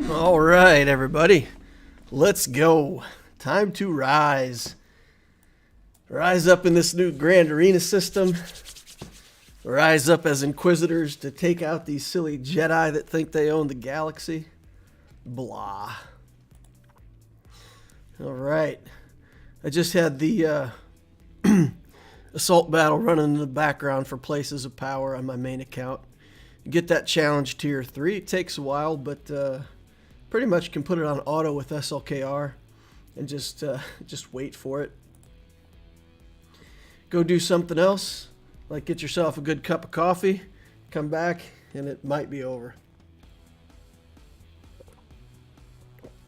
All right, everybody. Let's go. Time to rise. Rise up in this new Grand Arena system. Rise up as Inquisitors to take out these silly Jedi that think they own the galaxy. Blah. All right. I just had the assault battle running in the background for Places of Power on my main account. You get that challenge tier 3. It takes a while, but pretty much can put it on auto with SLKR and just wait for it. Go do something else, like get yourself a good cup of coffee, come back, and it might be over.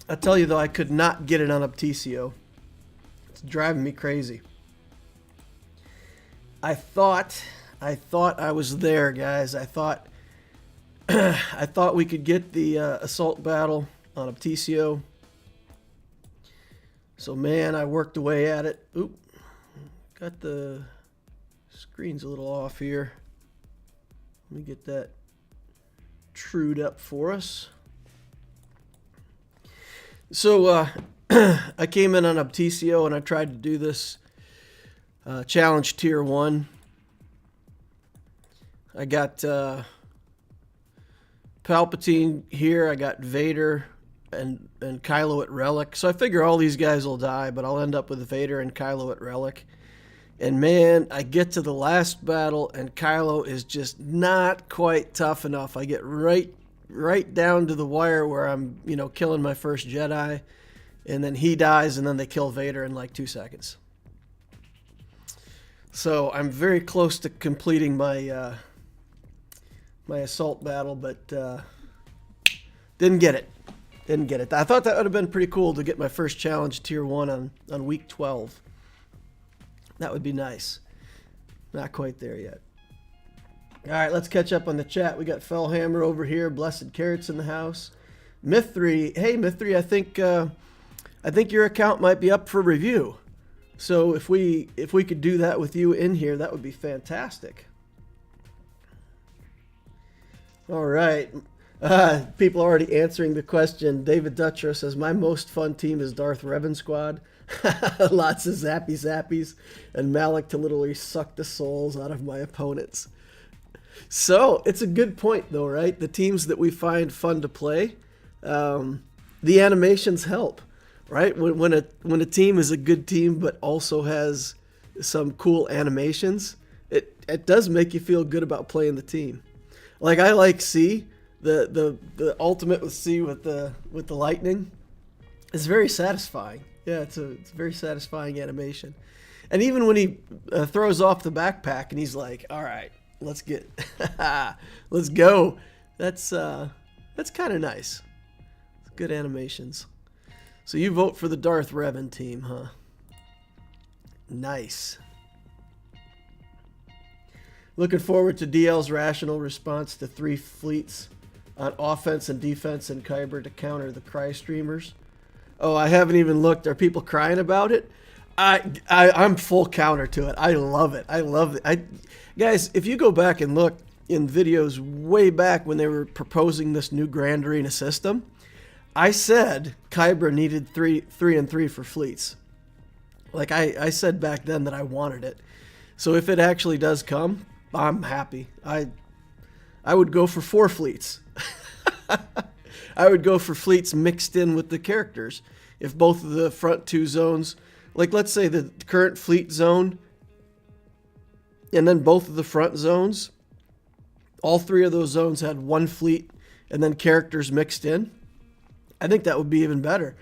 I tell you though, I could not get it on Uptcio. It's driving me crazy. I thought I was there, guys. I thought we could get the assault battle on Uptcio. So man, I worked away at it. Oop. Got the screen's a little off here. Let me get that trued up for us. So I came in on Uptcio and I tried to do this challenge tier 1. I got Palpatine here. I got Vader and Kylo at Relic. So I figure all these guys will die, but I'll end up with Vader and Kylo at Relic. And man, I get to the last battle, and Kylo is just not quite tough enough. I get right down to the wire where I'm, killing my first Jedi, and then he dies, and then they kill Vader in like 2 seconds. So I'm very close to completing my my assault battle, but didn't get it. I thought that would have been pretty cool to get my first challenge tier 1 on week 12. That would be nice. Not quite there yet. All right, let's catch up on the chat. We got Fellhammer over here. Blessed Carrots in the house. Myth3. Hey, Myth3, I think your account might be up for review. So if we could do that with you in here, that would be fantastic. All right. People already answering the question. David Dutcher says, my most fun team is Darth Revan Squad. Lots of zappy zappies and Malik to literally suck the souls out of my opponents. So it's a good point though, right? The teams that we find fun to play, the animations help, right? When a team is a good team but also has some cool animations, it does make you feel good about playing the team. Like I like C, the ultimate with C with the lightning is very satisfying. Yeah, it's a very satisfying animation. And even when he throws off the backpack and he's like, all right, let's go. That's kind of nice. It's good animations. So you vote for the Darth Revan team, huh? Nice. Looking forward to DL's rational response to 3 fleets on offense and defense in Kyber to counter the cry streamers. Oh, I haven't even looked. Are people crying about it? I'm full counter to it. I love it. Guys, if you go back and look in videos way back when they were proposing this new Grand Arena system, I said Kyber needed 3-3 for fleets. Like I said back then that I wanted it. So if it actually does come, I'm happy. I would go for 4 fleets. I would go for fleets mixed in with the characters. If both of the front 2 zones, like let's say the current fleet zone, and then both of the front zones, all 3 of those zones had 1 fleet and then characters mixed in, I think that would be even better.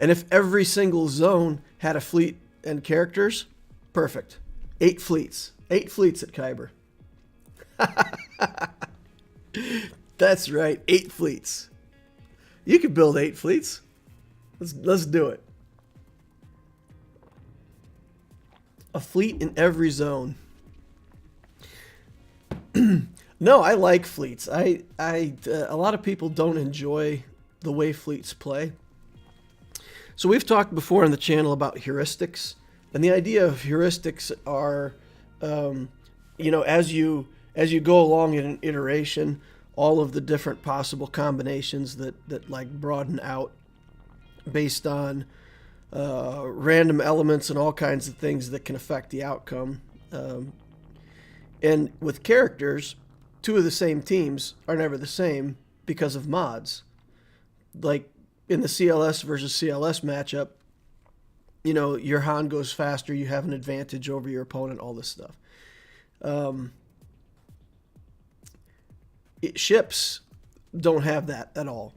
And if every single zone had a fleet and characters, perfect. 8 fleets. 8 fleets at Kyber. That's right, 8 fleets. You could build 8 fleets. Let's do it. A fleet in every zone. No, I like fleets. A lot of people don't enjoy the way fleets play. So we've talked before on the channel about heuristics, and the idea of heuristics are, as you go along in an iteration, all of the different possible combinations that like broaden out based on random elements and all kinds of things that can affect the outcome. And with characters, two of the same teams are never the same because of mods. Like in the CLS versus CLS matchup, you know, your Han goes faster, you have an advantage over your opponent, all this stuff. Ships don't have that at all.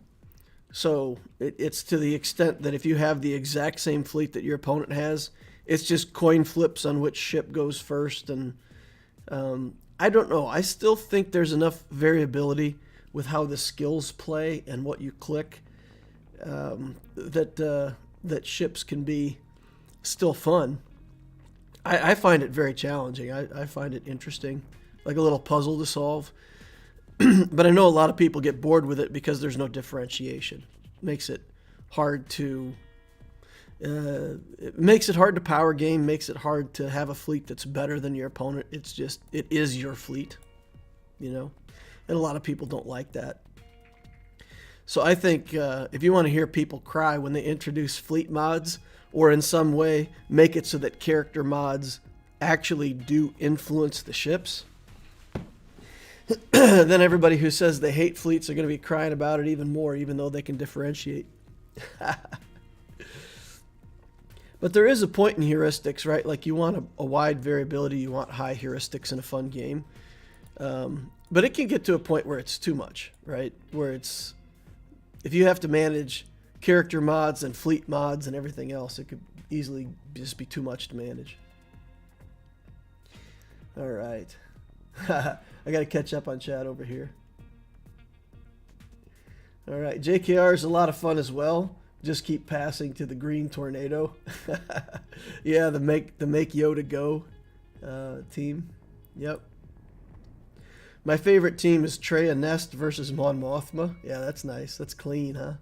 So it's to the extent that if you have the exact same fleet that your opponent has, it's just coin flips on which ship goes first. And I don't know. I still think there's enough variability with how the skills play and what you click that ships can be still fun. I find it very challenging. I find it interesting, like a little puzzle to solve. But I know a lot of people get bored with it because there's no differentiation. Makes it hard to power game, makes it hard to have a fleet that's better than your opponent. It's just, it is your fleet, you know? And a lot of people don't like that. So I think if you want to hear people cry when they introduce fleet mods, or in some way make it so that character mods actually do influence the ships, then everybody who says they hate fleets are going to be crying about it even more, even though they can differentiate. But there is a point in heuristics, right? Like you want a wide variability, you want high heuristics in a fun game. But it can get to a point where it's too much, right? Where it's, if you have to manage character mods and fleet mods and everything else, it could easily just be too much to manage. All right. I got to catch up on chat over here. All right. JKR is a lot of fun as well. Just keep passing to the green tornado. Yeah, the make Yoda go team. Yep. My favorite team is Treya Nest versus Mon Mothma. Yeah, that's nice. That's clean, huh?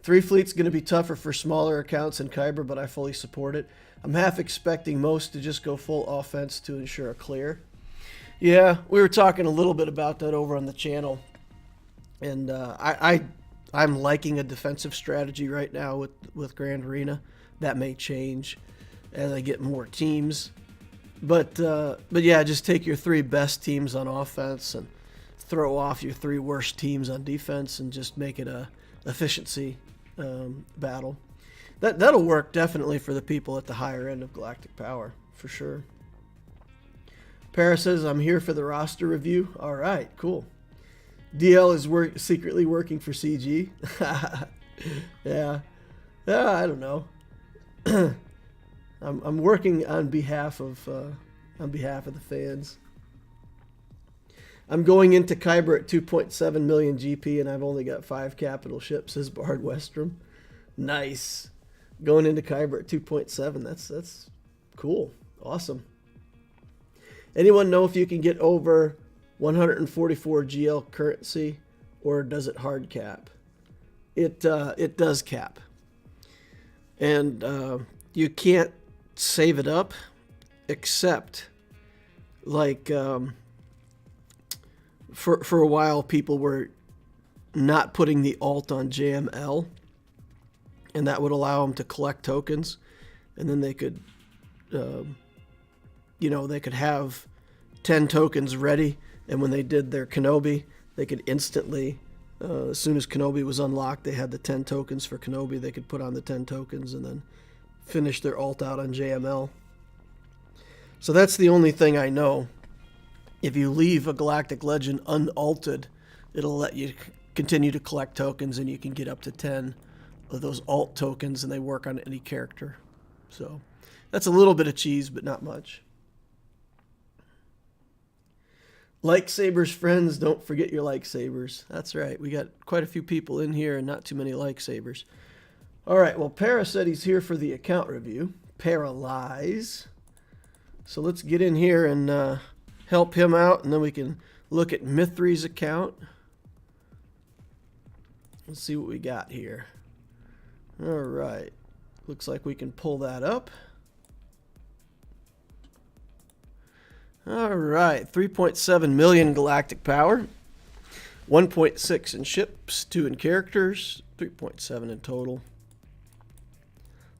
3 fleet's going to be tougher for smaller accounts in Kyber, but I fully support it. I'm half expecting most to just go full offense to ensure a clear. Yeah, we were talking a little bit about that over on the channel. And I'm liking a defensive strategy right now with Grand Arena. That may change as I get more teams. But yeah, just take your 3 best teams on offense and throw off your 3 worst teams on defense and just make it a efficiency battle. That'll work definitely for the people at the higher end of Galactic Power, for sure. Para says, I'm here for the roster review. All right, cool. DL is secretly working for CG. Yeah. I don't know. I'm working on behalf of the fans. I'm going into Kyber at 2.7 million GP, and I've only got 5 capital ships, says Bard Westrom. Nice. Going into Kyber at 2.7. That's cool. Awesome. Anyone know if you can get over 144 GL currency, or does it hard cap? It does cap. And you can't save it up, except like for a while people were not putting the alt on JML, and that would allow them to collect tokens, and then they could they could have 10 tokens ready, and when they did their Kenobi, they could instantly, as soon as Kenobi was unlocked, they had the 10 tokens for Kenobi, they could put on the 10 tokens and then finish their alt out on JML. So that's the only thing I know. If you leave a Galactic Legend unalted, it'll let you continue to collect tokens, and you can get up to 10 of those alt tokens, and they work on any character. So that's a little bit of cheese, but not much. Lightsabers friends, don't forget your lightsabers. That's right. We got quite a few people in here and not too many lightsabers. All right. Well, Para said he's here for the account review. Paralyze. So let's get in here and help him out, and then we can look at Mithri's account. Let's see what we got here. All right. Looks like we can pull that up. All right, 3.7 million galactic power, 1.6 in ships, 2 in characters, 3.7 in total.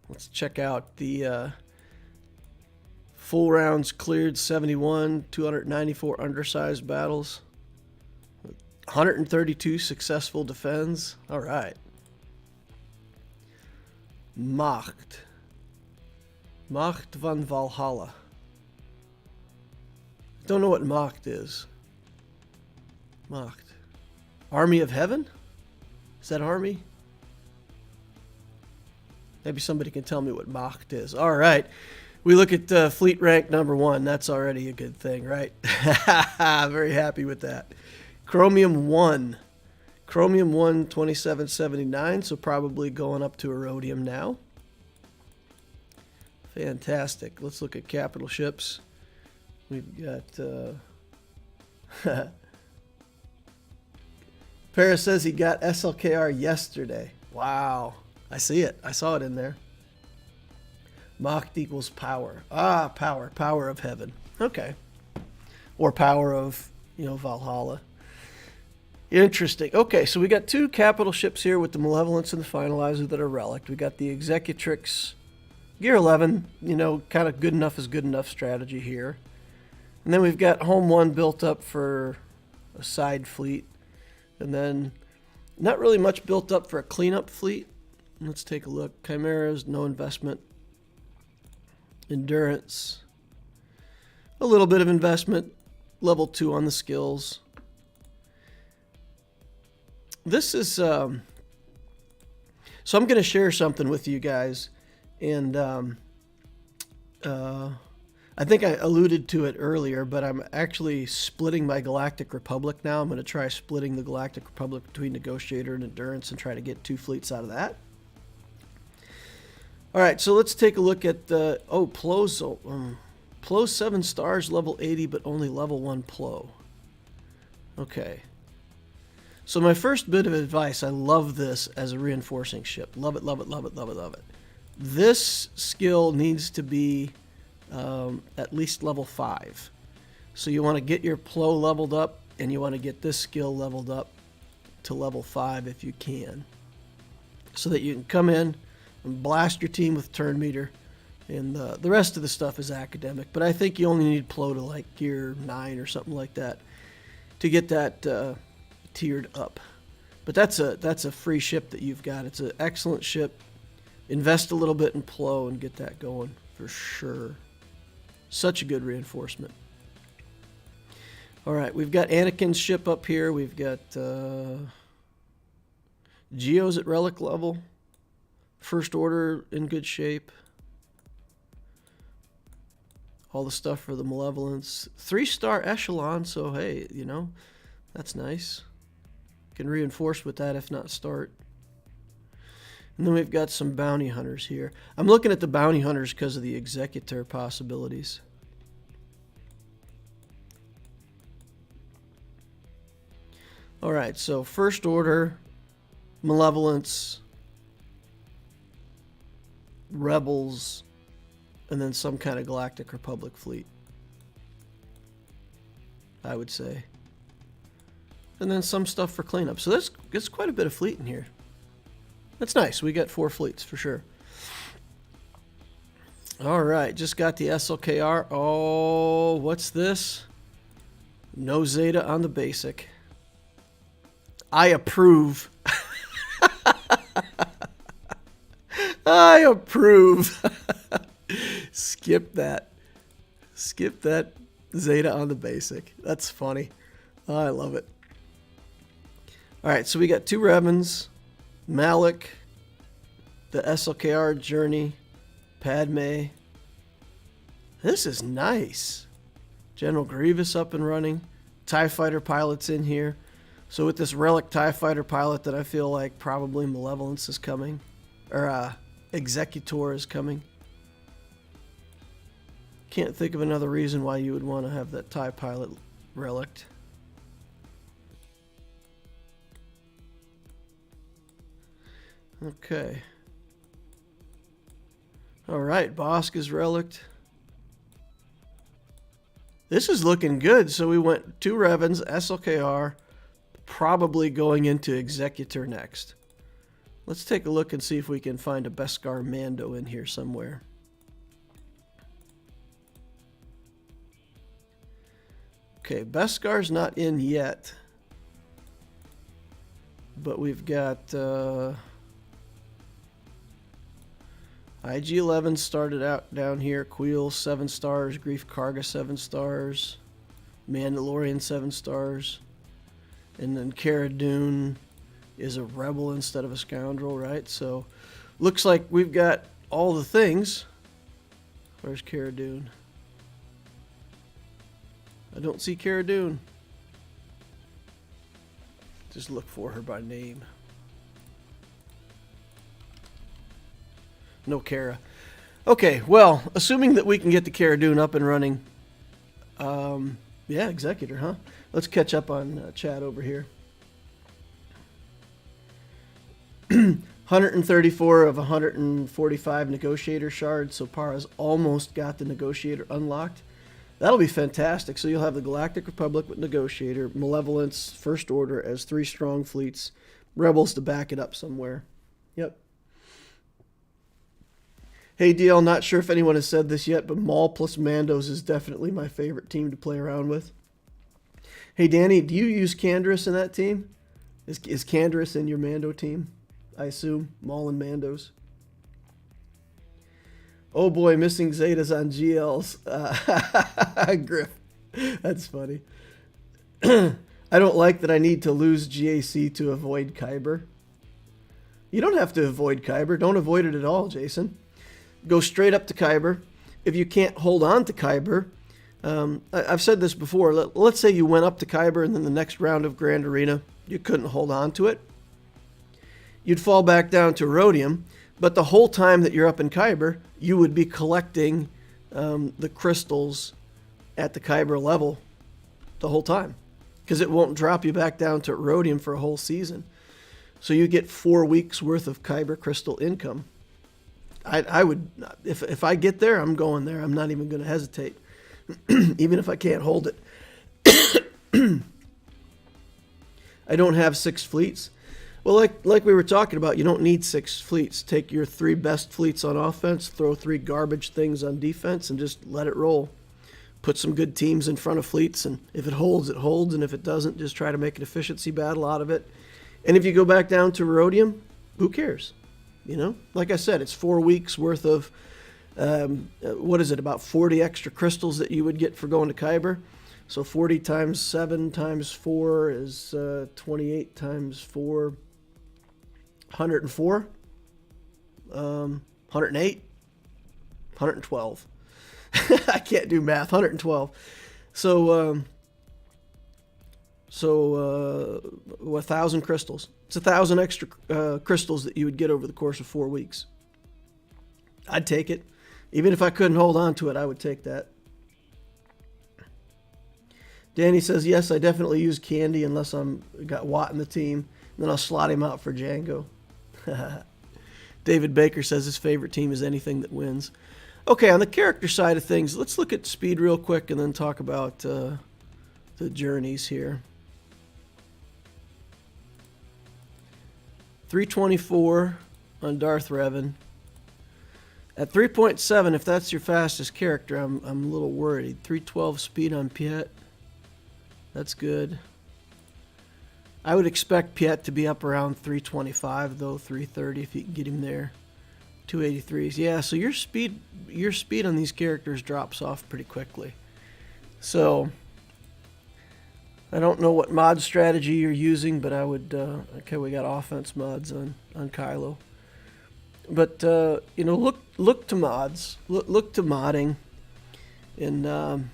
Let's check out the full rounds cleared 71, 294 undersized battles, 132 successful defends. All right. Macht van Valhalla. Don't know what Macht is. Macht. Army of Heaven? Is that army? Maybe somebody can tell me what Macht is. All right. We look at fleet rank number 1. That's already a good thing, right? Very happy with that. Chromium 1. Chromium 1, 2779, so probably going up to a rhodium now. Fantastic. Let's look at capital ships. We've got... Paris says he got SLKR yesterday. Wow. I see it. I saw it in there. Macht equals power. Ah, power. Power of heaven. Okay. Or power of, Valhalla. Interesting. Okay, so we got 2 capital ships here with the Malevolence and the Finalizer that are relic. We got the Executrix Gear 11, kind of good enough is good enough strategy here. And then we've got Home 1 built up for a side fleet. And then not really much built up for a cleanup fleet. Let's take a look. Chimeras, no investment. Endurance. A little bit of investment. Level 2 on the skills. This is... so I'm going to share something with you guys. And I think I alluded to it earlier, but I'm actually splitting my Galactic Republic now. I'm going to try splitting the Galactic Republic between Negotiator and Endurance and try to get 2 fleets out of that. All right, so let's take a look at the... Oh, Plo. Plo 7 stars, level 80, but only level 1 Plo. Okay. So my first bit of advice, I love this as a reinforcing ship. Love it, love it, love it, love it, love it. This skill needs to be at least level 5. So you want to get your Plo leveled up, and you want to get this skill leveled up to level 5 if you can. So that you can come in and blast your team with turn meter. And the rest of the stuff is academic. But I think you only need Plo to like gear 9 or something like that to get that tiered up. But that's a free ship that you've got. It's an excellent ship. Invest a little bit in Plo and get that going for sure. Such a good reinforcement. All right, we've got Anakin's ship up here. We've got Geo's at relic level. First Order in good shape. All the stuff for the Malevolence. 3-star echelon, so hey, that's nice. Can reinforce with that if not start. And then we've got some bounty hunters here. I'm looking at the bounty hunters because of the Executor possibilities. Alright, so First Order, Malevolence, Rebels, and then some kind of Galactic Republic fleet, I would say. And then some stuff for cleanup. So that's quite a bit of fleet in here. That's nice. We got 4 fleets for sure. All right, just got the SLKR. Oh, what's this? No Zeta on the basic. I approve. I approve. Skip that. Skip that Zeta on the basic. That's funny. Oh, I love it. All right, so we got 2 Revens, Malik, the SLKR Journey, Padme. This is nice. General Grievous up and running. TIE Fighter pilots in here. So with this relic TIE Fighter pilot that I feel like probably Malevolence is coming. Or Executor is coming. Can't think of another reason why you would want to have that TIE pilot relic. Okay. Alright, Bosk is relict. This is looking good. So we went 2 Revens, SLKR, probably going into Executor next. Let's take a look and see if we can find a Beskar Mando in here somewhere. Okay, Beskar's not in yet. But we've got IG-11 started out down here. Queel 7 stars. Grief Karga 7 stars. Mandalorian 7 stars. And then Cara Dune is a rebel instead of a scoundrel, right? So looks like we've got all the things. Where's Cara Dune? I don't see Cara Dune. Just look for her by name. No Cara. Okay, well, assuming that we can get the Cara Dune up and running. Yeah, Executor, huh? Let's catch up on chat over here. 134 of 145 Negotiator shards, so Para's almost got the Negotiator unlocked. That'll be fantastic. So you'll have the Galactic Republic with Negotiator, Malevolence, First Order as 3 strong fleets, Rebels to back it up somewhere. Yep. Hey DL, not sure if anyone has said this yet, but Maul plus Mandos is definitely my favorite team to play around with. Hey Danny, do you use Canderous in that team? Is Canderous in your Mando team? I assume Maul and Mandos. Oh boy, missing Zetas on GLs. Griff. That's funny. I don't like that I need to lose GAC to avoid Kyber. You don't have to avoid Kyber. Don't avoid it at all, Jason. Go straight up to Kyber. If you can't hold on to Kyber, I've said this before. Let's say you went up to Kyber and then the next round of Grand Arena, you couldn't hold on to it. You'd fall back down to Rhodium, but the whole time that you're up in Kyber, you would be collecting the crystals at the Kyber level the whole time, because it won't drop you back down to Rhodium for a whole season. So you get 4 weeks worth of Kyber crystal income. I would, if I get there, I'm going there. I'm not even going to hesitate, even if I can't hold it. I don't have 6 fleets. Well, like we were talking about, you don't need 6 fleets. Take your 3 best fleets on offense, throw 3 garbage things on defense, and just let it roll. Put some good teams in front of fleets, and if it holds, it holds, and if it doesn't, just try to make an efficiency battle out of it. And if you go back down to Rhodium, who cares? You know, like I said, it's 4 weeks worth of, what is it, about 40 extra crystals that you would get for going to Kyber. So 40 times 7 times 4 is 28 times 4, 104, 108, 112. I can't do math. 112. So 1,000 crystals. It's 1,000 extra crystals that you would get over the course of 4 weeks. I'd take it. Even if I couldn't hold on to it, I would take that. Danny says, yes, I definitely use Candy unless I'm got Watt in the team. Then I'll slot him out for Django. David Baker says his favorite team is anything that wins. Okay, on the character side of things, let's look at speed real quick and then talk about the journeys here. 324 on Darth Revan. At 3.7, if that's your fastest character, I'm a little worried. 312 speed on Piet. That's good. I would expect Piet to be up around 325, though, 330 if you can get him there. 283s. Yeah, so your speed on these characters drops off pretty quickly. So I don't know what mod strategy you're using, but I would okay, we got offense mods on Kylo. But you know, look to mods. Look to modding. And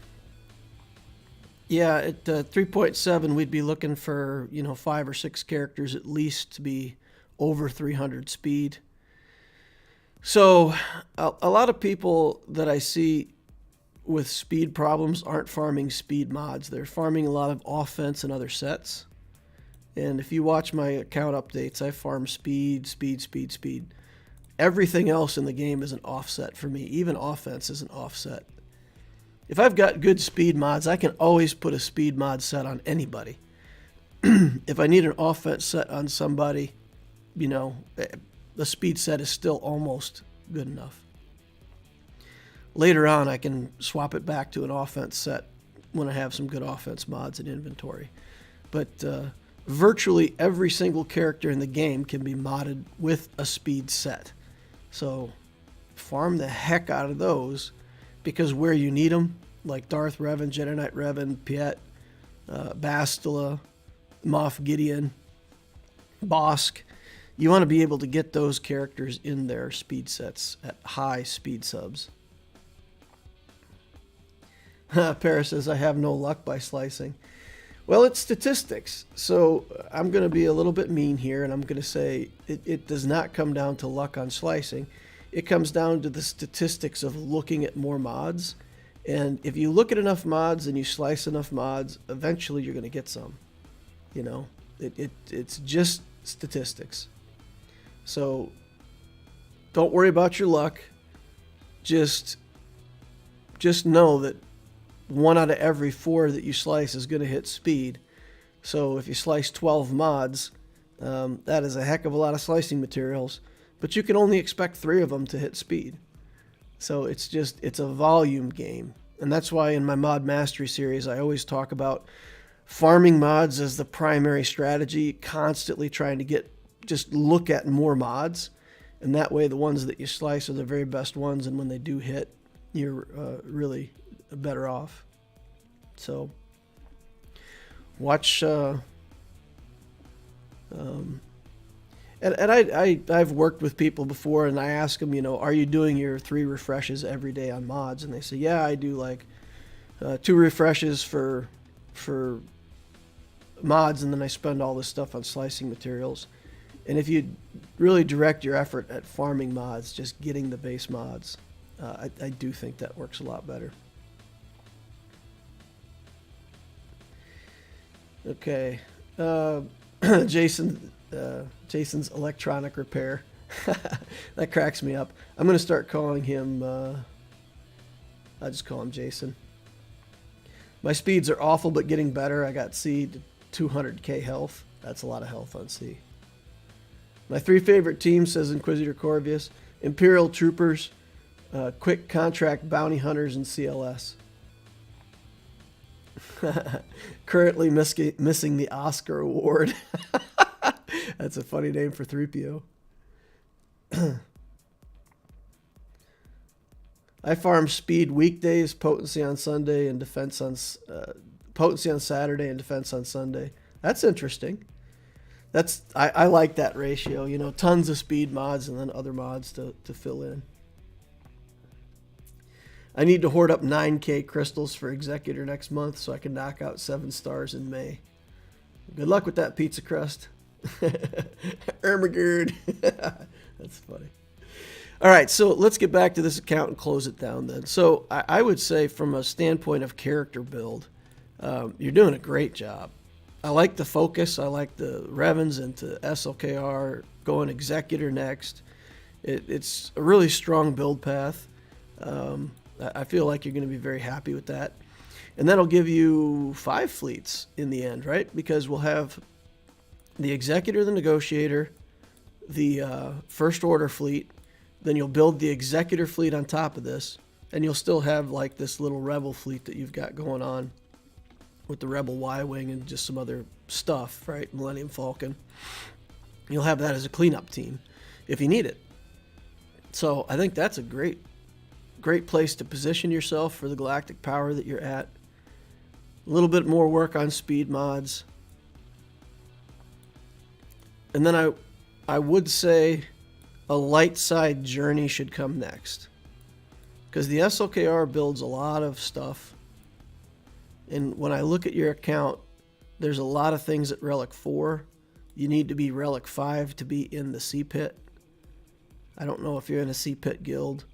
yeah, at 3.7, we'd be looking for, you know, 5 or 6 characters at least to be over 300 speed. So a lot of people that I see with speed problems aren't farming speed mods. They're farming a lot of offense and other sets. And if you watch my account updates, I farm speed, speed, speed, speed. Everything else in the game is an offset for me. Even offense is an offset. if I've got good speed mods, I can always put a speed mod set on anybody. If I need an offense set on somebody, you know, the speed set is still almost good enough. Later on, I can swap it back to an offense set when I have some good offense mods in inventory. But virtually every single character in the game can be modded with a speed set. So farm the heck out of those, because where you need them, like Darth Revan, Jedi Knight Revan, Piet, Bastila, Moff Gideon, Bosk, you want to be able to get those characters in their speed sets at high speed subs. Paris says, I have no luck by slicing. Well, it's statistics. So I'm going to be a little bit mean here, and I'm going to say it does not come down to luck on slicing. It comes down to the statistics of looking at more mods. And if you look at enough mods and you slice enough mods, eventually you're going to get some. You know, it's just statistics. So don't worry about your luck. Just know that 1 out of every 4 that you slice is going to hit speed. So if you slice 12 mods, that is a heck of a lot of slicing materials, but you can only expect 3 of them to hit speed. So it's a volume game. And that's why in my Mod Mastery series, I always talk about farming mods as the primary strategy, constantly trying to just look at more mods. And that way the ones that you slice are the very best ones. And when they do hit, you're really better off. So watch and I've worked with people before, and I ask them, you know, are you doing your 3 refreshes every day on mods? And they say, yeah, I do like 2 refreshes for mods, and then I spend all this stuff on slicing materials. And if you really direct your effort at farming mods, just getting the base mods, I do think that works a lot better. Okay, Jason's electronic repair. That cracks me up. I'm gonna start calling him. I just call him Jason. My speeds are awful, but getting better. I got C to 200k health. That's a lot of health on C. My 3 favorite teams, says Inquisitor Corvius: Imperial Troopers, Quick Contract Bounty Hunters, and CLS. Currently missing the Oscar award. That's a funny name for 3PO. I farm speed weekdays, potency on Sunday, and defense on potency on Saturday and defense on Sunday. That's interesting. I like that ratio. You know, tons of speed mods and then other mods to fill in. I need to hoard up 9k crystals for Executor next month so I can knock out 7 stars in May. Good luck with that, pizza crust. Ermagerd. That's funny. All right, so let's get back to this account and close it down then. So I would say from a standpoint of character build, you're doing a great job. I like the focus. I like the Revens into SLKR, going Executor next. It's a really strong build path. I feel like you're going to be very happy with that. And that'll give you 5 fleets in the end, right? Because we'll have the Executor, the Negotiator, the First Order fleet. Then you'll build the Executor fleet on top of this. And you'll still have like this little Rebel fleet that you've got going on with the Rebel Y-Wing and just some other stuff, right? Millennium Falcon. You'll have that as a cleanup team if you need it. So I think that's a great place to position yourself for the galactic power that you're at. A little bit more work on speed mods. And then I would say a light side journey should come next. Because the SLKR builds a lot of stuff. And when I look at your account, there's a lot of things at Relic 4. You need to be Relic 5 to be in the Sea Pit. I don't know if you're in a Sea Pit guild.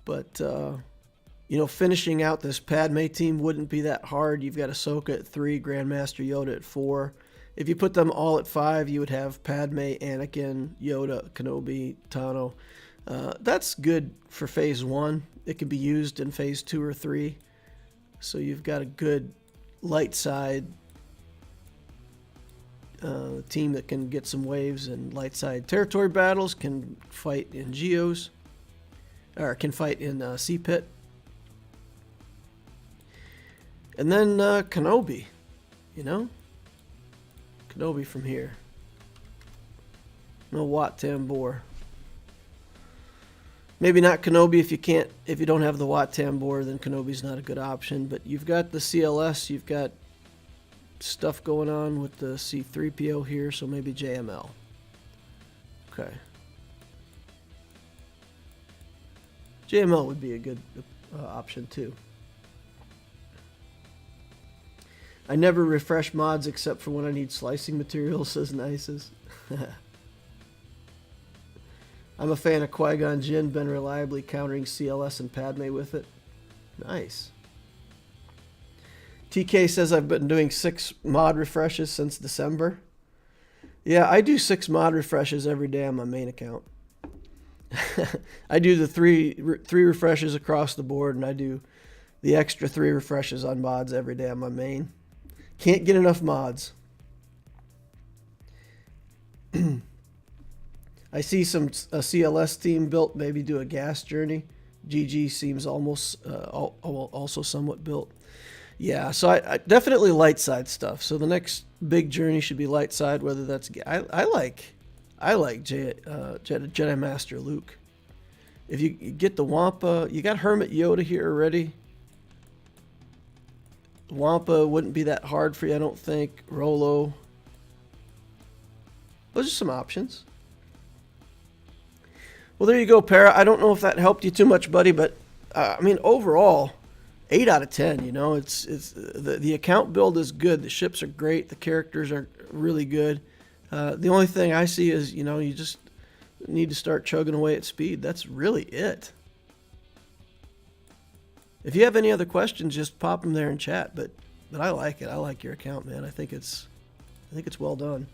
But, you know, finishing out this Padme team wouldn't be that hard. You've got Ahsoka at 3, Grandmaster Yoda at 4. If you put them all at 5, you would have Padme, Anakin, Yoda, Kenobi, Tano. That's good for Phase 1. It can be used in Phase 2 or 3. So you've got a good light side team that can get some waves and light side territory battles, can fight in geos, or can fight in Sea Pit. And then Kenobi, you know? Kenobi from here. No Wat Tambor. Maybe not Kenobi if you don't have the Wat Tambor, then Kenobi's not a good option. But you've got the CLS, you've got stuff going on with the C3PO here, so maybe JML. Okay. JML would be a good option too. I never refresh mods except for when I need slicing materials, says Nices. I'm a fan of Qui-Gon Jinn, been reliably countering CLS and Padme with it. Nice. TK says I've been doing 6 mod refreshes since December. Yeah, I do 6 mod refreshes every day on my main account. I do the three refreshes across the board, and I do the extra 3 refreshes on mods every day on my main. Can't get enough mods. I see a CLS team built, maybe do a gas journey. GG seems almost also somewhat built. Yeah, so I definitely light side stuff. So the next big journey should be light side. Whether that's I like Jedi Master Luke. If you get the Wampa, you got Hermit Yoda here already. Wampa wouldn't be that hard for you, I don't think. Rolo. Those are some options. Well, there you go, Para. I don't know if that helped you too much, buddy, but I mean, overall, 8 out of 10. You know, it's the account build is good. The ships are great. The characters are really good. The only thing I see is, you know, you just need to start chugging away at speed. That's really it. If you have any other questions, just pop them there in chat. But I like it. I like your account, man. I think it's well done.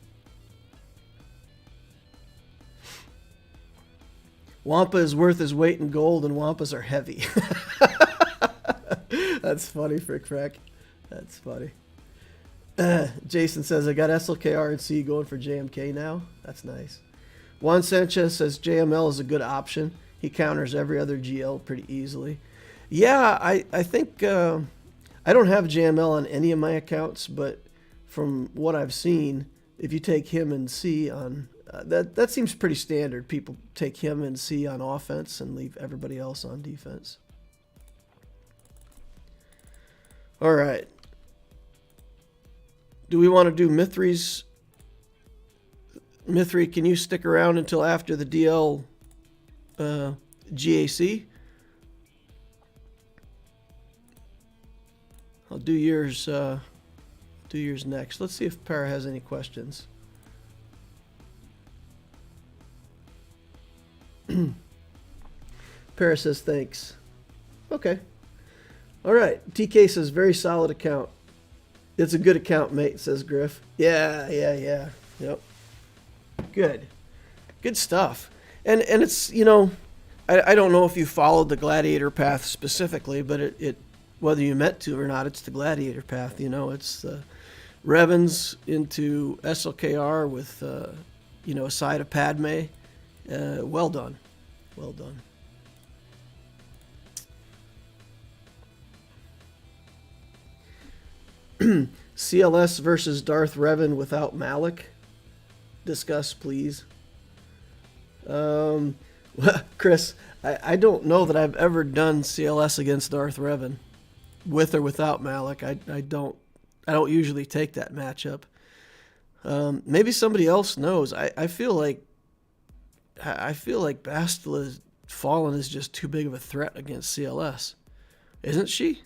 Wampa is worth his weight in gold, and Wampas are heavy. That's funny, Frick Frack. That's funny. Jason says, I got SLKR and C going for JMK now. That's nice. Juan Sanchez says JML is a good option. He counters every other GL pretty easily. Yeah, I think I don't have JML on any of my accounts, but from what I've seen, if you take him and C on... that seems pretty standard. People take him and C on offense and leave everybody else on defense. All right. Do we want to do Mithri's? Mithri, can you stick around until after the DL GAC? I'll do yours next. Let's see if Para has any questions. Para says thanks. Okay. All right. TK says very solid account. It's a good account, mate, says Griff. Yeah. Yep. Good stuff. And it's, you know, I don't know if you followed the Gladiator path specifically, but it whether you meant to or not, it's the Gladiator path. You know, it's Revens into SLKR with, you know, a side of Padme. Well done. Well done. CLS versus Darth Revan without Malak. Discuss, please. Chris, I don't know that I've ever done CLS against Darth Revan, with or without Malak. I don't usually take that matchup. Maybe somebody else knows. I feel like Bastila Fallen is just too big of a threat against CLS, isn't she?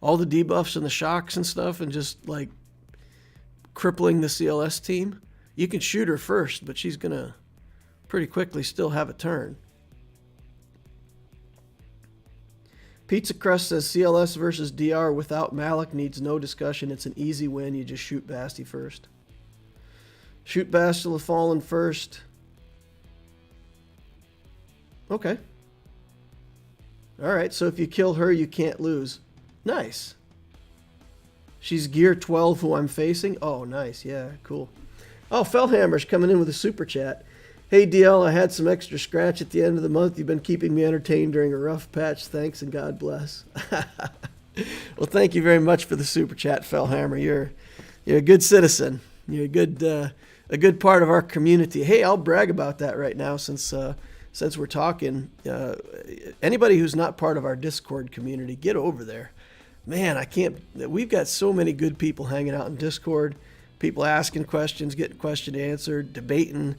All the debuffs and the shocks and stuff, and just like crippling the CLS team. You can shoot her first, but she's gonna pretty quickly still have a turn. Pizza Crust says CLS versus DR without Malak needs no discussion. It's an easy win. You just shoot Basti first. Shoot Bastila Fallen first. Okay. All right, so if you kill her, you can't lose. Nice. She's gear 12 who I'm facing. Oh, nice. Yeah, cool. Oh, Fellhammer's coming in with a super chat. Hey, DL, I had some extra scratch at the end of the month. You've been keeping me entertained during a rough patch. Thanks and God bless. Well, thank you very much for the super chat, Fellhammer. You're a good citizen. You're a good part of our community. Hey, I'll brag about that right now since we're talking. Anybody who's not part of our Discord community, get over there. Man, we've got so many good people hanging out in Discord, people asking questions, getting question answered, debating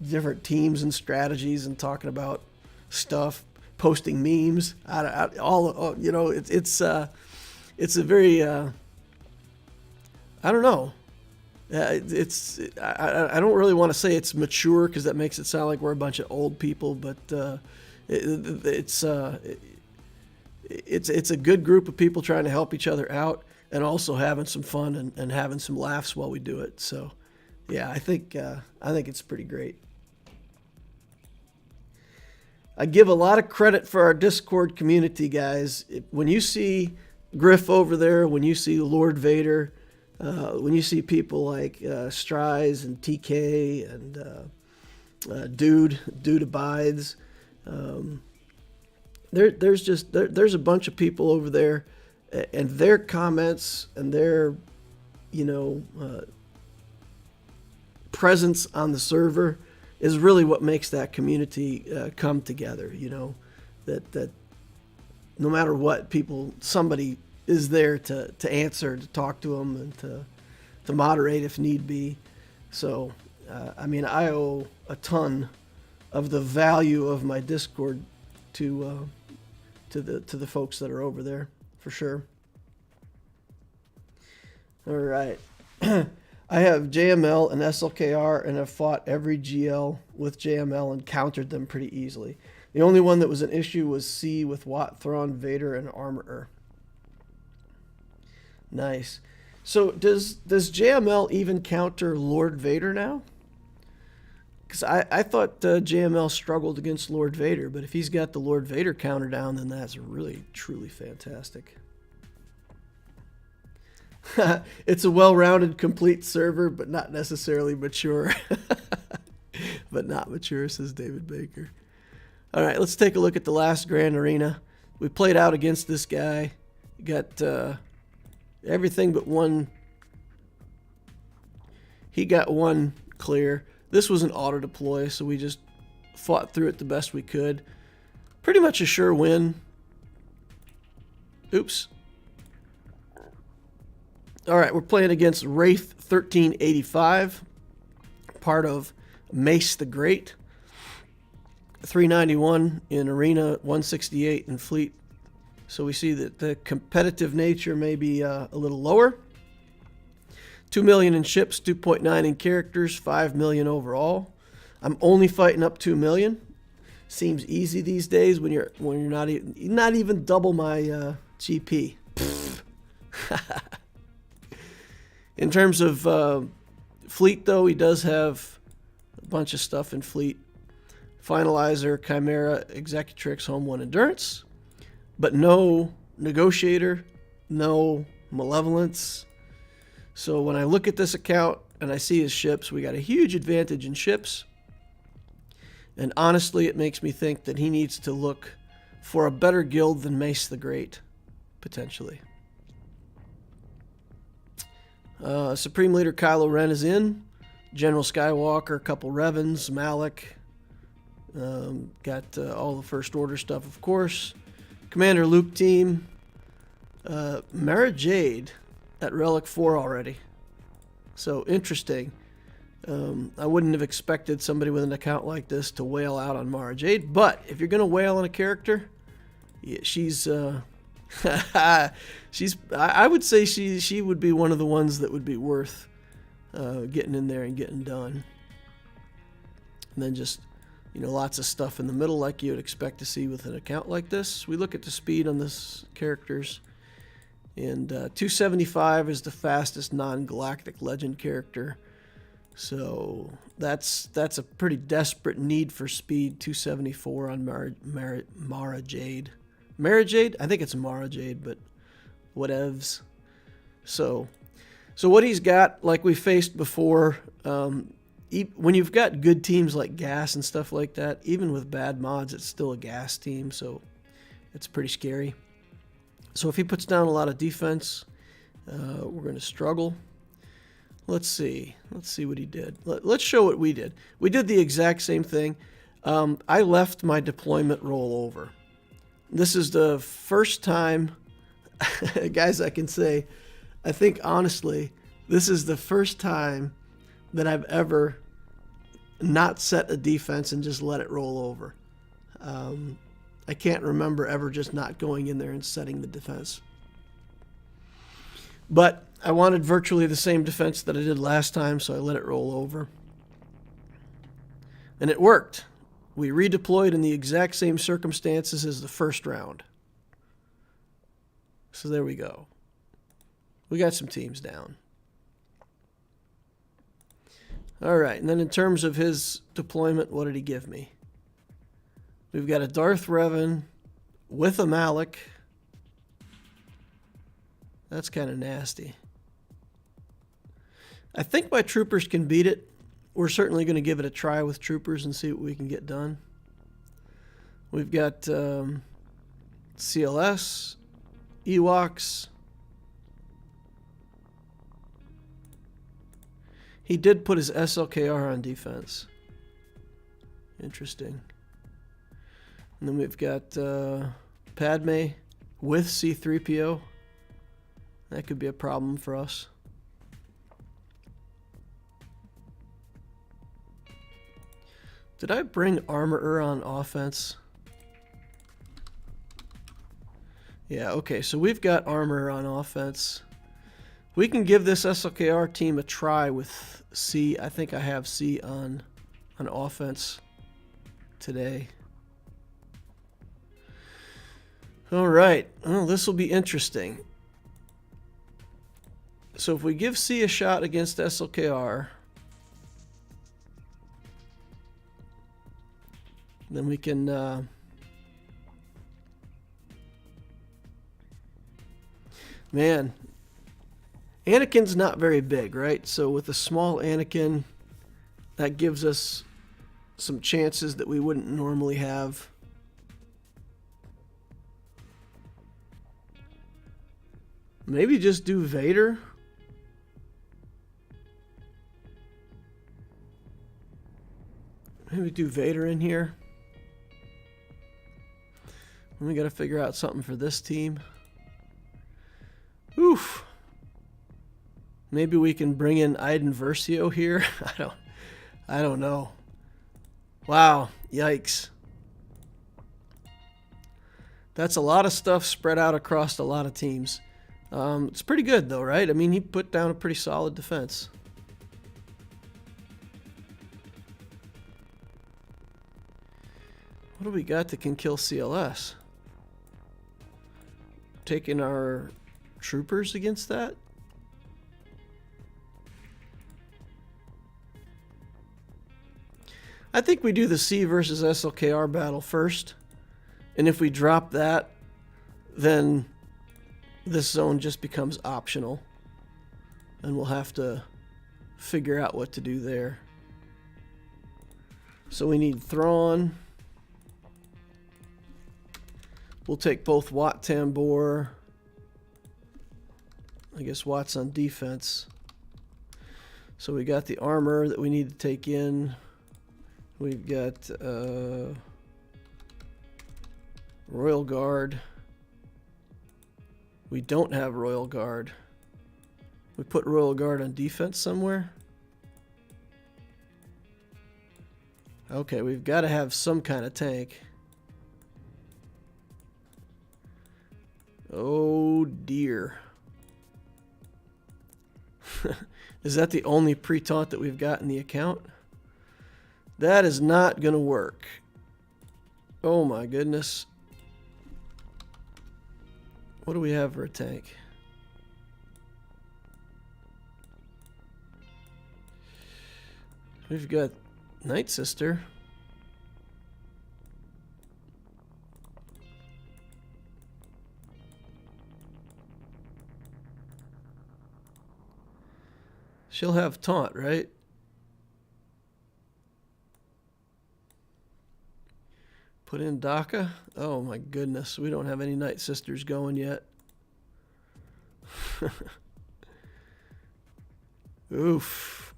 different teams and strategies and talking about stuff, posting memes. It's a very, I don't know. I don't really want to say it's mature because that makes it sound like we're a bunch of old people, but it's a good group of people trying to help each other out and also having some fun and having some laughs while we do it. So, yeah, I think it's pretty great. I give a lot of credit for our Discord community, guys. When you see Griff over there, when you see Lord Vader, when you see people like Stries and TK and Dude Abides, there's a bunch of people over there, and their comments and their presence on the server is really what makes that community come together. That no matter what, somebody is there to answer, to talk to them, and to moderate if need be. So, I owe a ton of the value of my Discord to the folks that are over there, for sure. All right. I have JML and SLKR and have fought every GL with JML and countered them pretty easily. The only one that was an issue was C with Watt, Thrawn, Vader, and Armorer. Nice. So does JML even counter Lord Vader now? Because I thought JML struggled against Lord Vader, but if he's got the Lord Vader counter down, then that's really, truly fantastic. It's a well-rounded, complete server, but not necessarily mature. But not mature, says David Baker. All right, let's take a look at the last Grand Arena. We played out against this guy. Got everything but one. He got one clear. This was an auto-deploy, so we just fought through it the best we could. Pretty much a sure win. Oops. All right, we're playing against Wraith 1385, part of Mace the Great. 391 in Arena, 168 in Fleet. So we see that the competitive nature may be a little lower. 2 million in ships, 2.9 in characters, 5 million overall. I'm only fighting up 2 million. Seems easy these days when you're not even double my GP. In terms of Fleet, though, he does have a bunch of stuff in Fleet. Finalizer, Chimera, Executrix, Home 1 Endurance. But no Negotiator, no Malevolence. So when I look at this account and I see his ships, we got a huge advantage in ships. And honestly, it makes me think that he needs to look for a better guild than Mace the Great, potentially. Supreme Leader Kylo Ren is in. General Skywalker, a couple Revens, Malik. Got all the First Order stuff, of course. Commander Luke team. Mara Jade at Relic 4 already. So, interesting. I wouldn't have expected somebody with an account like this to wail out on Mara Jade, but if you're going to wail on a character, yeah, she's... I would say she would be one of the ones that would be worth getting in there and getting done. And then just, lots of stuff in the middle like you would expect to see with an account like this. We look at the speed on this characters, and 275 is the fastest non-galactic legend character. So that's a pretty desperate need for speed. 274 on Mara Jade. Mara Jade? I think it's Mara Jade, but whatevs. So what he's got, like we faced before, when you've got good teams like GAS and stuff like that, even with bad mods, it's still a GAS team, so it's pretty scary. So if he puts down a lot of defense, we're going to struggle. Let's see what he did. Let's show what we did. We did the exact same thing. I left my deployment rollover. This is the first time, guys, I can say, I think honestly, this is the first time that I've ever not set a defense and just let it roll over. I can't remember ever just not going in there and setting the defense. But I wanted virtually the same defense that I did last time, so I let it roll over. And it worked. We redeployed in the exact same circumstances as the first round. So there we go. We got some teams down. All right, and then in terms of his deployment, what did he give me? We've got a Darth Revan with a Malik. That's kind of nasty. I think my troopers can beat it. We're certainly going to give it a try with troopers and see what we can get done. We've got CLS, Ewoks. He did put his SLKR on defense. Interesting. And then we've got Padme with C-3PO. That could be a problem for us. Did I bring Armorer on offense? Yeah, okay, so we've got Armorer on offense. We can give this SLKR team a try with C. I think I have C on offense today. All right, well, this will be interesting. So if we give C a shot against SLKR, then we can man, Anakin's not very big, right? So with a small Anakin, that gives us some chances that we wouldn't normally have. Maybe just do Vader. Maybe do Vader in here. We got to figure out something for this team. Oof. Maybe we can bring in Iden Versio here. I don't know. Wow, yikes. That's a lot of stuff spread out across a lot of teams. It's pretty good though, right? I mean, he put down a pretty solid defense. What do we got that can kill CLS? Taking our troopers against that? I think we do the C versus SLKR battle first. And if we drop that, then this zone just becomes optional. And we'll have to figure out what to do there. So we need Thrawn. We'll take both Wat Tambor. I guess Wat's on defense. So we got the armor that we need to take in. We've got Royal Guard. We don't have Royal Guard. We put Royal Guard on defense somewhere. Okay, we've got to have some kind of tank. Oh dear. Is that the only pre-taunt that we've got in the account? That is not going to work. Oh my goodness. What do we have for a tank? We've got Night Sister. She'll have taunt, right? Put in Daka. Oh my goodness, we don't have any Night Sisters going yet. Oof.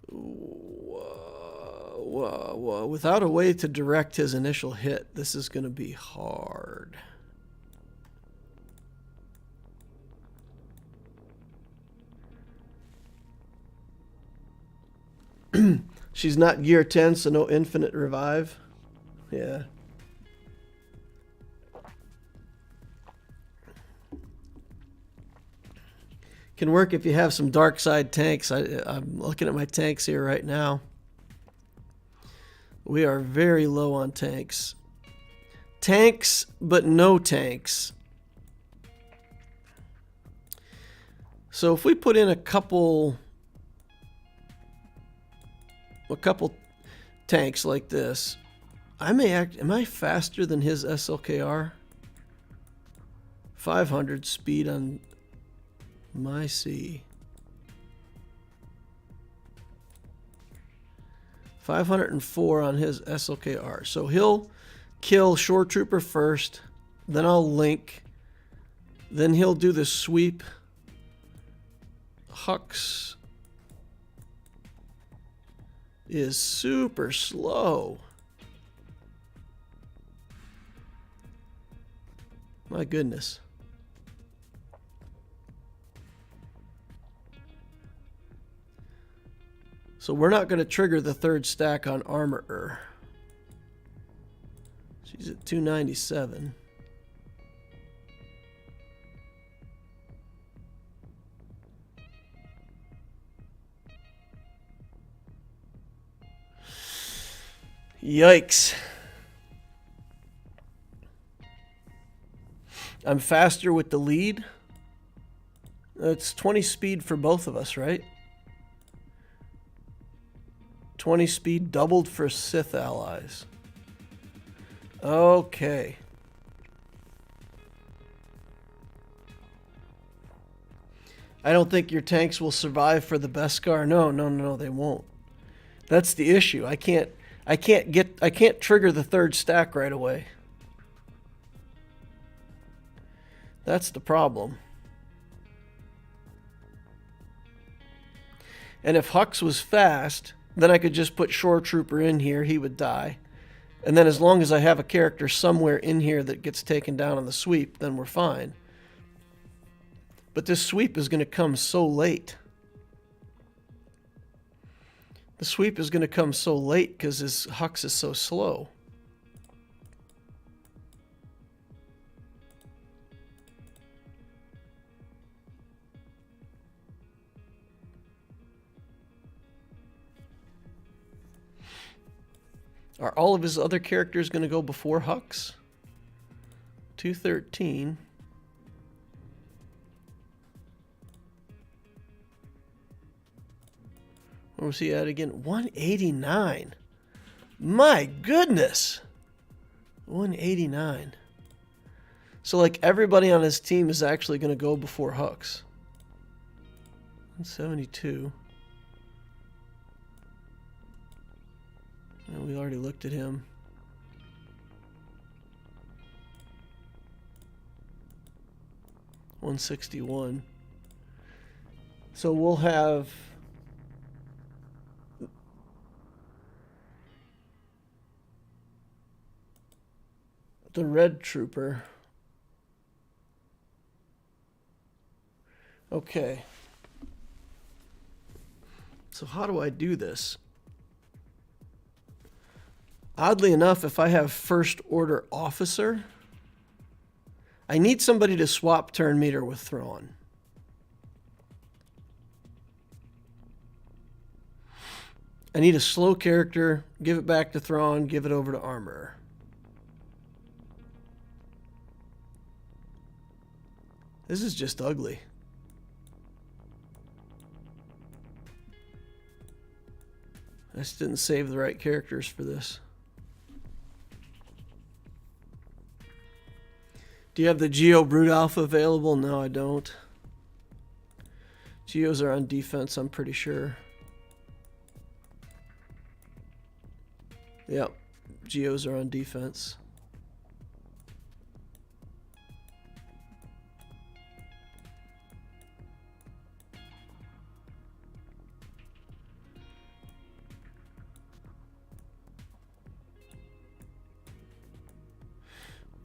Whoa. Without a way to direct his initial hit, this is going to be hard. She's not gear 10, so no infinite revive. Yeah. Can work if you have some dark side tanks. I'm looking at my tanks here right now. We are very low on tanks. Tanks, but no tanks. So if we put in a couple tanks like this, am I faster than his SLKR? 500 speed on my C. 504 on his SLKR. So he'll kill Shore Trooper first, then I'll link, then he'll do the sweep. Hux is super slow. My goodness. So we're not going to trigger the third stack on Armorer. She's at 297. Yikes. I'm faster with the lead. It's 20 speed for both of us, right? 20 speed doubled for Sith allies. Okay. I don't think your tanks will survive for the Beskar. No, they won't. That's the issue. I can't trigger the third stack right away. That's the problem. And if Hux was fast, then I could just put Shore Trooper in here, he would die. And then as long as I have a character somewhere in here that gets taken down on the sweep, then we're fine. But this sweep is going to come so late. The sweep is going to come so late because his Hux is so slow. Are all of his other characters going to go before Hux? 213. Where was he at again? 189. My goodness. 189. So like everybody on his team is actually going to go before Hux. 172. And we already looked at him. $161. So we'll have the Red Trooper. Okay. So how do I do this? Oddly enough, if I have First Order Officer, I need somebody to swap turn meter with Thrawn. I need a slow character, give it back to Thrawn, give it over to Armorer. This is just ugly. I just didn't save the right Do Do you have the Geo Brute Alpha available? No, I don't. Geos are on defense, I'm pretty sure. Yep, Geos are on defense.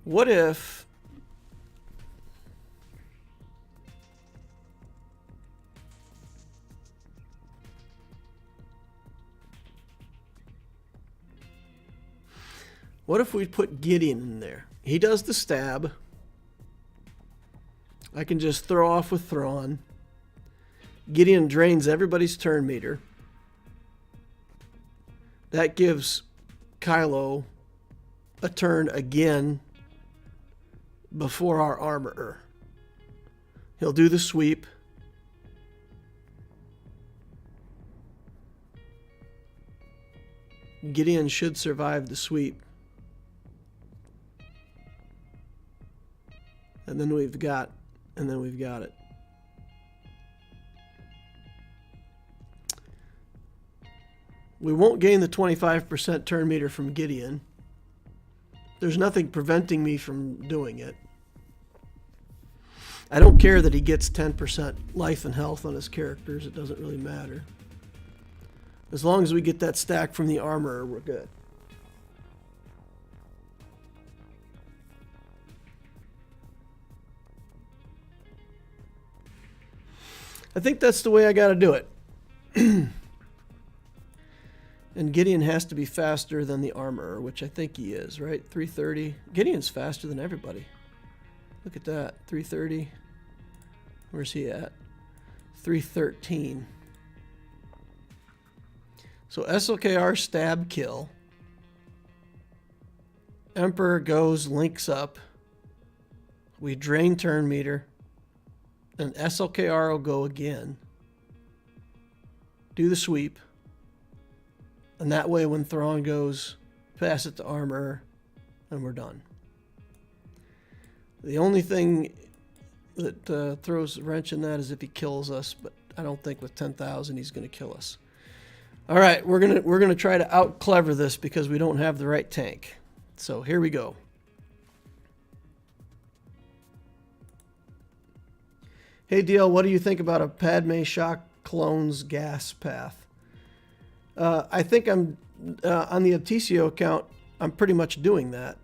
What if we put Gideon in there? He does the stab. I can just throw off with Thrawn. Gideon drains everybody's turn meter. That gives Kylo a turn again before our armorer. He'll do the sweep. Gideon should survive the sweep. And then we've got it. We won't gain the 25% turn meter from Gideon. There's nothing preventing me from doing it. I don't care that he gets 10% life and health on his characters. It doesn't really matter. As long as we get that stack from the armorer, we're good. I think that's the way I got to do it. And Gideon has to be faster than the armorer, which I think he is, right? 330. Gideon's faster than everybody. Look at that. 330. Where's he at? 313. So SLKR stab kill. Emperor goes, links up. We drain turn meter. And SLKR will go again. Do the sweep. And that way when Thrawn goes, pass it to armor, and we're done. The only thing that throws a wrench in that is if he kills us, but I don't think with 10,000 he's going to kill us. All right, we're gonna try to out clever this because we don't have the right tank. So here we go. Hey DL, what do you think about a Padme shock clones gas path? I think I'm on the Obtisio account. I'm pretty much doing that.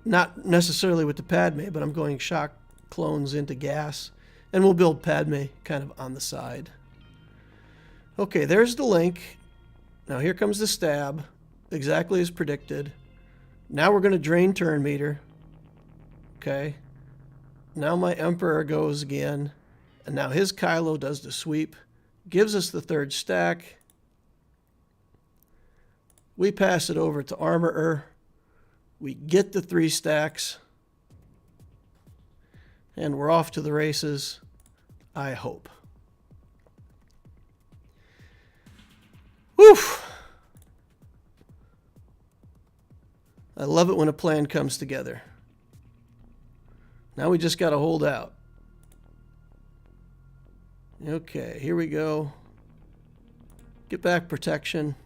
Not necessarily with the Padme, but I'm going shock clones into gas, and we'll build Padme kind of on the side. Okay, there's the link. Now here comes the stab, exactly as predicted. Now we're going to drain turn meter. Okay. Now my Emperor goes again, and now his Kylo does the sweep, gives us the third stack. We pass it over to armorer. We get the 3 stacks. And we're off to the races, I hope. Whew! I love it when a plan comes together. Now we just got to hold out. Okay, here we go. Get back protection.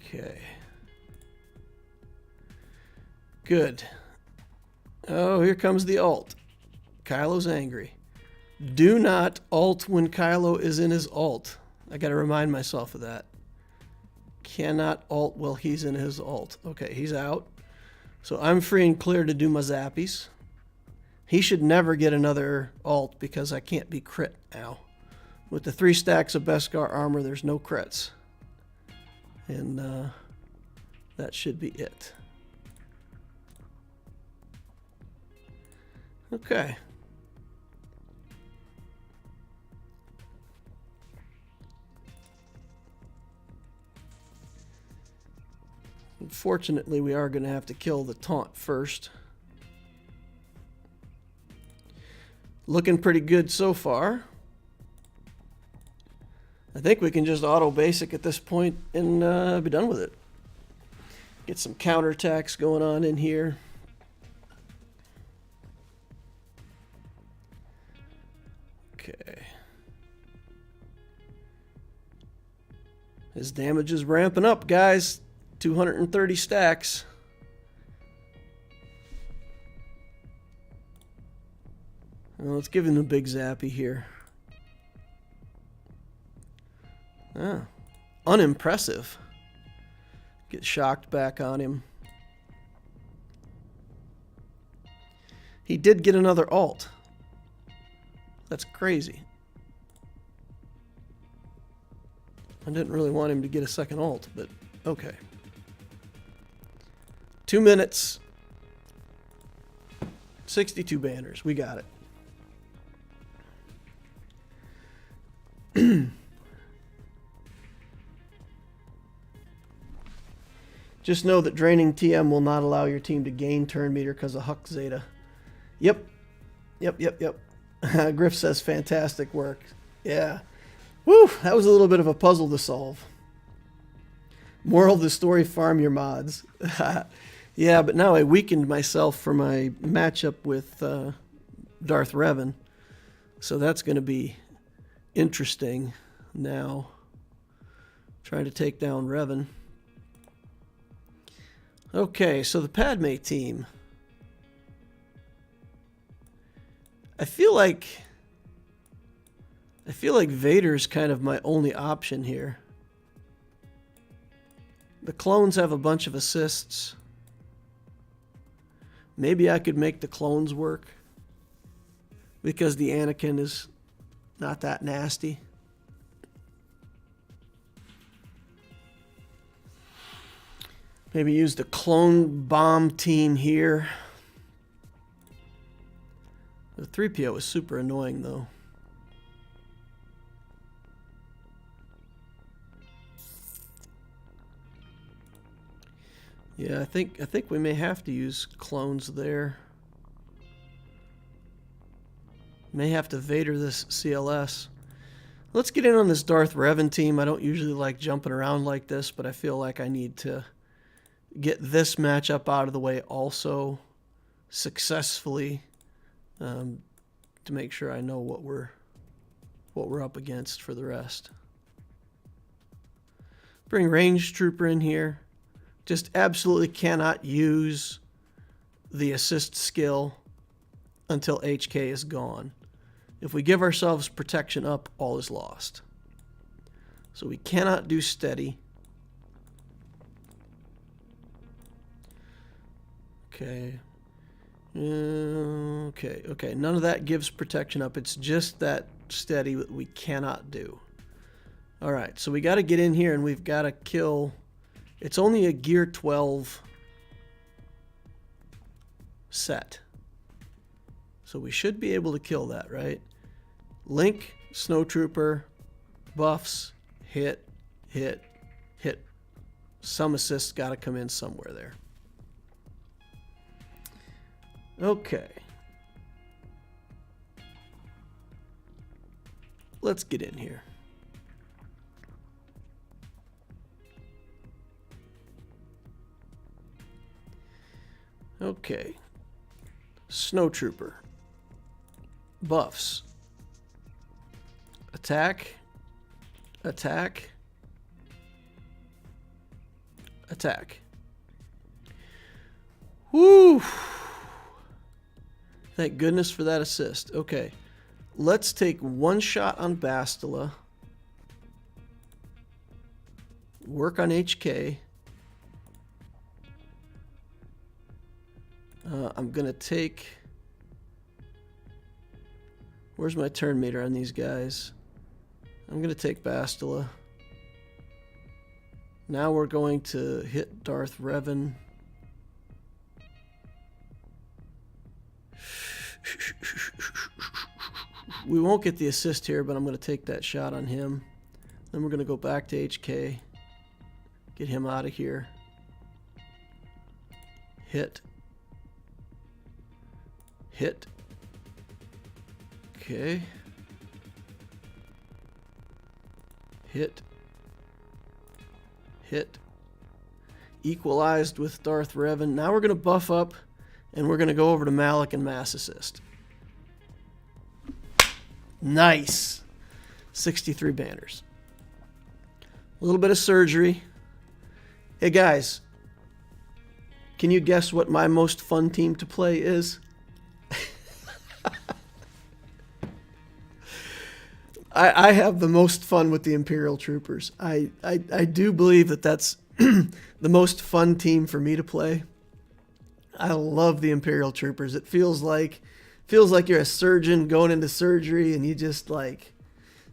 Okay. Good. Oh, here comes the ult. Kylo's angry. Do not ult when Kylo is in his ult. I got to remind myself of that. Cannot ult while he's in his ult. Okay, he's out. So I'm free and clear to do my zappies. He should never get another ult because I can't be crit now. With the 3 stacks of Beskar armor, there's no crits. And that should be it. Okay. Unfortunately, we are going to have to kill the taunt first. Looking pretty good so far. I think we can just auto basic at this point and be done with it. Get some counterattacks going on in here. Okay. His damage is ramping up, guys. 230 stacks. Well, let's give him a big zappy here. Ah, unimpressive. Get shocked back on him. He did get another alt. That's crazy. I didn't really want him to get a second alt, but okay. 2 minutes. 62 banners. We got it. Just know that draining TM will not allow your team to gain turn meter because of Huck Zeta. Yep. Griff says fantastic work. Yeah. Woo, that was a little bit of a puzzle to solve. Moral of the story, farm your mods. Yeah, but now I weakened myself for my matchup with Darth Revan. So that's going to be interesting now. Trying to take down Revan. Okay, so the Padme team. I feel like Vader's kind of my only option here. The clones have a bunch of assists. Maybe I could make the clones work because the Anakin is not that nasty. Maybe use the clone bomb team here. The 3PO is super annoying though. Yeah, I think we may have to use clones there. May have to Vader this CLS. Let's get in on this Darth Revan team. I don't usually like jumping around like this, but I feel like I need to get this matchup out of the way also successfully to make sure I know what we're up against for the rest. Bring Range Trooper in here. Just absolutely cannot use the assist skill until HK is gone. If we give ourselves protection up, all is lost. So we cannot do steady. Okay. Okay. None of that gives protection up. It's just that steady that we cannot do. All right. So we got to get in here and we've got to kill. It's only a gear 12 set. So we should be able to kill that, right? Link, Snowtrooper, buffs, hit. Some assists got to come in somewhere there. Okay. Let's get in here. Okay. Snowtrooper. Buffs. Attack. Attack. Attack. Woo! Thank goodness for that assist. Okay. Let's take one shot on Bastila. Work on HK. I'm going to take... Where's my turn meter on these guys? I'm going to take Bastila. Now we're going to hit Darth Revan. We won't get the assist here, but I'm going to take that shot on him. Then we're going to go back to HK. Get him out of here. Hit. Hit. Okay. Hit. Hit. equalized with Darth Revan. Now we're going to buff up, and we're going to go over to Malik and Mass Assist. Nice. 63 banners. A little bit of surgery. Hey guys, can you guess what my most fun team to play is? I have the most fun with the Imperial Troopers. I do believe that that's the most fun team for me to play. I love the Imperial Troopers. It feels like you're a surgeon going into surgery and you just like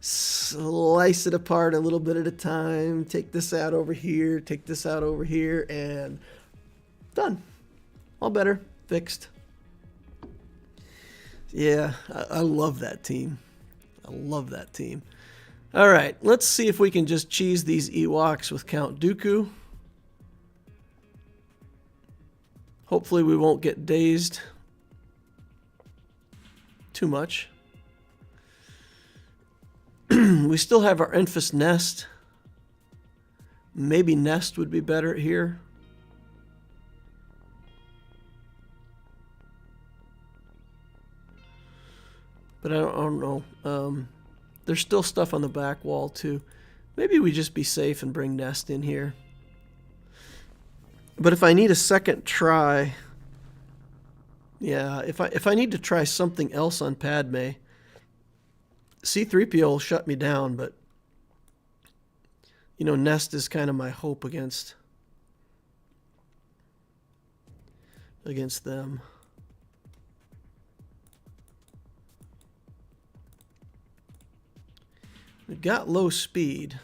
slice it apart a little bit at a time. Take this out over here, take this out over here, and done. All better. Fixed. Yeah, I love that team. I love that team. All right, let's see if we can just cheese these Ewoks with Count Dooku. Hopefully we won't get dazed too much. We still have our Enfys Nest. Maybe Nest would be better here. But I don't know. There's still stuff on the back wall too. Maybe we just be safe and bring Nest in here. But if I need a second try, yeah, if I need to try something else on Padme, C-3PO will shut me down, but you know, Nest is kind of my hope against them. We've got low speed.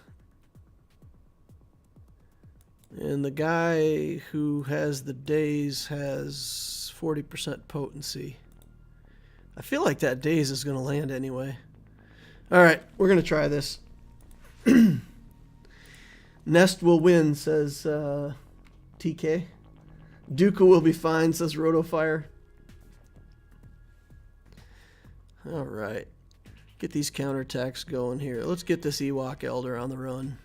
And the guy who has the daze has 40% potency. I feel like that daze is going to land anyway. All right, we're going to try this. Nest will win, says TK. Dooku will be fine, says Rotofire. All right. Get these counterattacks going here. Let's get this Ewok Elder on the run.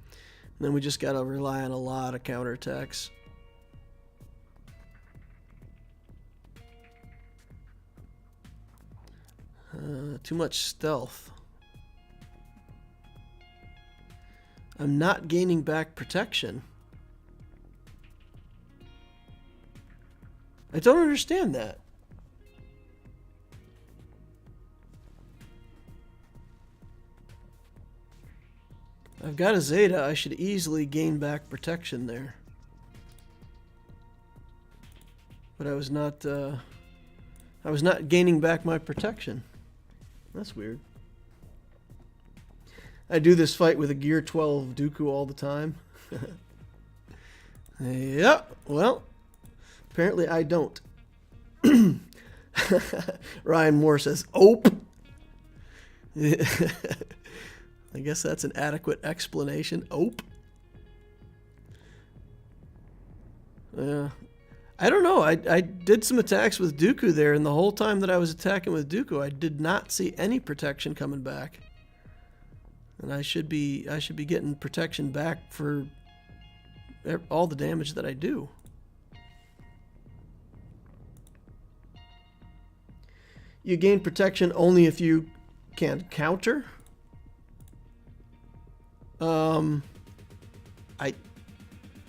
And then we just got to rely on a lot of counterattacks. Too much stealth. I'm not gaining back protection. I don't understand that. I've got a Zeta. I should easily gain back protection there. But I was not gaining back my protection. That's weird. I do this fight with a Gear 12 Dooku all the time. Yep, well, apparently I don't. Ryan Moore says, "Ope." I guess that's an adequate explanation. Ope. I don't know. I did some attacks with Dooku there, and the whole time that I was attacking with Dooku, I did not see any protection coming back. And I should be getting protection back for all the damage that I do. You gain protection only if you can counter.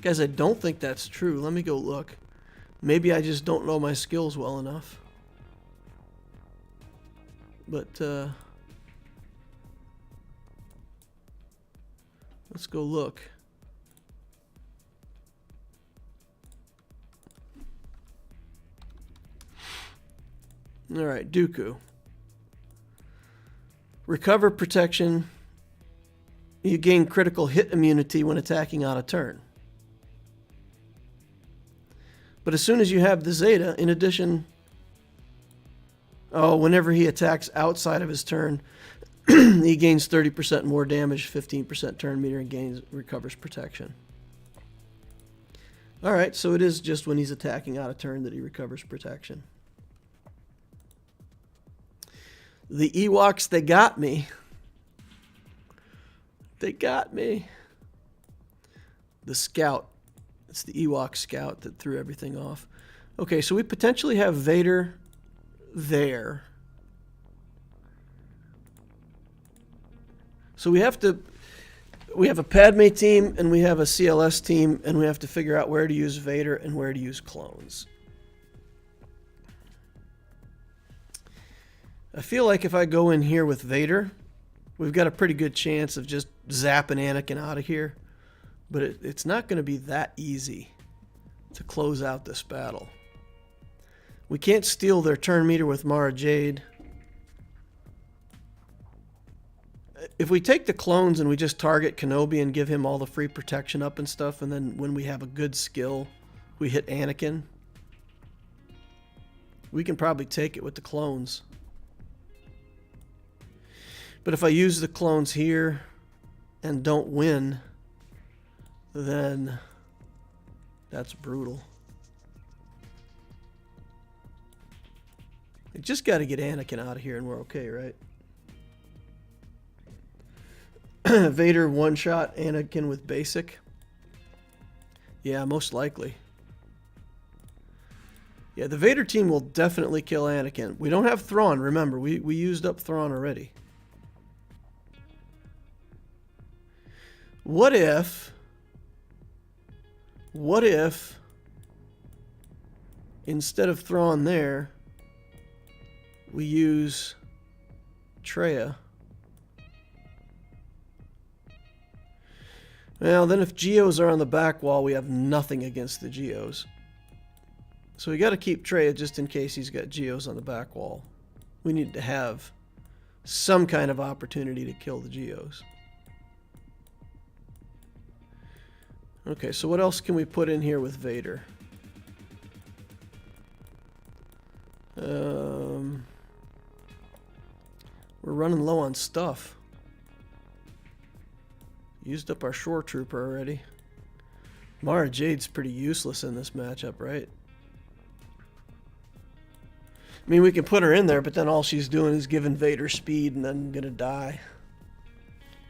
Guys, I don't think that's true. Let me go look. Maybe I just don't know my skills well enough. But, let's go look. All right, Dooku. Recover protection. You gain critical hit immunity when attacking on a turn. But as soon as you have the Zeta, in addition... Oh, whenever he attacks outside of his turn, he gains 30% more damage, 15% turn meter, and recovers protection. Alright, so it is just when he's attacking out of turn that he recovers protection. The Ewoks, they got me. They got me. the scout. It's the Ewok scout that threw everything off. Okay, so we potentially have Vader there. So we have a Padme team and we have a CLS team, and we have to figure out where to use Vader and where to use clones. I feel like if I go in here with Vader, we've got a pretty good chance of just zapping Anakin out of here. But it's not going to be that easy to close out this battle. We can't steal their turn meter with Mara Jade. If we take the clones and we just target Kenobi and give him all the free protection up and stuff, and then when we have a good skill, we hit Anakin, we can probably take it with the clones. But if I use the clones here and don't win, then that's brutal. I just got to get Anakin out of here and we're okay, right? Vader one-shot Anakin with basic. Yeah, most likely. Yeah, the Vader team will definitely kill Anakin. We don't have Thrawn, remember. We used up Thrawn already. What if instead of Thrawn there, we use Traya? Well, then if Geos are on the back wall, we have nothing against the Geos. So we got to keep Traya just in case he's got Geos on the back wall. We need to have some kind of opportunity to kill the Geos. Okay, so what else can we put in here with Vader? We're running low on stuff. Used up our shore trooper already. Mara Jade's pretty useless in this matchup, right? I mean, we can put her in there, but then all she's doing is giving Vader speed and then gonna die.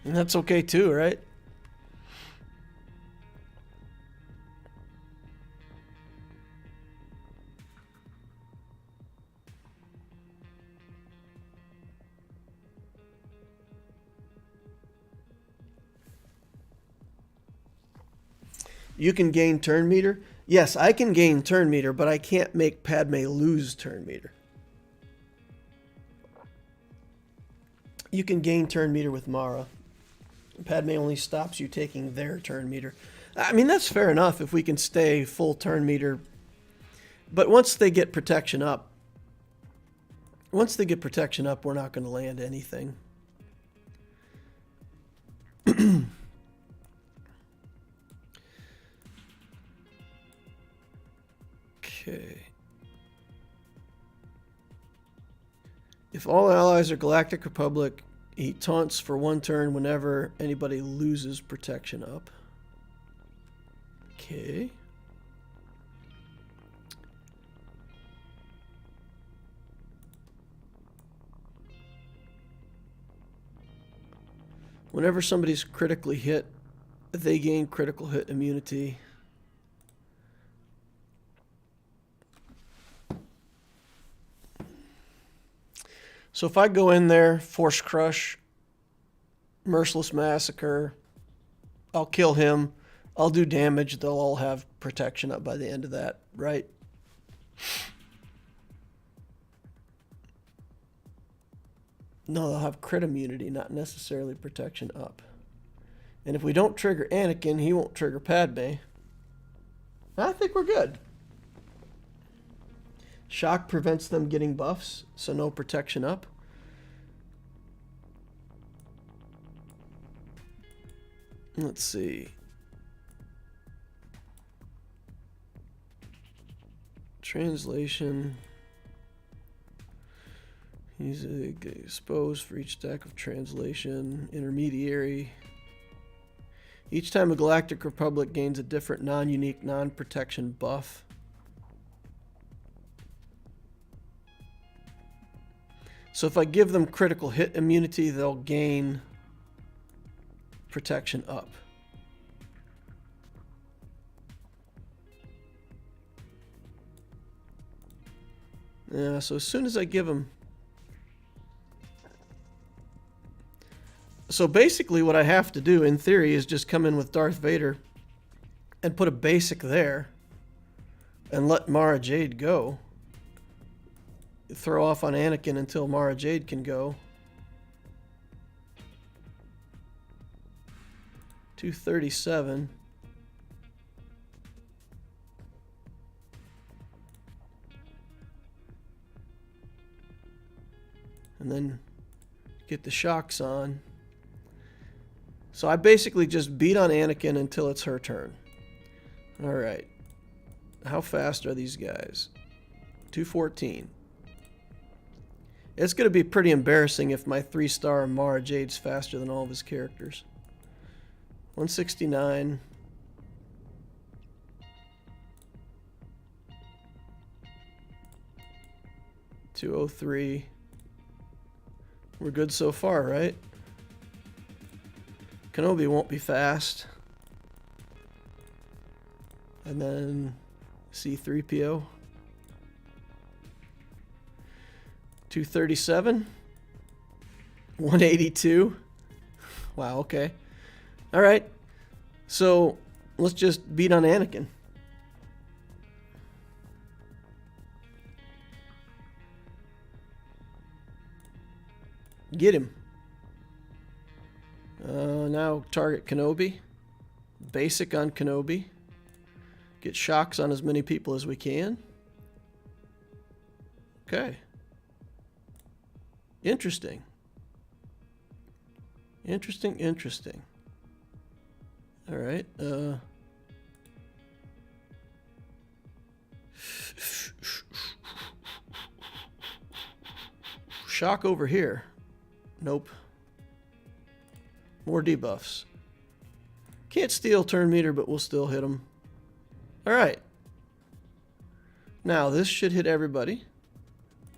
And that's okay too, right? You can gain turn meter. Yes, I can gain turn meter, but I can't make Padme lose turn meter. You can gain turn meter with Mara. Padme only stops you taking their turn meter. I mean, that's fair enough if we can stay full turn meter. But once they get protection up, we're not going to land anything. Okay. If all allies are Galactic Republic, he taunts for one turn whenever anybody loses protection up. Okay. Whenever somebody's critically hit, they gain critical hit immunity. So if I go in there, Force Crush, Merciless Massacre, I'll kill him, I'll do damage, they'll all have protection up by the end of that, right? No, they'll have crit immunity, not necessarily protection up. And if we don't trigger Anakin, he won't trigger Padme. I think we're good. Shock prevents them getting buffs, so no protection up. Let's see. Translation. He's exposed for each stack of translation. Intermediary. Each time a Galactic Republic gains a different non-unique, non-protection buff. So if I give them critical hit immunity, they'll gain protection up. Yeah, so as soon as I give him... So basically what I have to do, in theory, is just come in with Darth Vader and put a basic there and let Mara Jade go. Throw off on Anakin until Mara Jade can go. 237. And then get the shocks on. So I basically just beat on Anakin until it's her turn. Alright. How fast are these guys? 214. It's going to be pretty embarrassing if my 3-star Mara Jade's faster than all of his characters. 169. $203. We're good so far, right? Kenobi won't be fast. And then C-3PO. 237. 182. Wow, okay. Alright. So, let's just beat on Anakin. Get him. Now target Kenobi. Basic on Kenobi. Get shocks on as many people as we can. Okay. Interesting. Interesting. Alright. Shock over here. Nope. More debuffs. Can't steal turn meter, but we'll still hit them. Alright. Now, this should hit everybody.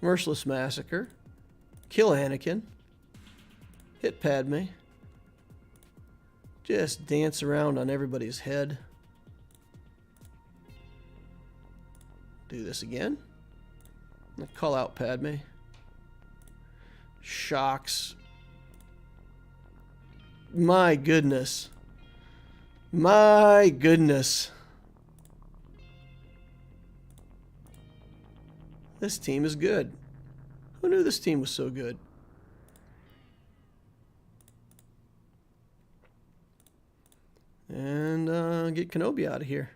Merciless Massacre. Kill Anakin. Hit Padme. Just dance around on everybody's head. Do this again. Call out Padme. Shocks. My goodness. My goodness. This team is good. Who knew this team was so good? And get Kenobi out of here.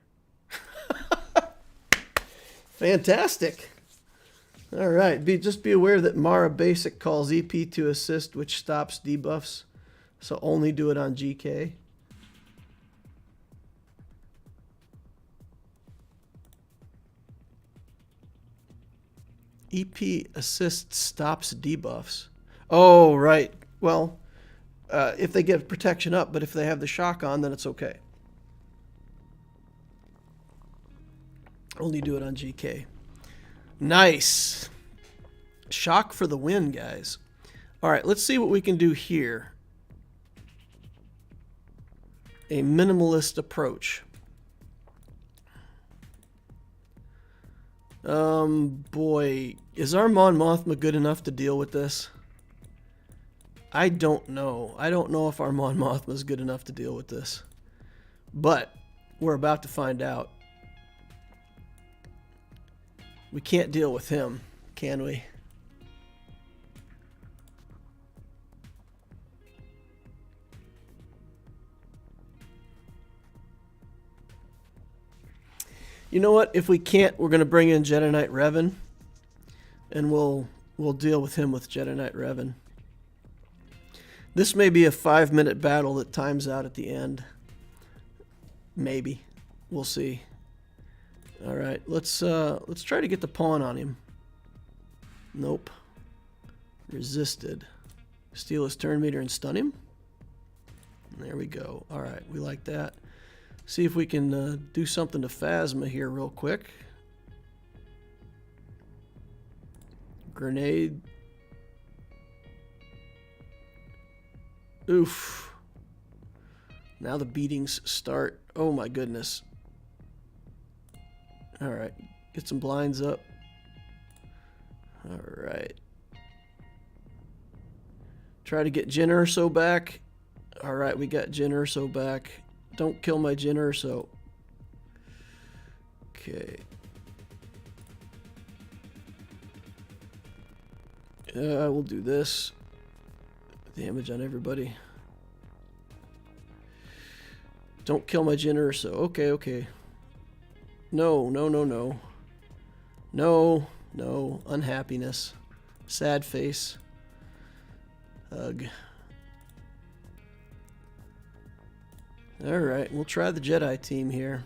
Fantastic. All right. Just be aware that Mara Basic calls EP to assist, which stops debuffs. So only do it on GK. EP assist stops debuffs. Oh, right. Well, if they get protection up, but if they have the shock on, then it's okay. Only do it on GK. Nice. Shock for the win, guys. All right, let's see what we can do here. A minimalist approach. Boy, is our Mon Mothma good enough to deal with this? I don't know. I don't know if our Mon Mothma is good enough to deal with this. But we're about to find out. We can't deal with him, can we? You know what? If we can't, we're going to bring in Jedi Knight Revan. And we'll deal with him with Jedi Knight Revan. This may be a 5-minute battle that times out at the end. Maybe. We'll see. All right, let's try to get the pawn on him. Nope. Resisted. Steal his turn meter and stun him. There we go. All right, we like that. See if we can do something to Phasma here real quick. Grenade. Oof. Now the beatings start. Oh my goodness. All right, get some blinds up. All right. Try to get Jyn Erso back. All right, we got Jyn Erso back. Don't kill my Jyn Erso. Okay. We'll do this. Damage on everybody. Don't kill my Jyn Erso. Okay, okay. No, no, no, no. No, no. Unhappiness. Sad face. Ugh. Alright, we'll try the Jedi team here.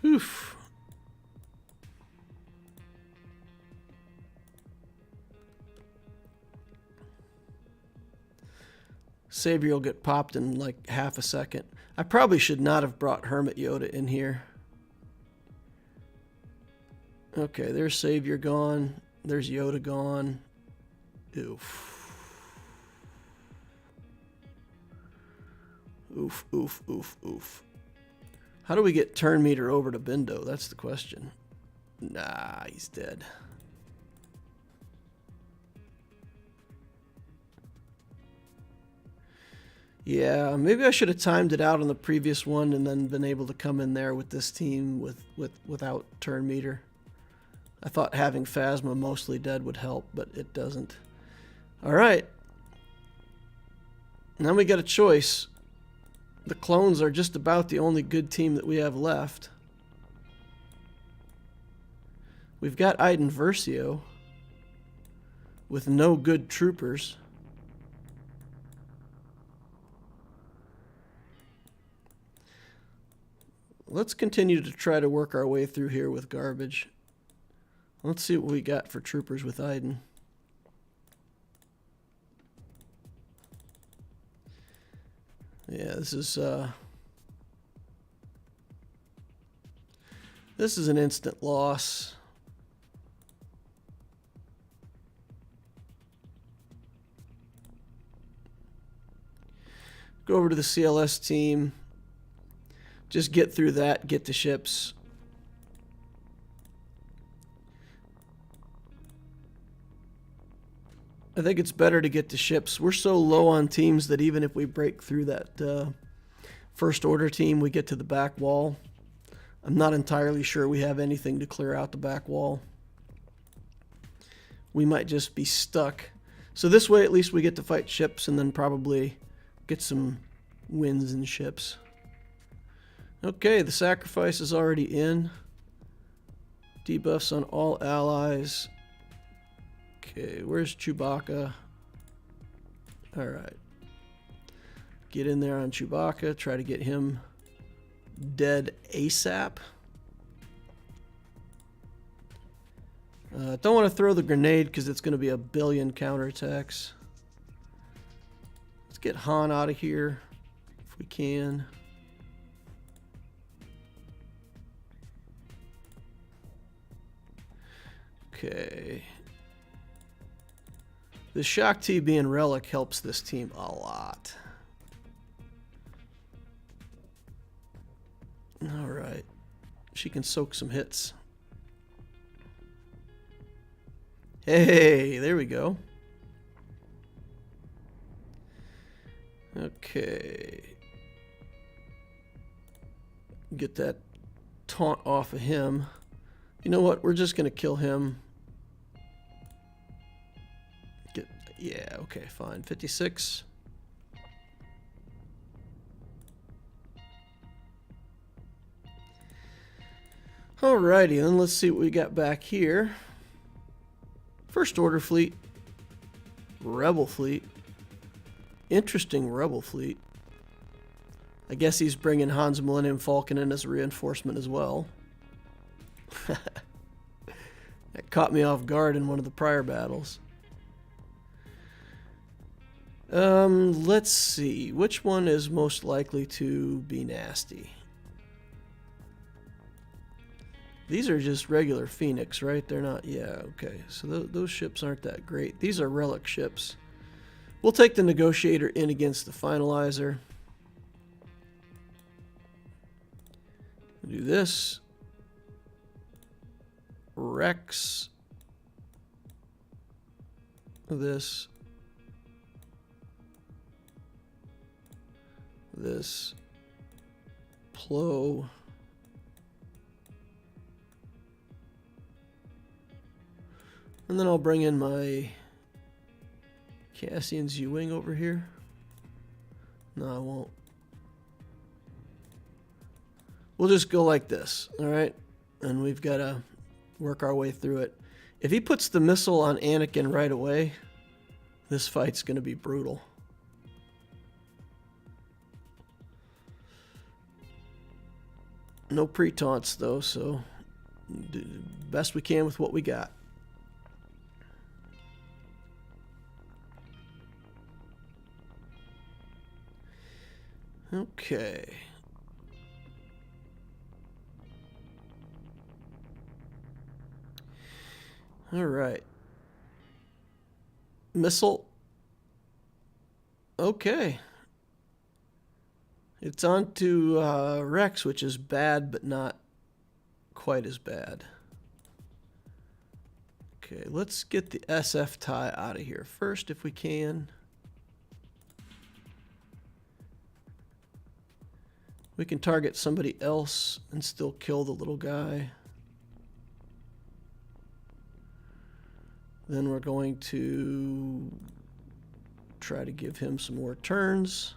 Oof. Savior will get popped in like half a second. I probably should not have brought Hermit Yoda in here. Okay, there's Savior gone. There's Yoda gone. Oof. Oof, oof, oof, oof. How do we get turn meter over to Bindo? That's the question. Nah, he's dead. Yeah, maybe I should have timed it out on the previous one and then been able to come in there with this team without turn meter. I thought having Phasma mostly dead would help, but it doesn't. Alright. Now we got a choice. The clones are just about the only good team that we have left. We've got Iden Versio with no good troopers. Let's continue to try to work our way through here with garbage. Let's see what we got for troopers with Iden. Yeah, this is an instant loss. Go over to the CLS team. Just get through that, get the ships. I think it's better to get the ships. We're so low on teams that even if we break through that first order team, we get to the back wall. I'm not entirely sure we have anything to clear out the back wall. We might just be stuck. So this way at least we get to fight ships and then probably get some wins in ships. Okay, the sacrifice is already in. Debuffs on all allies. Okay, where's Chewbacca? Alright. Get in there on Chewbacca. Try to get him dead ASAP. Don't want to throw the grenade because it's going to be a billion counterattacks. Let's get Han out of here if we can. Okay. The Shock T being Relic helps this team a lot. Alright. She can soak some hits. Hey, there we go. Okay. Get that taunt off of him. You know what? We're just going to kill him. Yeah, okay, fine. 56. Alrighty, then let's see what we got back here. First Order fleet. Rebel fleet. Interesting Rebel fleet. I guess he's bringing Han's Millennium Falcon in as a reinforcement as well. That caught me off guard in one of the prior battles. Let's see. Which one is most likely to be nasty? These are just regular Phoenix, right? They're not... Yeah, okay. So those ships aren't that great. These are Relic ships. We'll take the Negotiator in against the Finalizer. Do this. Rex. This. This. Plo. And then I'll bring in my Cassian's U-Wing over here. No, I won't. We'll just go like this, all right? And we've got to work our way through it. If he puts the missile on Anakin right away, this fight's going to be brutal. No pre-taunts, though, so do the best we can with what we got. Okay. All right. Missile. Okay. It's on to Rex, which is bad, but not quite as bad. Okay, let's get the SF tie out of here first if we can. We can target somebody else and still kill the little guy. Then we're going to try to give him some more turns.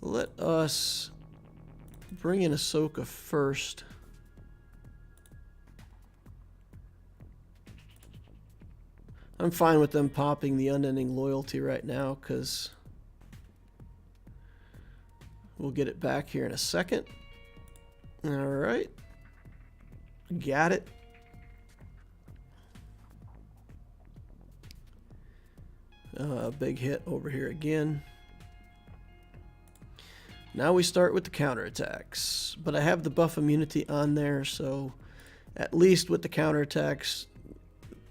Let us bring in Ahsoka first. I'm fine with them popping the unending loyalty right now because we'll get it back here in a second. All right. Got it. Big hit over here again. Now we start with the counterattacks. But I have the buff immunity on there, so at least with the counterattacks,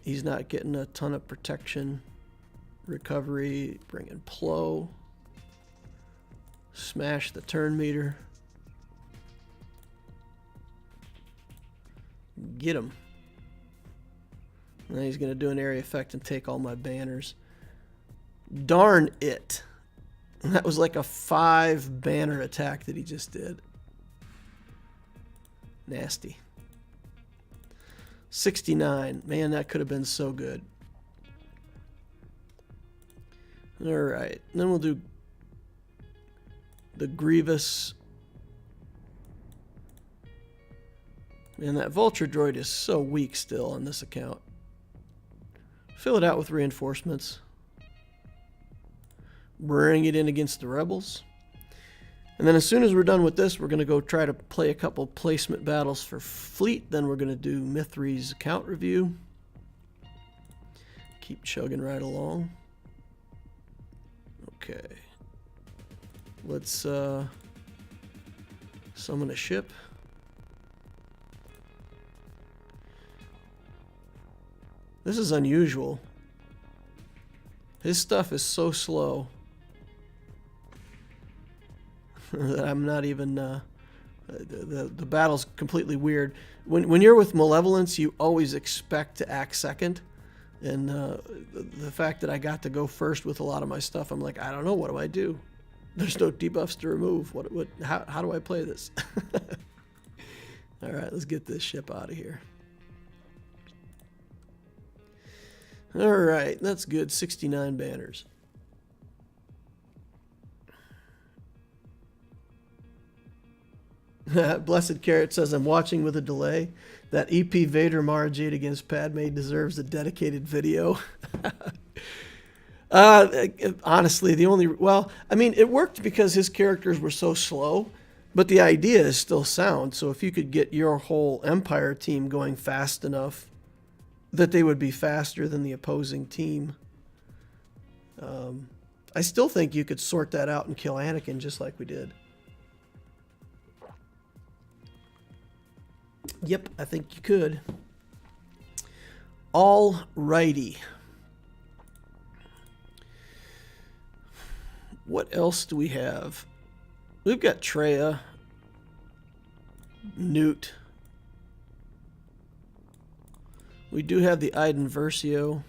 he's not getting a ton of protection. Recovery, bring in Plo. Smash the turn meter. Get him. Now he's going to do an area effect and take all my banners. Darn it. That was like a 5 banner attack that he just did. Nasty. 69. Man, that could have been so good. Alright. Then we'll do the Grievous. Man, that Vulture droid is so weak still on this account. Fill it out with reinforcements. Bring it in against the rebels. And then as soon as we're done with this, we're going to go try to play a couple placement battles for fleet. Then we're going to do Mithri's account review. Keep chugging right along. Okay. Let's summon a ship. This is unusual. His stuff is so slow that I'm not even... the battle's completely weird. When you're with Malevolence, you always expect to act second. And the fact that I got to go first with a lot of my stuff, I'm like, I don't know, what do I do? There's no debuffs to remove. How do I play this? All right, let's get this ship out of here. All right, that's good. 69 banners. Blessed Carrot says, I'm watching with a delay. That EP Vader Margate against Padme deserves a dedicated video. Honestly, well, I mean, it worked because his characters were so slow, but the idea is still sound. So if you could get your whole Empire team going fast enough that they would be faster than the opposing team, I still think you could sort that out and kill Anakin just like we did. Yep, I think you could. Alrighty. What else do we have? We've got Treya, Newt. We do have the Iden Versio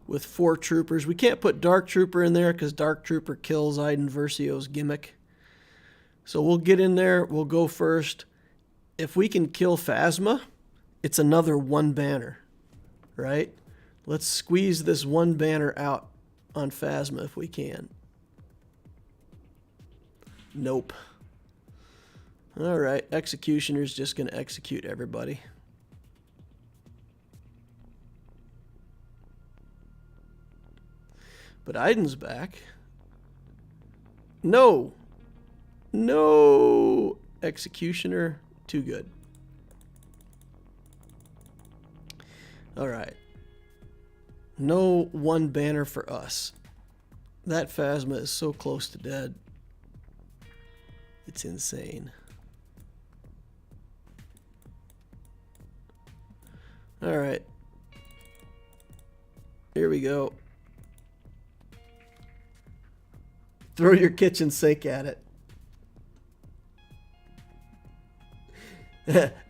with 4 troopers. We can't put Dark Trooper in there because Dark Trooper kills Iden Versio's gimmick. So we'll get in there. We'll go first. If we can kill Phasma, it's another 1 banner, right? Let's squeeze this 1 banner out on Phasma if we can. Nope. All right, Executioner's just going to execute everybody. But Iden's back. No. No. Executioner, too good. All right. No 1 banner for us. That Phasma is so close to dead. It's insane. All right. Here we go. Throw your kitchen sink at it.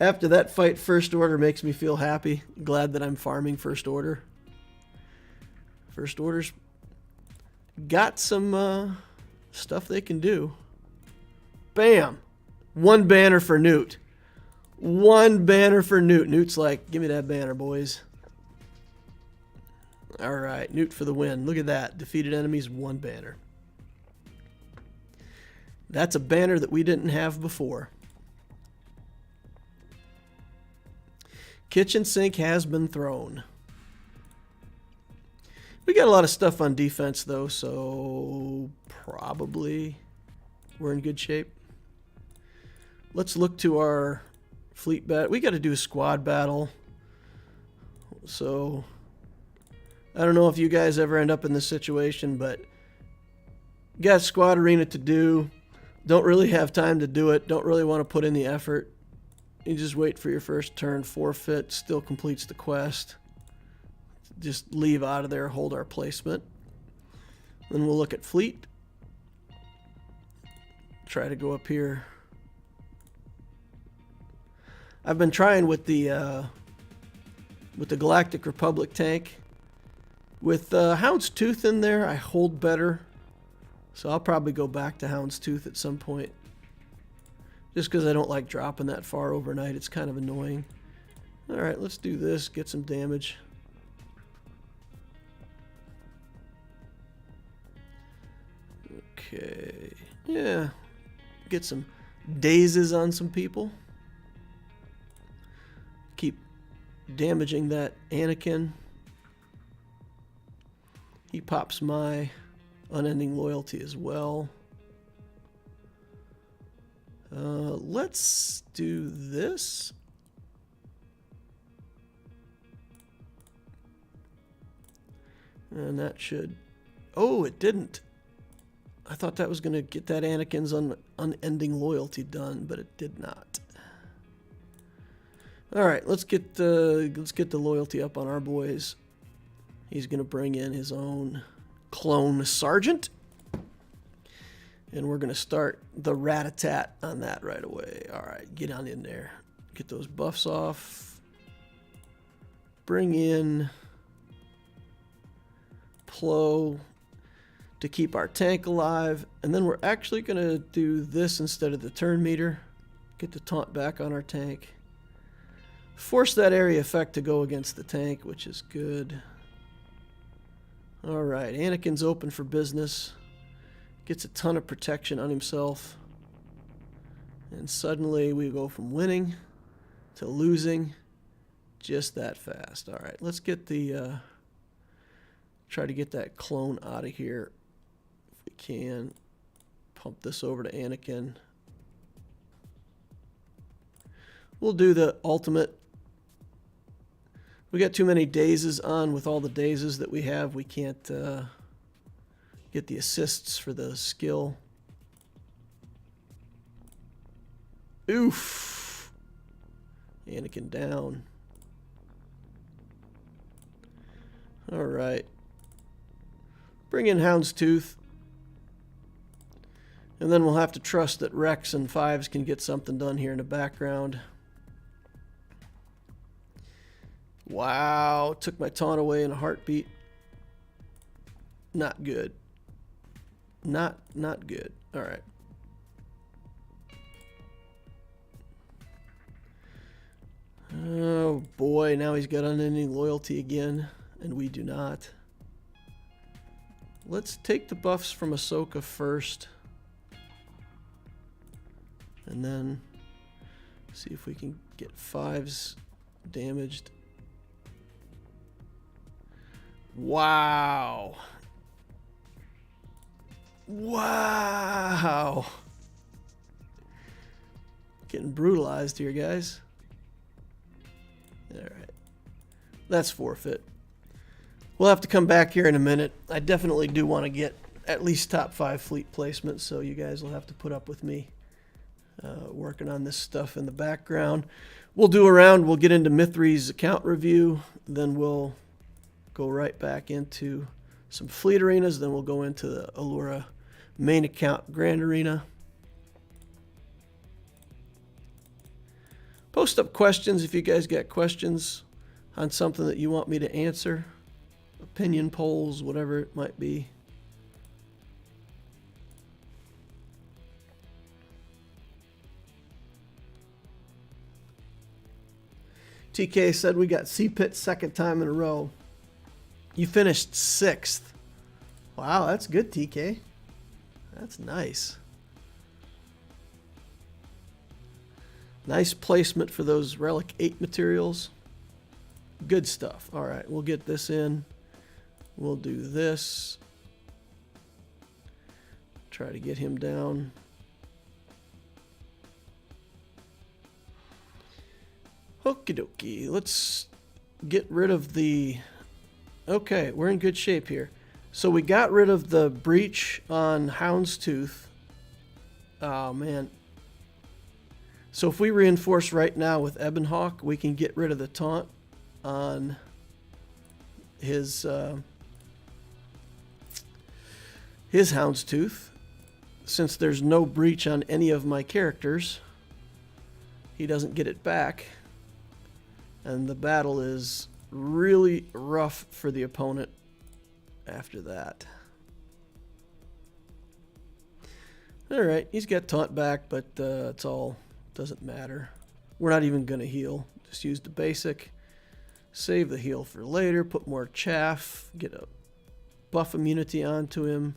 After that fight, First Order makes me feel happy. Glad that I'm farming First Order. First Order's got some stuff they can do. Bam! 1 banner for Newt. 1 banner for Newt. Newt's like, give me that banner, boys. All right, Newt for the win. Look at that. Defeated enemies, 1 banner. That's a banner that we didn't have before. Kitchen sink has been thrown. We got a lot of stuff on defense, though, so probably we're in good shape. Let's look to our fleet battle. We got to do a squad battle. So I don't know if you guys ever end up in this situation, but you got squad arena to do. Don't really have time to do it. Don't really want to put in the effort. You just wait for your first turn, forfeit, still completes the quest. Just leave out of there, hold our placement. Then we'll look at fleet. Try to go up here. I've been trying with the Galactic Republic tank. With Houndstooth in there, I hold better. So I'll probably go back to Houndstooth at some point. Just because I don't like dropping that far overnight. It's kind of annoying. Alright, let's do this. Get some damage. Okay. Yeah. Get some dazes on some people. Keep damaging that Anakin. He pops my unending loyalty as well. Let's do this. And that should... Oh, it didn't. I thought that was going to get that Anakin's unending loyalty done, but it did not. All right, let's get the loyalty up on our boys. He's going to bring in his own clone sergeant. And we're going to start the rat-a-tat on that right away. All right, get on in there. Get those buffs off. Bring in Plo to keep our tank alive. And then we're actually going to do this instead of the turn meter. Get the taunt back on our tank. Force that area effect to go against the tank, which is good. All right, Anakin's open for business. Gets a ton of protection on himself. And suddenly we go from winning to losing just that fast. All right, let's get the... try to get that clone out of here if we can. Pump this over to Anakin. We'll do the ultimate. We got too many dazes on. With all the dazes that we have, we can't get the assists for the skill. Oof. Anakin down. All right. Bring in Houndstooth. And then we'll have to trust that Rex and Fives can get something done here in the background. Wow, took my taunt away in a heartbeat. Not good. Not good. All right. Oh boy, now he's got unending loyalty again, and we do not. Let's take the buffs from Ahsoka first. And then see if we can get Fives damaged. Wow. Wow. Getting brutalized here, guys. All right. That's forfeit. We'll have to come back here in a minute. I definitely do want to get at least top 5 fleet placement, so you guys will have to put up with me working on this stuff in the background. We'll do a round. We'll get into Mithri's account review. Then we'll go right back into some fleet arenas. Then we'll go into the Allura main account Grand Arena. Post up questions if you guys got questions on something that you want me to answer. Opinion polls, whatever it might be. TK said we got C-Pit second time in a row. You finished 6th. Wow, that's good, TK. That's nice. Nice placement for those Relic 8 materials. Good stuff. All right, we'll get this in. We'll do this. Try to get him down. Okie dokie. Let's get rid of the... Okay, we're in good shape here. So we got rid of the breach on Houndstooth. Oh, man. So if we reinforce right now with Ebonhawk, we can get rid of the taunt on his Houndstooth. Since there's no breach on any of my characters, he doesn't get it back. And the battle is really rough for the opponent after that. Alright, he's got taunt back, but it's all doesn't matter. We're not even going to heal. Just use the basic. Save the heal for later. Put more chaff. Get a buff immunity onto him.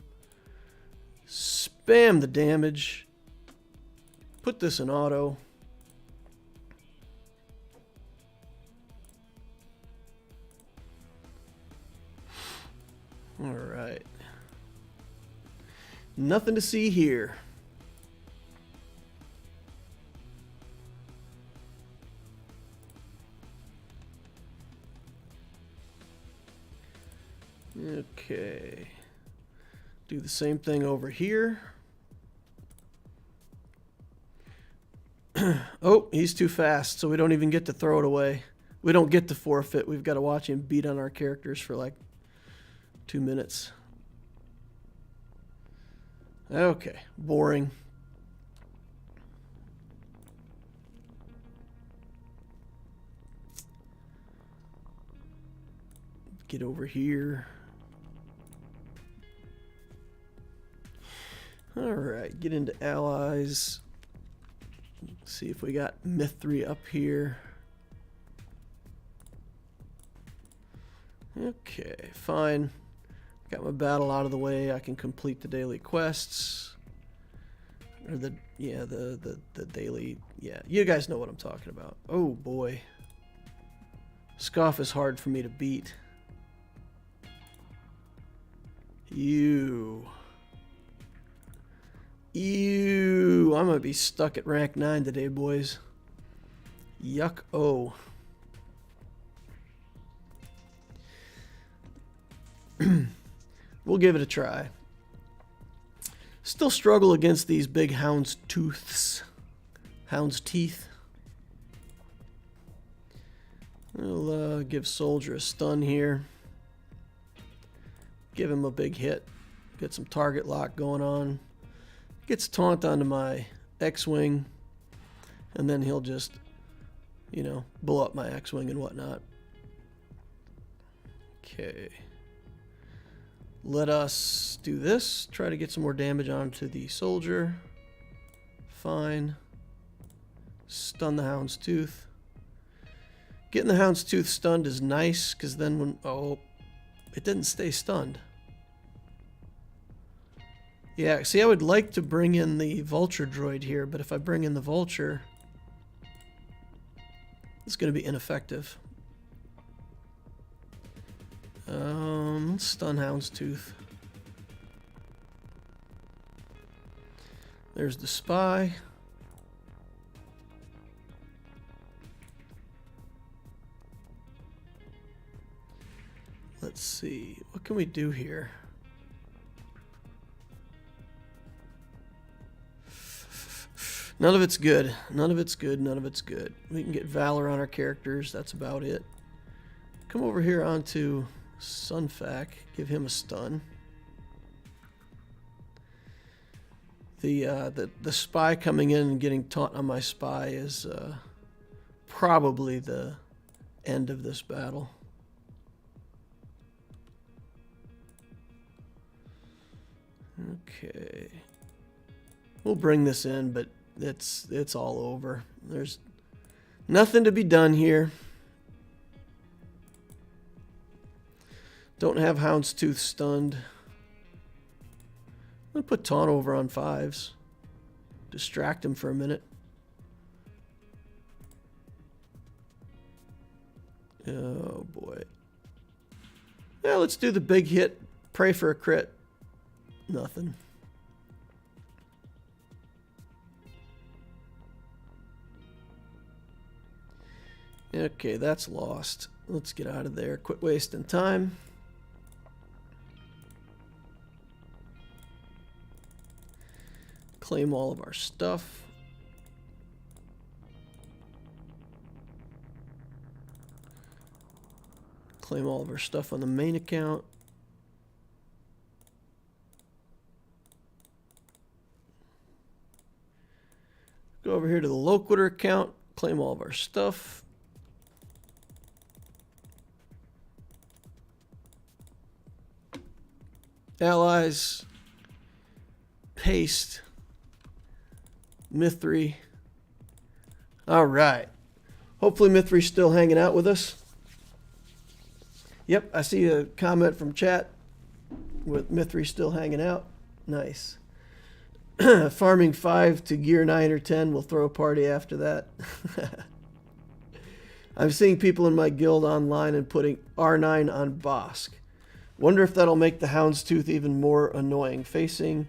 Spam the damage. Put this in auto. All right. Nothing to see here. Okay. Do the same thing over here. Oh, he's too fast, so we don't even get to throw it away. We don't get to forfeit. We've got to watch him beat on our characters for like 2 minutes. Okay, boring. Get over here. All right, get into allies. See if we got Mithri up here. Okay, fine. Got my battle out of the way. I can complete the daily quests. Or the daily, yeah. You guys know what I'm talking about. Oh boy. Scoff is hard for me to beat. Ew. I'm gonna be stuck at rank 9 today, boys. Yuck. Oh. We'll give it a try. Still struggle against these big hound's teeth. We'll give Soldier a stun here. Give him a big hit. Get some target lock going on. Gets taunt onto my X-Wing, and then he'll just, you know, blow up my X-Wing and whatnot. Okay. Let us do this. Try to get some more damage onto the soldier. Fine. Stun the Houndstooth. Getting the Houndstooth stunned is nice, because then when... Oh, it didn't stay stunned. Yeah, see, I would like to bring in the Vulture droid here, but if I bring in the Vulture, it's going to be ineffective. Stun Houndstooth. There's the spy. Let's see, what can we do here? None of it's good. None of it's good. None of it's good. We can get Valor on our characters. That's about it. Come over here onto Sunfac. Give him a stun. The spy coming in and getting taunt on my spy is probably the end of this battle. Okay. We'll bring this in, but it's all over. There's nothing to be done here. Don't have Houndstooth stunned. I'm gonna put taunt over on 5s. Distract him for a minute. Oh boy. Yeah, let's do the big hit. Pray for a crit. Nothing. Okay, that's lost. Let's get out of there. Quit wasting time. Claim all of our stuff. Claim all of our stuff on the main account. Go over here to the Loquitur account. Claim all of our stuff. Allies. Paste. Mithri. All right. Hopefully Mithri's still hanging out with us. Yep, I see a comment from chat with Mithri still hanging out. Nice. Farming 5 to gear 9 or 10. We'll throw a party after that. I'm seeing people in my guild online and putting R9 on Bosk. Wonder if that'll make the Houndstooth even more annoying. Facing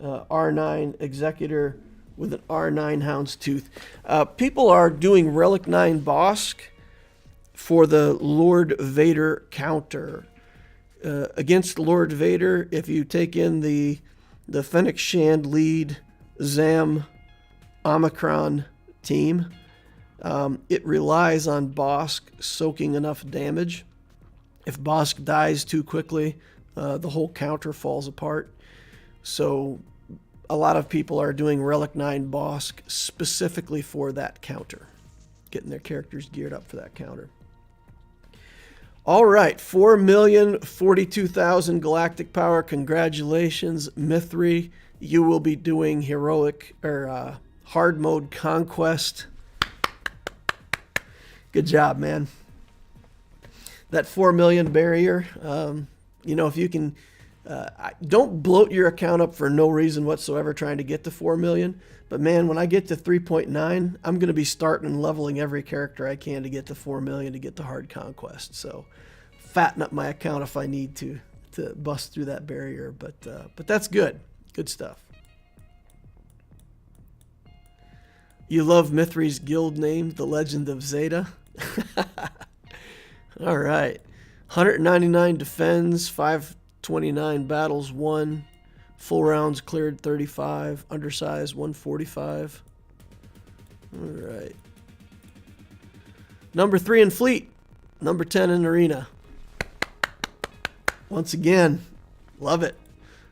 R9 Executor with an R9 Houndstooth. People are doing Relic 9 Bosk for the Lord Vader counter. Against Lord Vader, if you take in the Fennec Shand lead Zam Omicron team, it relies on Bosk soaking enough damage. If Bosk dies too quickly, the whole counter falls apart. So a lot of people are doing Relic 9 Bosk specifically for that counter, getting their characters geared up for that counter. All right, 4,042,000 galactic power. Congratulations, Mithri. You will be doing heroic or hard mode conquest. Good job, man. That 4 million barrier. You know, if you can, don't bloat your account up for no reason whatsoever trying to get to 4 million. But man, when I get to 3.9, I'm going to be starting and leveling every character I can to get to 4 million to get to hard conquest. So fatten up my account if I need to bust through that barrier. But that's good. Good stuff. You love Mithri's guild name, The Legend of Zeta. All right. 199 defends, 529 battles won. Full rounds cleared 35, undersize 145. All right. Number 3 in fleet, number 10 in arena. Once again, love it.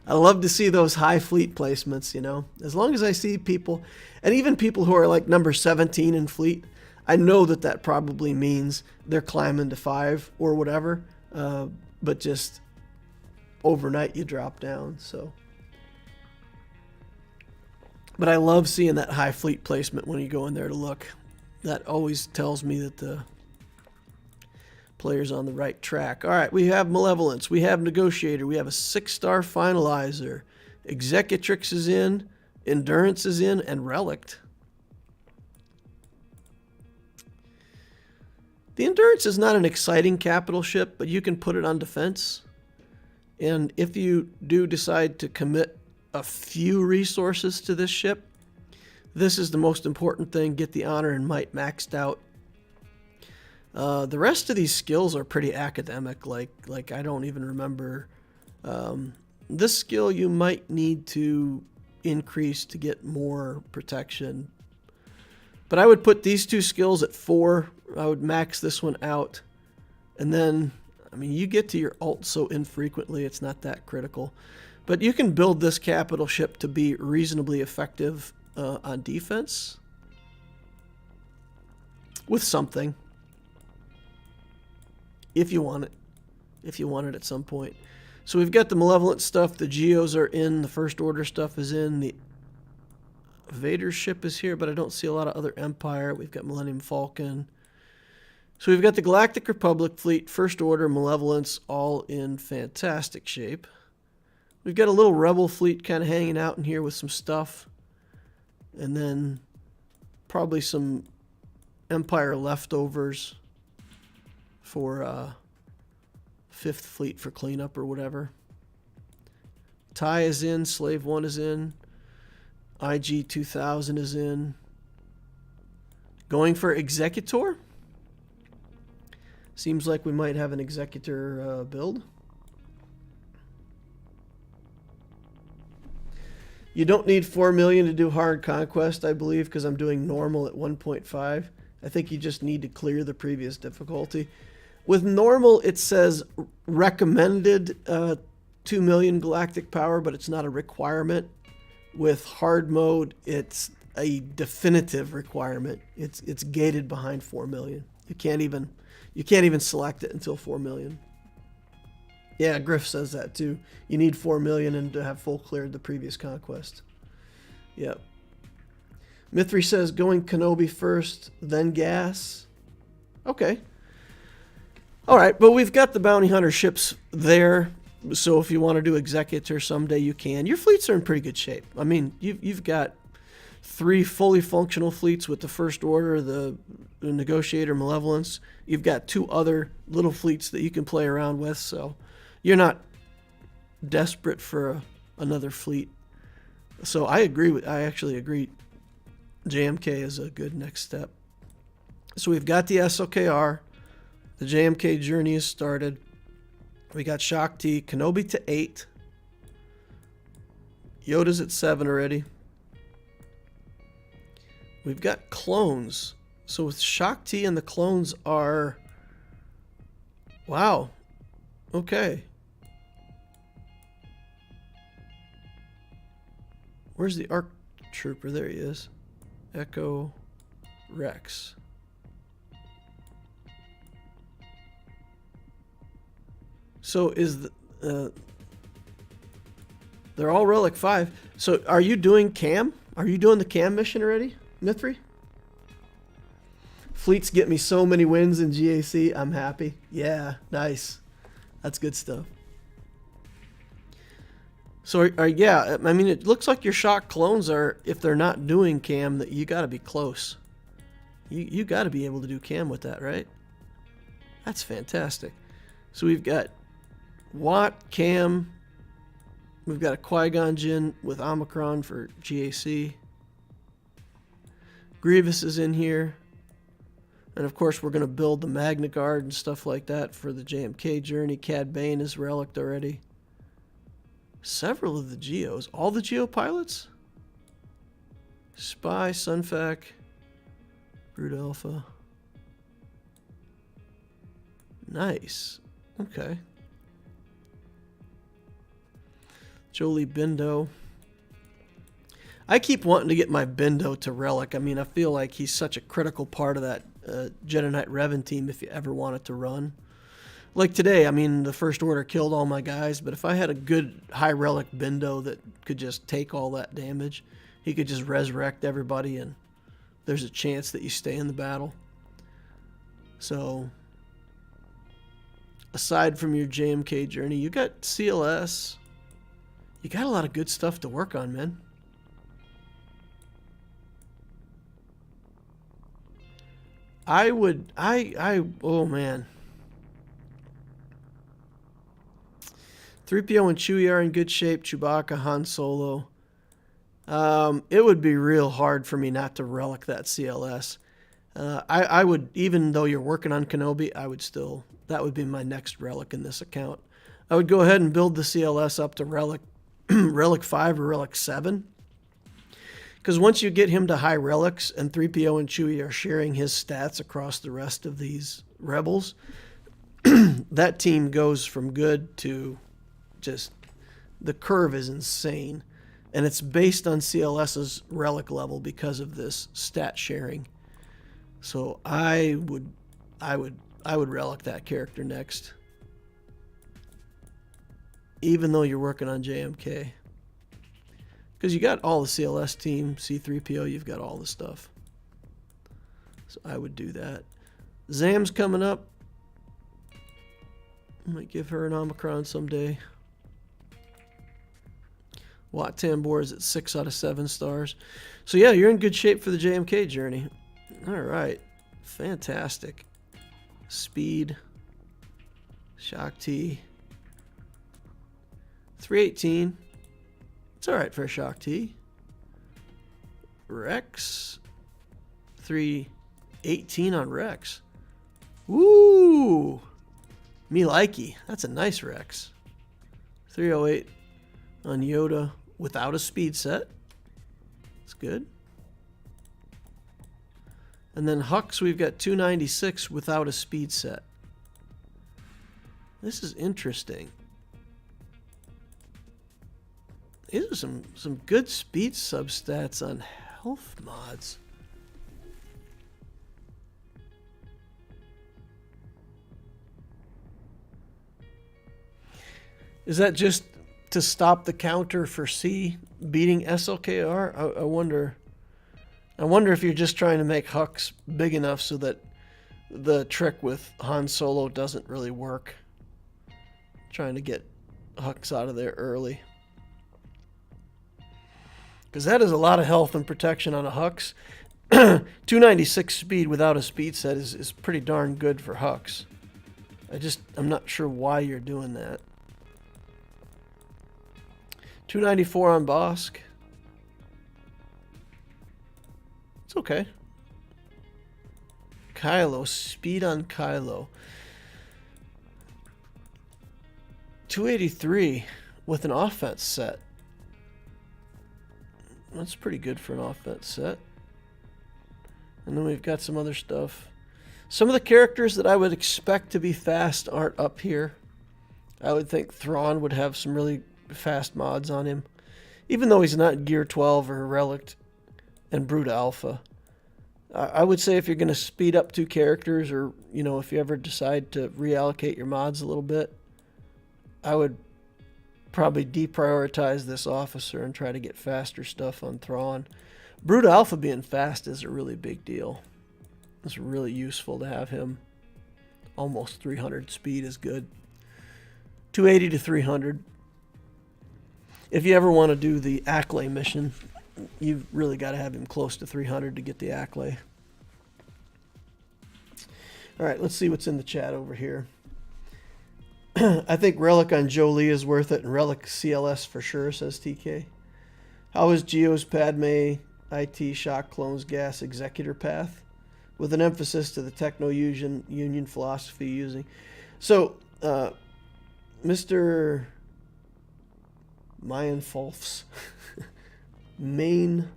I love to see those high fleet placements, you know. As long as I see people, and even people who are like number 17 in fleet, I know that that probably means they're climbing to 5 or whatever. But just overnight you drop down, so. But I love seeing that high fleet placement when you go in there to look. That always tells me that the player's on the right track. All right, we have Malevolence, we have Negotiator, we have a 6-star Finalizer. Executrix is in, Endurance is in, and Relict. The Endurance is not an exciting capital ship, but you can put it on defense. And if you do decide to commit a few resources to this ship, this is the most important thing. Get the honor and might maxed out. The rest of these skills are pretty academic. Like I don't even remember. This skill you might need to increase to get more protection. But I would put these two skills at 4. I would max this one out. And then, I mean, you get to your ult so infrequently, it's not that critical. But you can build this capital ship to be reasonably effective on defense with something. If you want it. If you want it at some point. So we've got the Malevolent stuff. The Geos are in. The First Order stuff is in. The Vader ship is here, but I don't see a lot of other Empire. We've got Millennium Falcon. So we've got the Galactic Republic fleet, First Order, Malevolence, all in fantastic shape. We've got a little Rebel fleet kind of hanging out in here with some stuff. And then probably some Empire leftovers for 5th Fleet for cleanup or whatever. TIE is in, Slave 1 is in, IG 2000 is in. Going for Executor. Seems like we might have an Executor build. You don't need 4 million to do hard conquest, I believe, because I'm doing normal at 1.5. I think you just need to clear the previous difficulty. With normal, it says recommended 2 million galactic power, but it's not a requirement. With hard mode, it's a definitive requirement. It's gated behind 4 million. You can't even select it until 4 million. Yeah, Griff says that too. You need 4 million and to have full cleared the previous conquest. Yep. Mithri says going Kenobi first, then gas. Okay. All right, but we've got the bounty hunter ships there. So if you want to do Executor someday, you can. Your fleets are in pretty good shape. I mean, you've got 3 fully functional fleets with the First Order, the Negotiator, Malevolence. You've got 2 other little fleets that you can play around with. So you're not desperate for another fleet. So I actually agree. JMK is a good next step. So we've got the SOKR. The JMK journey is started. We got Shaak Ti, Kenobi to 8. Yoda's at 7 already. We've got clones. So with Shaak Ti and the clones are... Wow. Okay. Where's the ARC Trooper? There he is. Echo Rex. So is the... they're all Relic 5. So are you doing cam? Are you doing the cam mission already, Mithri? Fleets get me so many wins in GAC. I'm happy. Yeah, nice. That's good stuff. So, yeah, I mean, it looks like your Shock clones are, if they're not doing cam, that you got to be close. You got to be able to do cam with that, right? That's fantastic. So we've got Watt, cam. We've got a Qui-Gon Jinn with Omicron for GAC. Grievous is in here. And of course, we're going to build the Magna Guard and stuff like that for the JMK journey. Cad Bane is relicked already. Several of the Geos. All the Geo pilots? Spy, Sunfac, Brood Alpha. Nice. Okay. Jolie Bindo. I keep wanting to get my Bindo to Relic. I mean, I feel like he's such a critical part of that Jedi Knight Revan team if you ever want it to run. Like today, I mean, the First Order killed all my guys, but if I had a good high relic Bindo that could just take all that damage, he could just resurrect everybody, and there's a chance that you stay in the battle. So, aside from your JMK journey, you got CLS. You got a lot of good stuff to work on, man. Oh man. 3PO and Chewie are in good shape. Chewbacca, Han Solo. It would be real hard for me not to relic that CLS. I would, even though you're working on Kenobi, I would still, that would be my next relic in this account. I would go ahead and build the CLS up to relic, relic 5 or relic 7. Because once you get him to high relics and 3PO and Chewie are sharing his stats across the rest of these rebels, that team goes from good to just, the curve is insane. And it's based on CLS's relic level because of this stat sharing. So I would relic that character next. Even though you're working on JMK. Because you got all the CLS team, C3PO, you've got all the stuff. So I would do that. Zam's coming up. I might give her an Omicron someday. Wat Tambor is at 6 out of 7 stars. So yeah, you're in good shape for the JMK journey. All right. Fantastic. Speed. Shock T. 318. It's all right for a Shock T. Rex. 318 on Rex. Woo! Me likey. That's a nice Rex. 308 on Yoda without a speed set. That's good. And then Hux, we've got 296 without a speed set. This is interesting. These are some good speed substats on health mods. Is that just to stop the counter for C beating SLKR? I wonder if you're just trying to make Hux big enough so that the trick with Han Solo doesn't really work. Trying to get Hux out of there early. Because that is a lot of health and protection on a Hux. 296 speed without a speed set is pretty darn good for Hux. I'm not sure why you're doing that. 294 on Bosk. It's okay. Kylo, speed on Kylo. 283 with an offense set. That's pretty good for an offense set. And then we've got some other stuff. Some of the characters that I would expect to be fast aren't up here. I would think Thrawn would have some really fast mods on him. Even though he's not Gear 12 or Relict and Brood Alpha. I would say if you're going to speed up 2 characters, or, if you ever decide to reallocate your mods a little bit, I would probably deprioritize this officer and try to get faster stuff on Thrawn. Brood Alpha being fast is a really big deal. It's really useful to have him. Almost 300 speed is good. 280 to 300. If you ever want to do the Acklay mission, you've really got to have him close to 300 to get the Acklay. All right, let's see what's in the chat over here. I think Relic on Jolie is worth it, and Relic CLS for sure, says TK. How is Geo's Padme IT Shock Clones Gas Executor path? With an emphasis to the Techno-Union philosophy using. So, Mr. Mayan Folfs. Main-Olfs,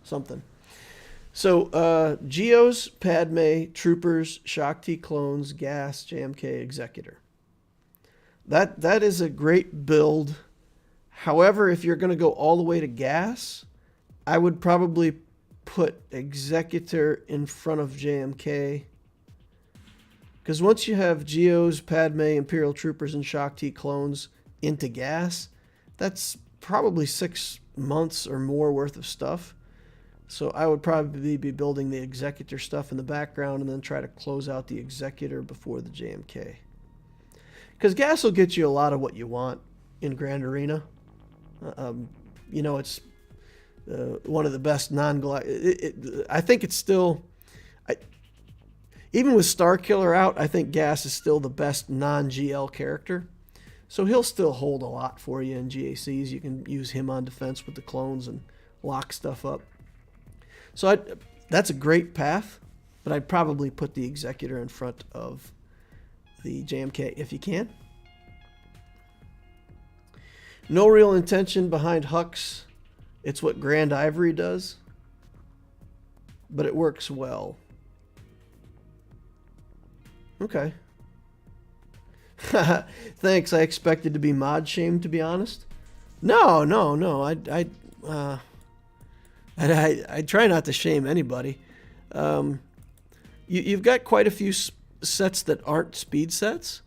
something. So, Geos, Padme, Troopers, Shakti Clones, Gas, JMK, Executor. That is a great build. However, if you're going to go all the way to gas, I would probably put Executor in front of JMK. Because once you have Geos, Padme, Imperial Troopers, and Shaak Ti clones into gas, that's probably 6 months or more worth of stuff. So I would probably be building the Executor stuff in the background and then try to close out the Executor before the JMK. Because gas will get you a lot of what you want in Grand Arena. You know, it's one of the best non-galactic. I think it's still, even with Starkiller out, I think Gas is still the best non-GL character. So he'll still hold a lot for you in GACs. You can use him on defense with the clones and lock stuff up. So that's a great path, but I'd probably put the Executor in front of the JMK if you can. No real intention behind Hux. It's what Grand Ivory does, but it works well. Okay. Thanks. I expected to be mod shamed, to be honest. No. I try not to shame anybody. You've got quite a few sets that aren't speed sets,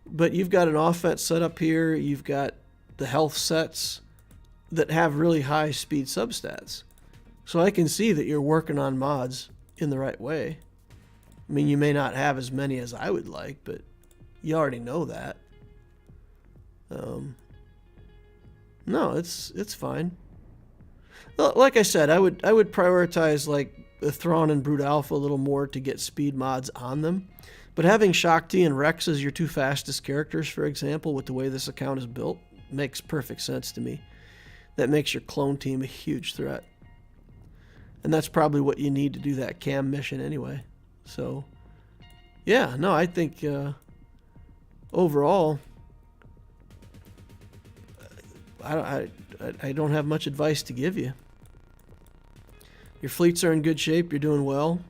but you've got an offense set up here. You've got the health sets that have really high speed substats. So I can see that you're working on mods in the right way. I mean, you may not have as many as I would like, but you already know that. No, it's fine. Like I said, I would prioritize like the Thrawn and Brute Alpha a little more to get speed mods on them. But having Shaak Ti and Rex as your two fastest characters, for example, with the way this account is built, makes perfect sense to me. That makes your clone team a huge threat. And that's probably what you need to do that cam mission anyway. So, yeah, no, I think overall, I don't have much advice to give you. Your fleets are in good shape. You're doing well.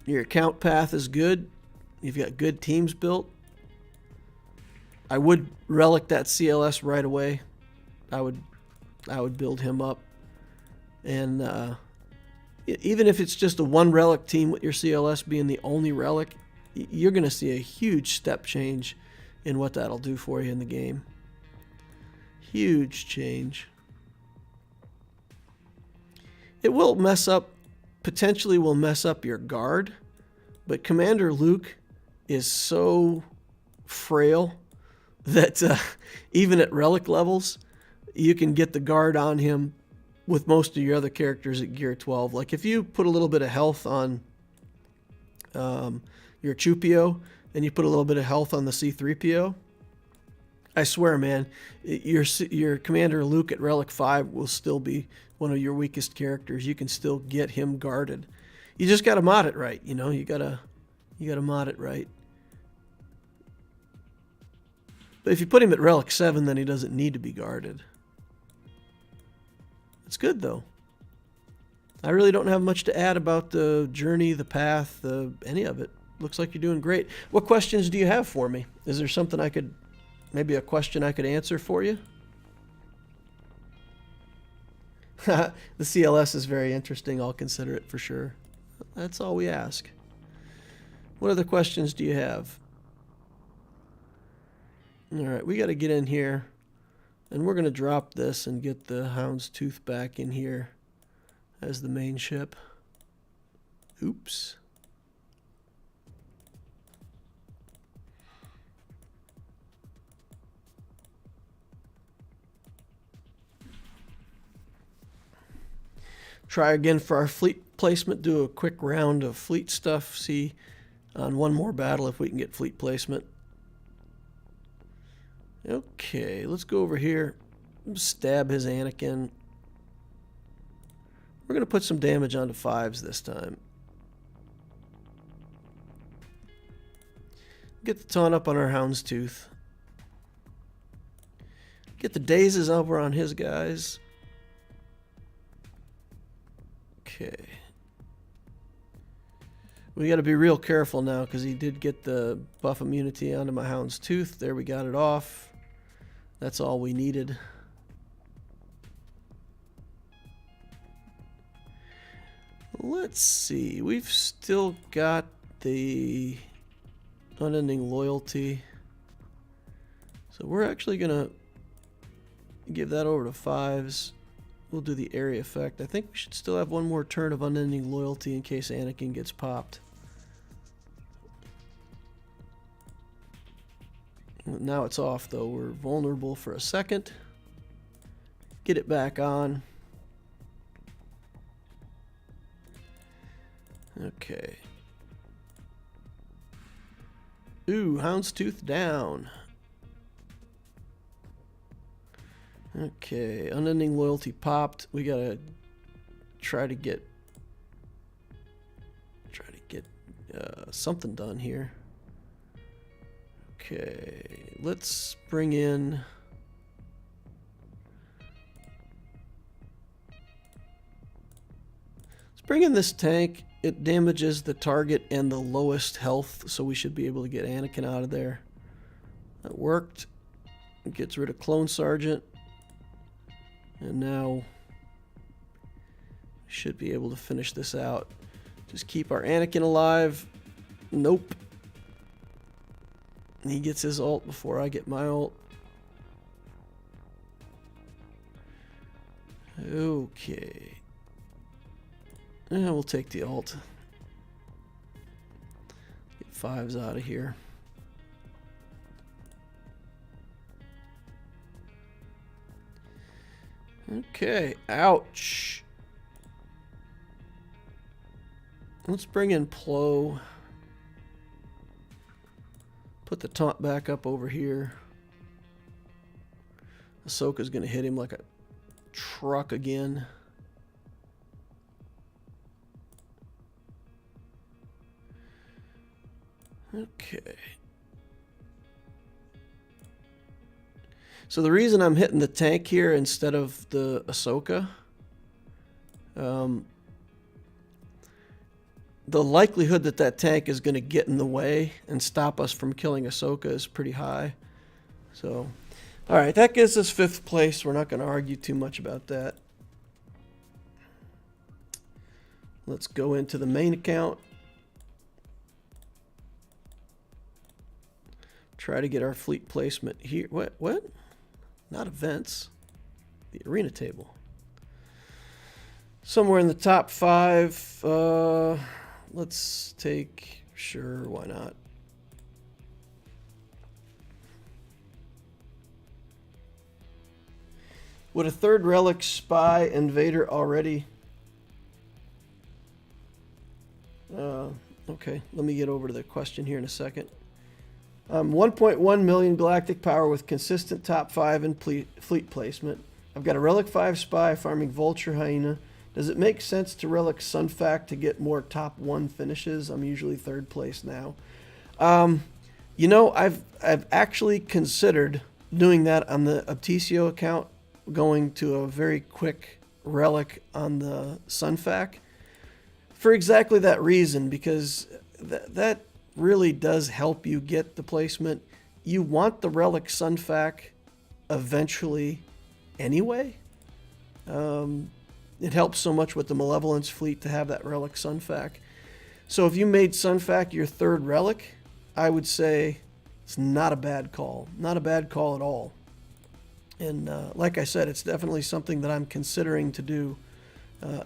Your account path is good. You've got good teams built. I would relic that CLS right away. I would build him up. And even if it's just a one relic team with your CLS being the only relic, you're going to see a huge step change in what that'll do for you in the game. Huge change. It will potentially will mess up your guard, but Commander Luke is so frail that even at relic levels, you can get the guard on him with most of your other characters at gear 12. Like if you put a little bit of health on your Chupio and you put a little bit of health on the C-3PO, I swear, man, your Commander Luke at Relic 5 will still be one of your weakest characters. You can still get him guarded. You just got to mod it right, you know? You got to mod it right. But if you put him at Relic 7, then he doesn't need to be guarded. It's good, though. I really don't have much to add about the journey, the path, any of it. Looks like you're doing great. What questions do you have for me? Is there something maybe a question I could answer for you? The CLS is very interesting. I'll consider it for sure. That's all we ask. What other questions do you have? All right, we got to get in here, and we're going to drop this and get the Houndstooth back in here as the main ship. Oops. Try again for our fleet placement. Do a quick round of fleet stuff. See on one more battle if we can get fleet placement. Okay, let's go over here. Stab his Anakin. We're going to put some damage onto 5s this time. Get the taunt up on our Houndstooth. Get the dazes over on his guys. Okay. We got to be real careful now because he did get the buff immunity onto my Hound's Tooth. There, we got it off. That's all we needed. Let's see. We've still got the unending loyalty. So we're actually going to give that over to 5s. We'll do the area effect. I think we should still have one more turn of unending loyalty in case Anakin gets popped. Now it's off though. We're vulnerable for a second. Get it back on. Okay. Ooh, Hound's Tooth down. Okay, unending loyalty popped. We gotta try to get something done here. Okay, let's bring in this tank. It damages the target and the lowest health, so we should be able to get Anakin out of there. That worked. It gets rid of Clone Sergeant. And now we should be able to finish this out. Just keep our Anakin alive. Nope. He gets his ult before I get my ult. Okay. Yeah, we'll take the ult. Get 5s out of here. Okay, ouch. Let's bring in Plo. Put the taunt back up over here. Ahsoka's gonna hit him like a truck again. Okay. So the reason I'm hitting the tank here instead of the Ahsoka, the likelihood that that tank is going to get in the way and stop us from killing Ahsoka is pretty high. So, all right, that gives us 5th place. We're not going to argue too much about that. Let's go into the main account. Try to get our fleet placement here. What? Not events. The arena table. Somewhere in the top 5. Let's take... Sure, why not? Would a 3rd relic spy Invader already? Okay, let me get over to the question here in a second. 1.1 million galactic power with consistent top 5 in fleet placement. I've got a Relic 5 spy farming Vulture Hyena. Does it make sense to Relic Sunfac to get more top 1 finishes? I'm usually 3rd place now. You know, I've actually considered doing that on the Obtisio account, going to a very quick Relic on the Sunfac for exactly that reason, because that really does help you get the placement. You want the Relic Sunfac eventually anyway. It helps so much with the Malevolence fleet to have that Relic Sunfac. So if you made Sunfac your 3rd relic, I would say it's not a bad call. Not a bad call at all. And like I said, it's definitely something that I'm considering to do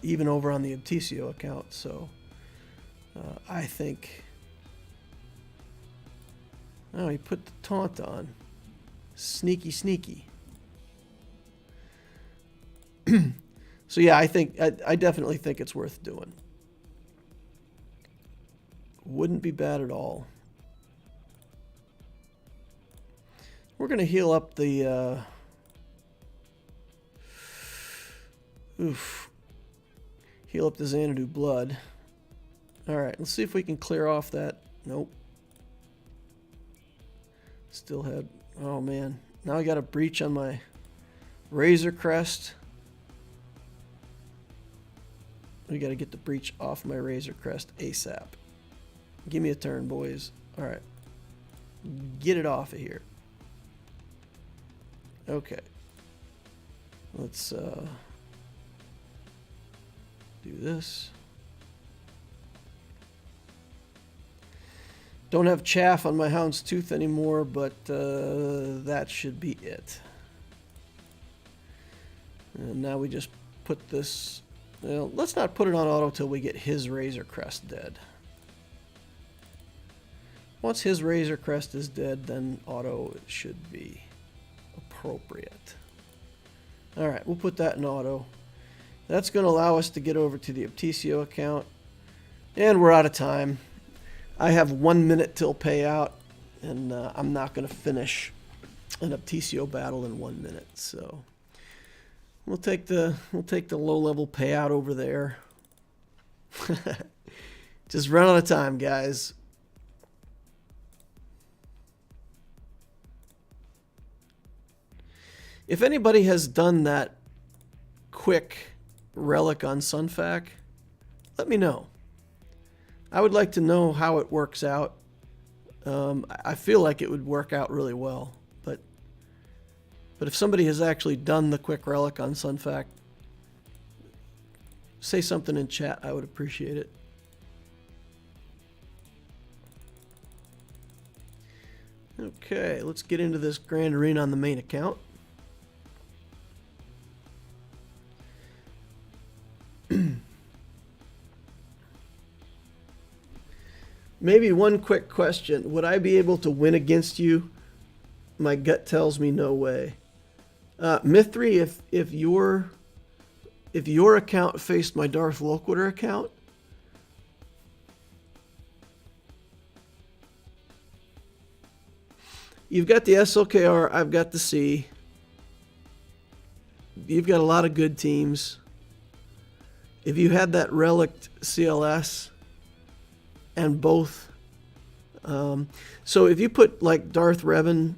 even over on the Obtisio account. So I think... Oh, he put the taunt on. Sneaky, sneaky. So yeah, I definitely think it's worth doing. Wouldn't be bad at all. We're gonna heal up the heal up the Xanadu blood. Alright, let's see if we can clear off that. Nope. Still had... Oh man. Now I got a breach on my Razor Crest. We got to get the breach off my Razor Crest ASAP. Give me a turn, boys. All right. Get it off of here. Okay. Let's do this. Don't have chaff on my hound's tooth anymore, but that should be it. And now we just put this... Well, let's not put it on auto till we get his Razor Crest dead. Once his Razor Crest is dead, then auto should be appropriate. Alright, we'll put that in auto. That's going to allow us to get over to the Optio account. And we're out of time. I have 1 minute till payout, and I'm not going to finish an Optio battle in 1 minute. So we'll take the low level payout over there. Just run out of time, guys. If anybody has done that quick relic on Sunfac, let me know. I would like to know how it works out. I feel like it would work out really well, but if somebody has actually done the quick relic on Sunfac, say something in chat. I would appreciate it. Okay, let's get into this Grand Arena on the main account. Maybe one quick question. Would I be able to win against you? My gut tells me no way. Mithri, if your account faced my Darth Loquitur account, you've got the SLKR, I've got the C. You've got a lot of good teams. If you had that relict CLS and both, so if you put like Darth Revan,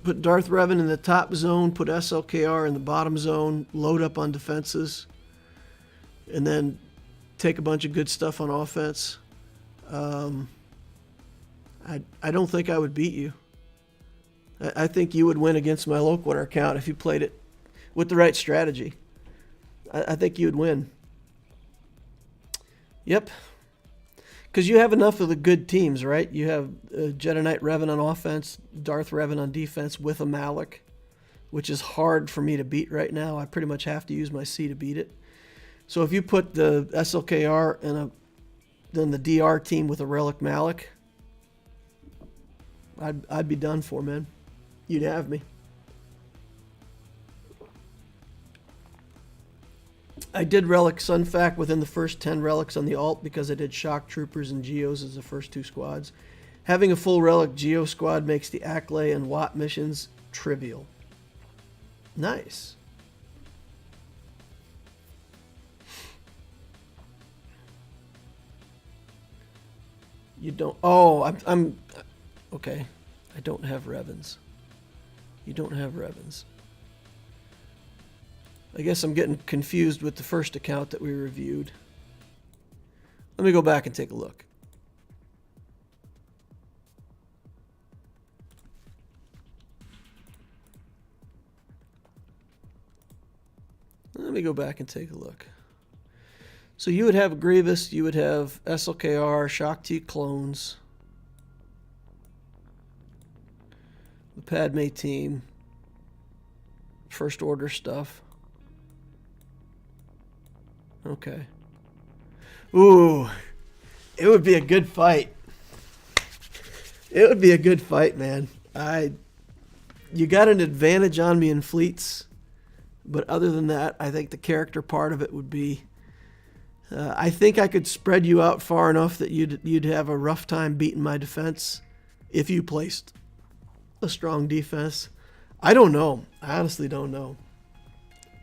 put Darth Revan in the top zone, put SLKR in the bottom zone, load up on defenses, and then take a bunch of good stuff on offense, I don't think I would beat you. I think you would win against my Loquitur account if you played it with the right strategy. I think you would win. Yep. Because you have enough of the good teams, right? You have Jedi Knight Revan on offense, Darth Revan on defense with a Malak, which is hard for me to beat right now. I pretty much have to use my C to beat it. So if you put the SLKR and then the DR team with a Relic Malak, I'd be done for, man. You'd have me. I did Relic Sunfac within the first 10 relics on the alt because I did Shock Troopers and Geos as the first 2 squads. Having a full Relic Geo squad makes the Acklay and Watt missions trivial. Nice. You don't... Oh, I'm... Okay. I don't have Revans. You don't have Revans. I guess I'm getting confused with the first account that we reviewed. Let me go back and take a look. Let me go back and take a look. So you would have Grievous, you would have SLKR, Shock T clones, the Padme team, First Order stuff. Okay. Ooh, it would be a good fight. It would be a good fight, man. You got an advantage on me in fleets, but other than that, I think the character part of it would be. I think I could spread you out far enough that you'd have a rough time beating my defense if you placed a strong defense. I don't know. I honestly don't know.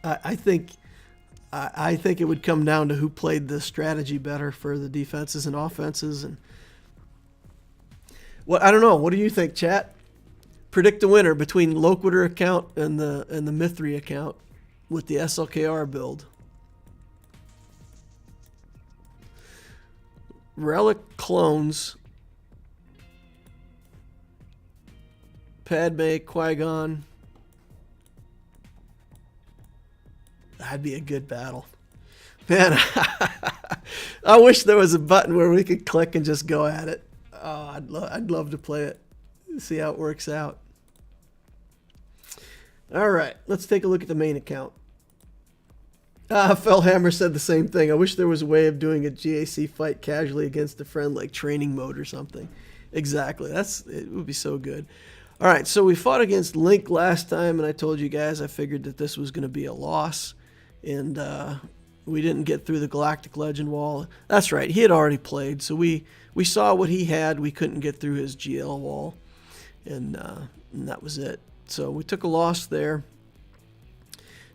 I think it would come down to who played the strategy better for the defenses and offenses. And I don't know. What do you think, chat? Predict the winner between Loquitur account and the Mithri account with the SLKR build. relic clones. Padme, Qui-Gon. That'd be a good battle. Man, I wish there was a button where we could click and just go at it. Oh, I'd love to play it. See how it works out. All right, let's take a look at the main account. Fellhammer said the same thing. I wish there was a way of doing a GAC fight casually against a friend, like training mode or something. Exactly. It would be so good. All right, so we fought against Link last time, and I told you guys I figured that this was going to be a loss, and we didn't get through the Galactic Legend wall. That's right, he had already played, so we saw what he had. We couldn't get through his GL wall, and that was it. So we took a loss there.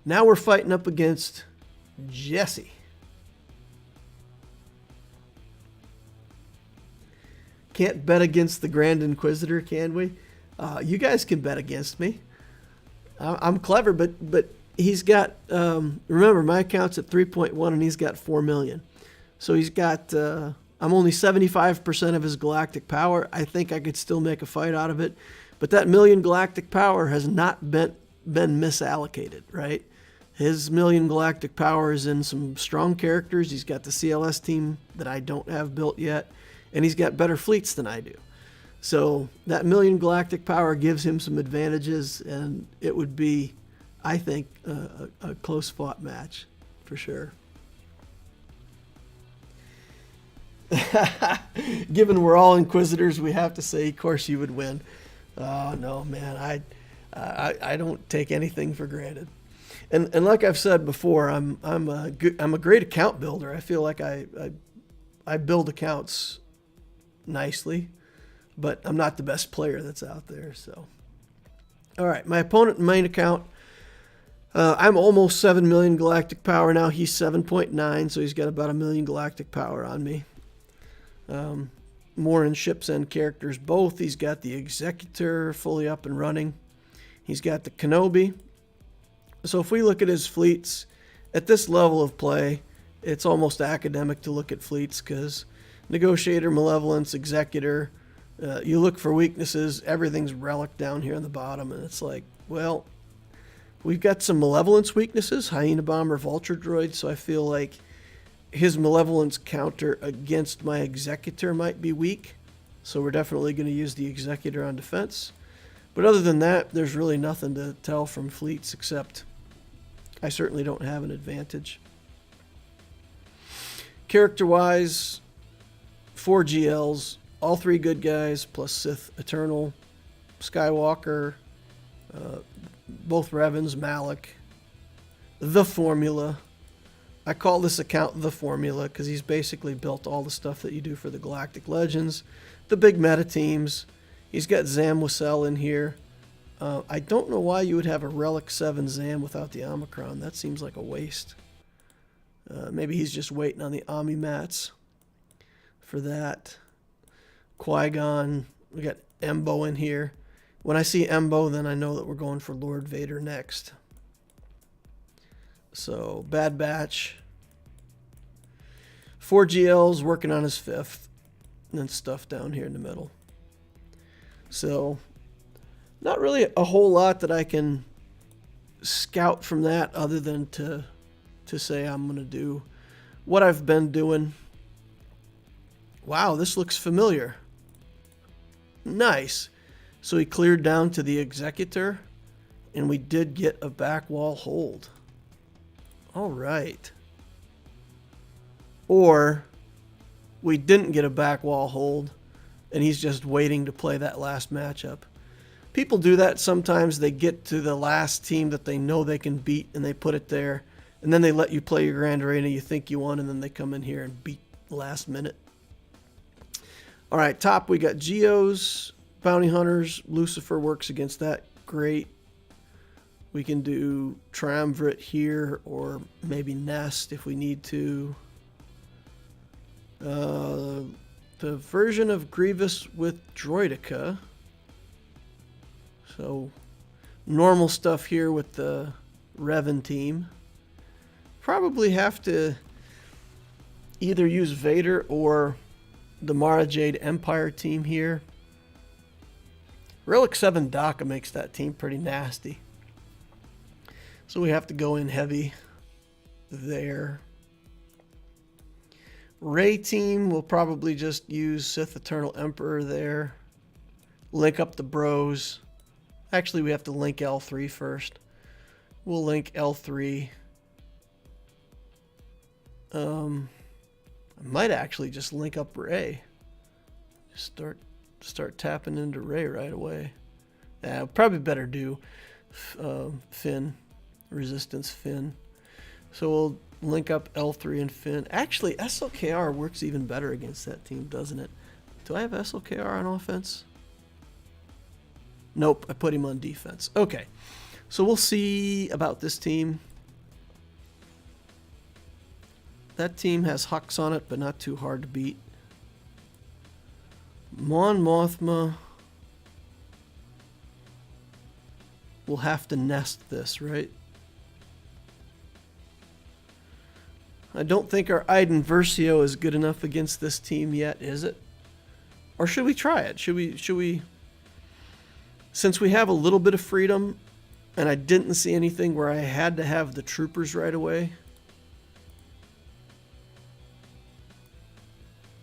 Now we're fighting up against Jesse. Can't bet against the Grand Inquisitor, can we? You guys can bet against me. I'm clever, but he's got, remember, my account's at 3.1 and he's got 4 million. So he's got, I'm only 75% of his galactic power. I think I could still make a fight out of it. But that million galactic power has not been misallocated, right? His million galactic power is in some strong characters. He's got the CLS team that I don't have built yet. And he's got better fleets than I do. So that million galactic power gives him some advantages, and it would be, I think, a close fought match for sure. Given we're all Inquisitors, we have to say, of course, you would win. Oh no, man, I don't take anything for granted. And like I've said before, I'm a great account builder. I feel like I build accounts nicely, but I'm not the best player that's out there. So, all right, my opponent main account, I'm almost 7 million galactic power now. He's 7.9, so he's got about 1 million galactic power on me. More in ships and characters both. He's got the Executor fully up and running. He's got the Kenobi. So if we look at his fleets, at this level of play, it's almost academic to look at fleets because Negotiator, Malevolence, Executor, you look for weaknesses, everything's relic down here on the bottom, and it's like, well, we've got some Malevolence weaknesses, Hyena Bomber, Vulture Droid, so I feel like his Malevolence counter against my Executor might be weak, so we're definitely going to use the Executor on defense. But other than that, there's really nothing to tell from fleets except I certainly don't have an advantage. Character-wise, 4 GLs, all 3 good guys, plus Sith Eternal, Skywalker, both Revens, Malik, the Formula. I call this account the Formula because he's basically built all the stuff that you do for the Galactic Legends, the big meta teams. He's got Zam Wassell in here. I don't know why you would have a Relic 7 Zam without the Omicron. That seems like a waste. Maybe he's just waiting on the Omni mats for that. Qui-Gon. We got Embo in here. When I see Embo, then I know that we're going for Lord Vader next. So, Bad Batch. 4 GLs working on his 5th. And then stuff down here in the middle. So, not really a whole lot that I can scout from that other than to say I'm going to do what I've been doing. Wow, this looks familiar. Nice. So he cleared down to the Executor, and we did get a back wall hold. All right. Or we didn't get a back wall hold, and he's just waiting to play that last matchup. People do that sometimes. They get to the last team that they know they can beat, and they put it there, and then they let you play your Grand Arena. You think you won, and then they come in here and beat last minute. All right, top we got Geos, Bounty Hunters. Lucifer works against that. Great. We can do Triumvirate here, or maybe Nest if we need to. The version of Grievous with Droidica. So, normal stuff here with the Revan team. Probably have to either use Vader or the Mara Jade Empire team here. Relic 7 Daka makes that team pretty nasty. So we have to go in heavy there. Ray team will probably just use Sith Eternal Emperor there. Link up the bros. Actually, we have to link L3 first. We'll link L3. I might actually just link up Ray. Just start tapping into Ray right away. Yeah, probably better do Finn. Resistance Finn. So we'll link up L3 and Finn. Actually, SLKR works even better against that team, doesn't it? Do I have SLKR on offense? Nope, I put him on defense. Okay, so we'll see about this team. That team has Hux on it, but not too hard to beat. Mon Mothma will have to nest this, right? I don't think our Iden Versio is good enough against this team yet, is it? Or should we try it? Should we since we have a little bit of freedom and I didn't see anything where I had to have the troopers right away.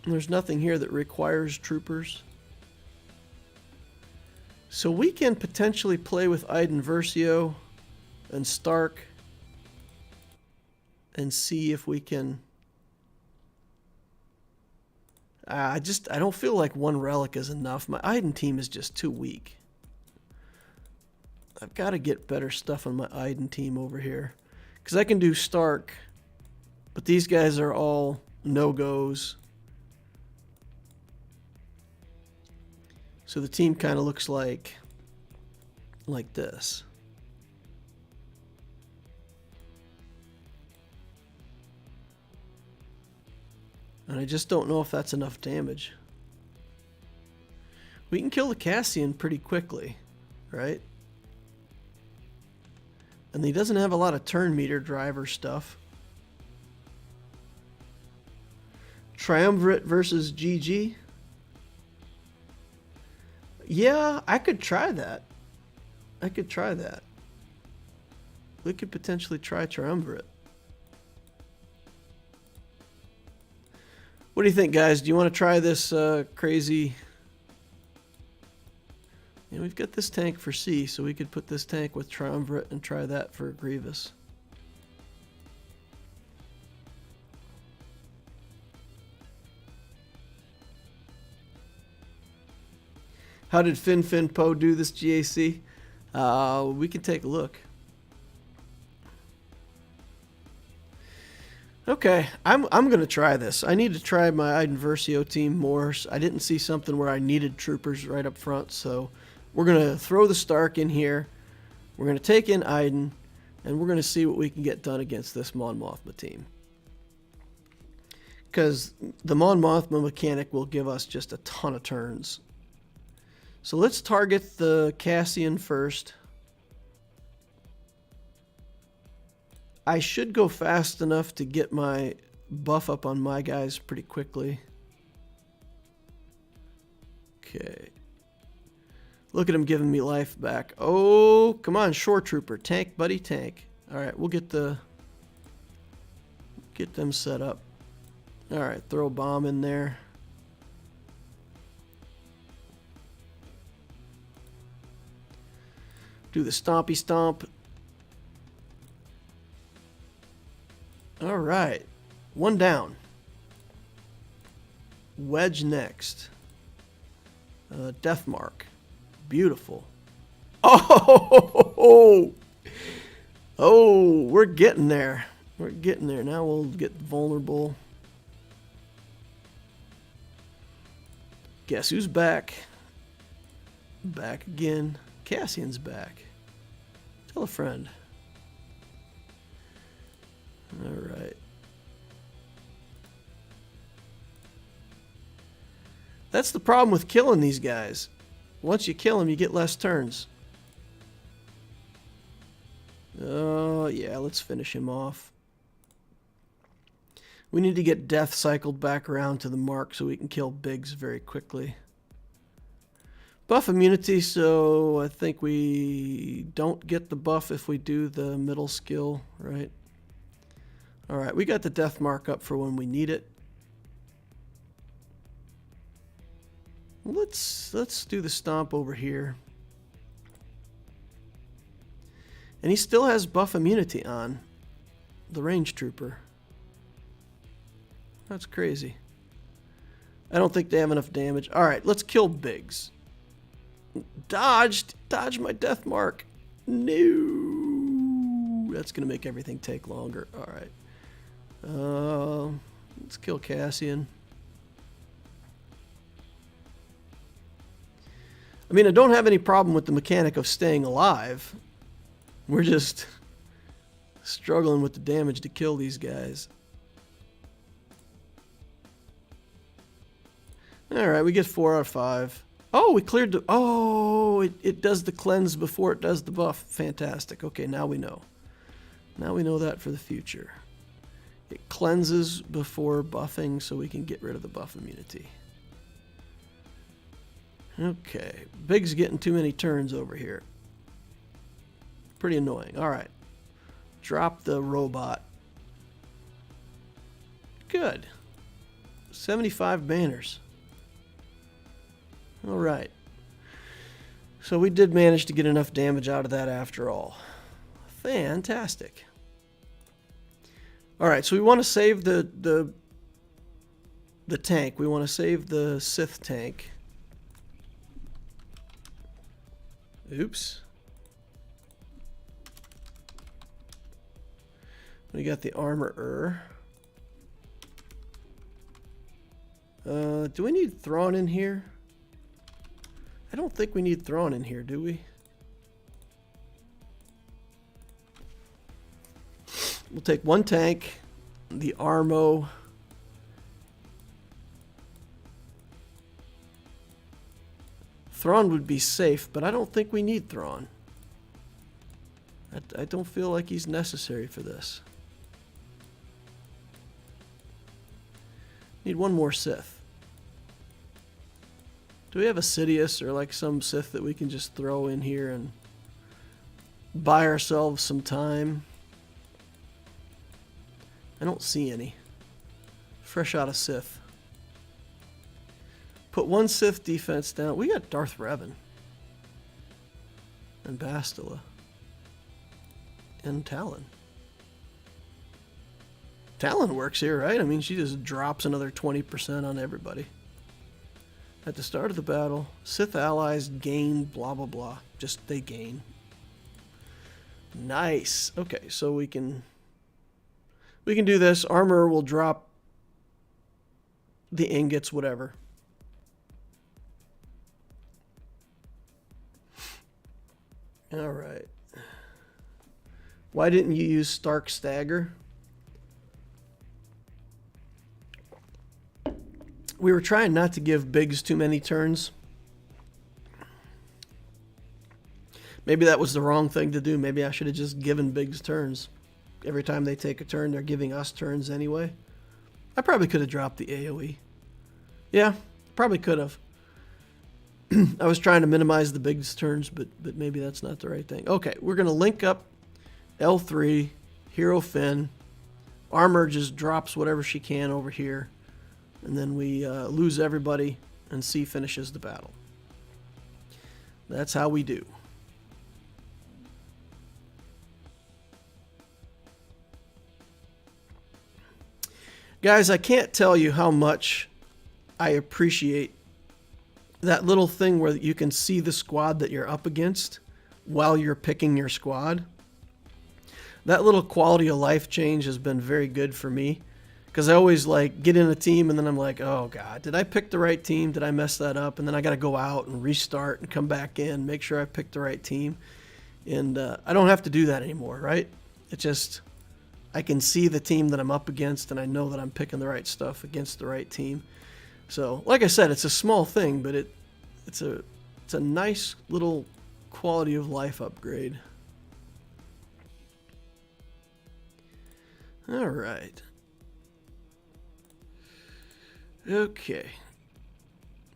There's nothing here that requires troopers. So we can potentially play with Iden Versio and Stark and see if we can... I don't feel like one relic is enough. My Iden team is just too weak. I've got to get better stuff on my Iden team over here. Because I can do Stark, but these guys are all no-goes. So the team kind of looks like this. And I just don't know if that's enough damage. We can kill the Cassian pretty quickly, right? And he doesn't have a lot of turn meter driver stuff. Triumvirate versus GG. Yeah, I could try that. We could potentially try Triumvirate. What do you think, guys? Do you want to try this crazy... Yeah, we've got this tank for C, so we could put this tank with Triumvirate and try that for Grievous. How did Fin Poe do this GAC? We can take a look. Okay, I'm gonna try this. I need to try my Iden Versio team more. I didn't see something where I needed troopers right up front, so we're gonna throw the Stark in here. We're gonna take in Iden, and we're gonna see what we can get done against this Mon Mothma team. Because the Mon Mothma mechanic will give us just a ton of turns. So let's target the Cassian first. I should go fast enough to get my buff up on my guys pretty quickly. Okay. Look at him giving me life back. Oh, come on, Shore Trooper. Tank, buddy, tank. Alright, we'll get them set up. Alright, throw a bomb in there. Do the stompy stomp. All right. One down. Wedge next. Death Mark. Beautiful. Oh! Oh, we're getting there. We're getting there. Now we'll get vulnerable. Guess who's back? Back again. Cassian's back. Tell a friend. Alright. That's the problem with killing these guys. Once you kill them, you get less turns. Oh, yeah, let's finish him off. We need to get death cycled back around to the mark so we can kill bigs very quickly. Buff immunity, so I think we don't get the buff if we do the middle skill, right? Alright, we got the death mark up for when we need it. Let's do the stomp over here. And he still has buff immunity on, the range trooper. That's crazy. I don't think they have enough damage. Alright, let's kill bigs. Dodge my death mark. No. That's going to make everything take longer. Alright. Let's kill Cassian. I mean, I don't have any problem with the mechanic of staying alive. We're just struggling with the damage to kill these guys. Alright, we get 4 out of 5. Oh, we cleared the... Oh, it does the cleanse before it does the buff. Fantastic. Okay, now we know. Now we know that for the future. It cleanses before buffing so we can get rid of the buff immunity. Okay, Big's getting too many turns over here. Pretty annoying. Alright. Drop the robot. Good. 75 banners. Alright. So we did manage to get enough damage out of that after all. Fantastic. Alright, so we want to save the tank. We want to save the Sith tank. Oops. We got the armorer. Do we need Thrawn in here? I don't think we need Thrawn in here, do we? We'll take one tank, the Armo. Thrawn would be safe, but I don't think we need Thrawn. I don't feel like he's necessary for this. Need one more Sith. Do we have a Sidious or like some Sith that we can just throw in here and buy ourselves some time? I don't see any. Fresh out of Sith. Put one Sith defense down. We got Darth Revan. And Bastila. And Talon. Talon works here, right? I mean, she just drops another 20% on everybody. At the start of the battle, Sith allies gain blah blah blah. Just they gain. Nice. Okay, so we can do this. Armor will drop the ingots, whatever. All right. Why didn't you use Stark Stagger? We were trying not to give Biggs too many turns. Maybe that was the wrong thing to do. Maybe I should have just given Biggs turns. Every time they take a turn, they're giving us turns anyway. I probably could have dropped the AoE. Yeah, probably could have. I was trying to minimize the Biggs turns, but maybe that's not the right thing. Okay, we're going to link up L3, Hero Finn. Armor just drops whatever she can over here. And then we lose everybody, and C finishes the battle. That's how we do. Guys, I can't tell you how much I appreciate that little thing where you can see the squad that you're up against while you're picking your squad. That little quality of life change has been very good for me. Because I always like get in a team and then I'm like, oh God, did I pick the right team? Did I mess that up? And then I got to go out and restart and come back in, make sure I picked the right team. And I don't have to do that anymore, right? It just, I can see the team that I'm up against and I know that I'm picking the right stuff against the right team. So, like I said, it's a small thing, but it's a nice little quality of life upgrade. All right. Okay.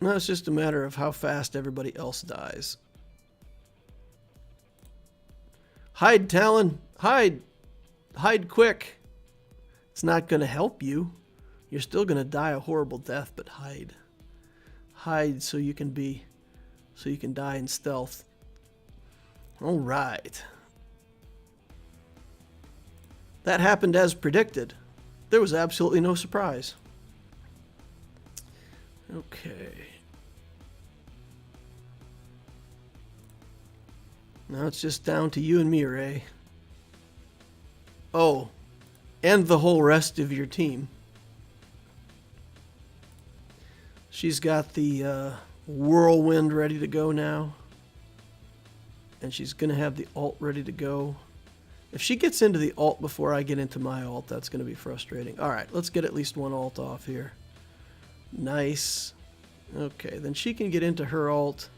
Now it's just a matter of how fast everybody else dies. Hide, Talon! Hide! Hide quick! It's not going to help you. You're still going to die a horrible death, but hide. Hide so you can die in stealth. All right. That happened as predicted. There was absolutely no surprise. Okay. Now it's just down to you and me, Ray. Oh, and the whole rest of your team. She's got the whirlwind ready to go now. And she's going to have the ult ready to go. If she gets into the ult before I get into my ult, that's going to be frustrating. All right, let's get at least one ult off here. Nice. Okay, then she can get into her ult.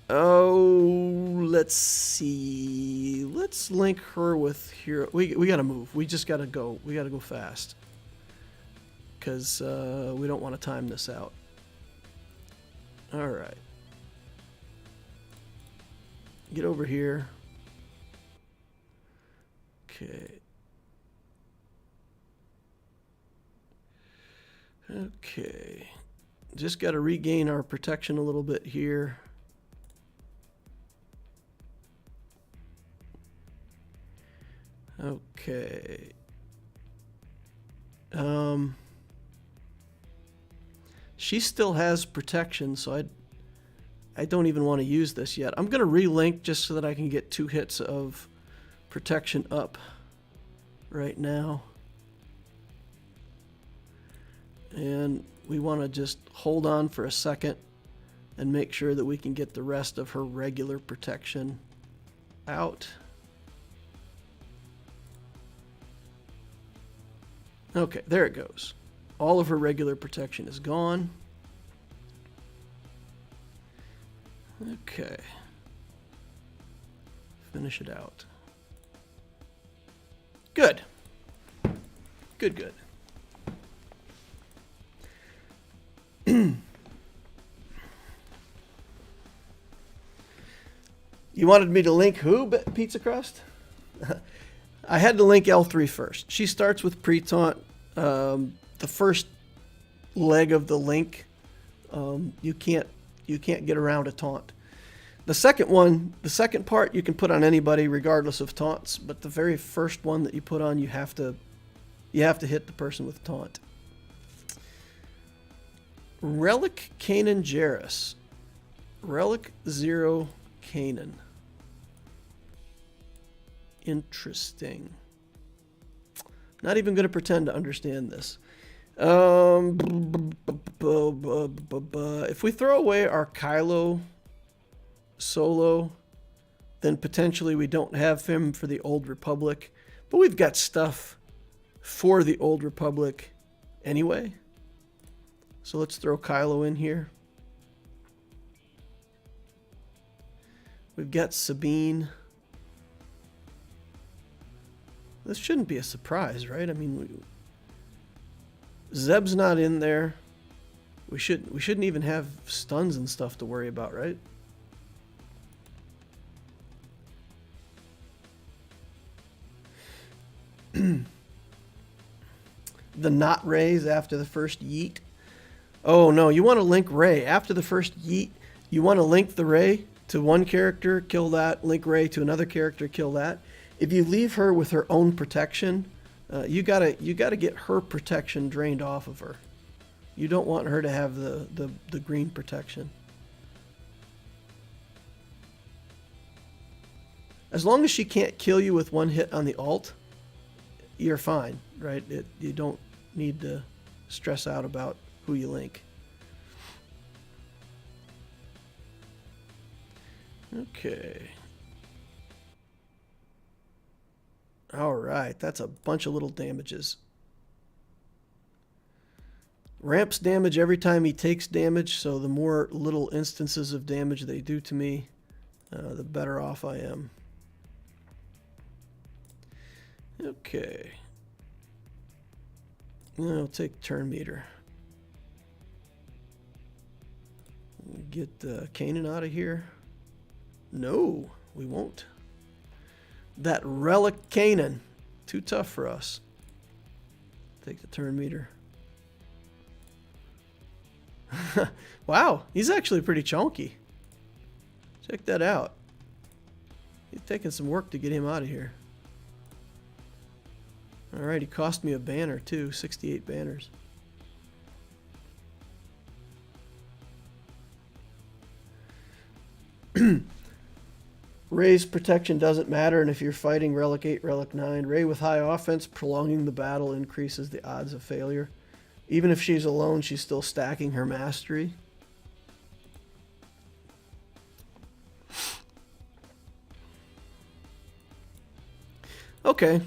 Oh, let's see. Let's link her with here. We got to move. We just got to go. We got to go fast. Because we don't want to time this out. All right. Get over here. Okay. Okay. Just got to regain our protection a little bit here. Okay. She still has protection, so I don't even want to use this yet. I'm going to relink just so that I can get 2 hits of protection up right now. And we want to just hold on for a second and make sure that we can get the rest of her regular protection out. Okay, there it goes. All of her regular protection is gone. Okay. Finish it out. Good. Good, good. You wanted me to link who, Pizza Crust? I had to link L3 first. She starts with pre-taunt. The first leg of the link, you can't get around a taunt. The second one, the second part, you can put on anybody regardless of taunts. But the very first one that you put on, you have to hit the person with taunt. Relic Kanan Jarrus. Relic 0 Kanan. Interesting. Not even going to pretend to understand this. If we throw away our Kylo solo, then potentially we don't have him for the Old Republic. But we've got stuff for the Old Republic anyway. So let's throw Kylo in here. We've got Sabine. This shouldn't be a surprise, right? I mean, Zeb's not in there. We shouldn't even have stuns and stuff to worry about, right? The not rays after the first yeet. Oh no, you want to link Ray after the first yeet. You want to link the Ray to one character, kill that. Link Ray to another character, kill that. If you leave her with her own protection, you gotta get her protection drained off of her. You don't want her to have the green protection. As long as she can't kill you with one hit on the ult, you're fine, right? You don't need to stress out about who you link. Okay. All right, that's a bunch of little damages. Ramps damage every time he takes damage, so the more little instances of damage they do to me, the better off I am. Okay. I'll take turn meter. get Canaan out of here? No, we won't. That relic Canaan. Too tough for us. Take the turn meter. Wow, he's actually pretty chunky. Check that out. He's taking some work to get him out of here. Alright, he cost me a banner too. 68 banners. Ray's protection doesn't matter, and if you're fighting Relic 8, Relic 9, Ray with high offense, prolonging the battle increases the odds of failure. Even if she's alone, she's still stacking her mastery. Okay.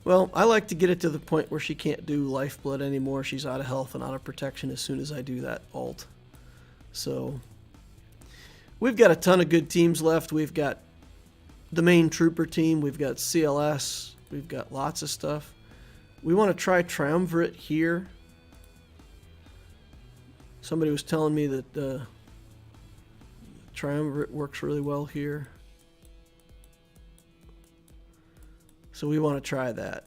Well, I like to get it to the point where she can't do Lifeblood anymore. She's out of health and out of protection as soon as I do that ult. So we've got a ton of good teams left. We've got the main trooper team. We've got CLS. We've got lots of stuff. We want to try Triumvirate here. Somebody was telling me that Triumvirate works really well here. So we want to try that.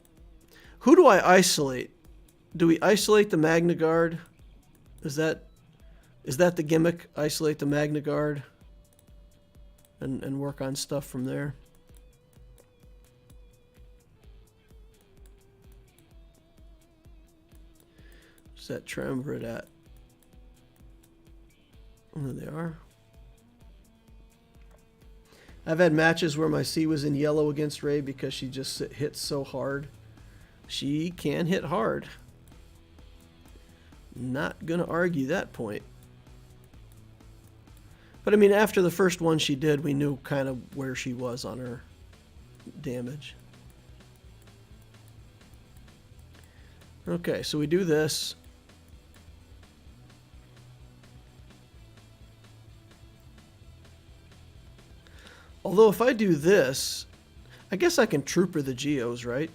Who do I isolate? Do we isolate the Magna Guard? Is that the gimmick? Isolate the Magna Guard and work on stuff from there. Where's that Triumvirate at? Oh, there they are. I've had matches where my C was in yellow against Ray because she just hits so hard. She can hit hard. Not gonna argue that point. But I mean, after the first one she did, we knew kind of where she was on her damage. Okay, so we do this. Although if I do this, I guess I can trooper the Geos, right?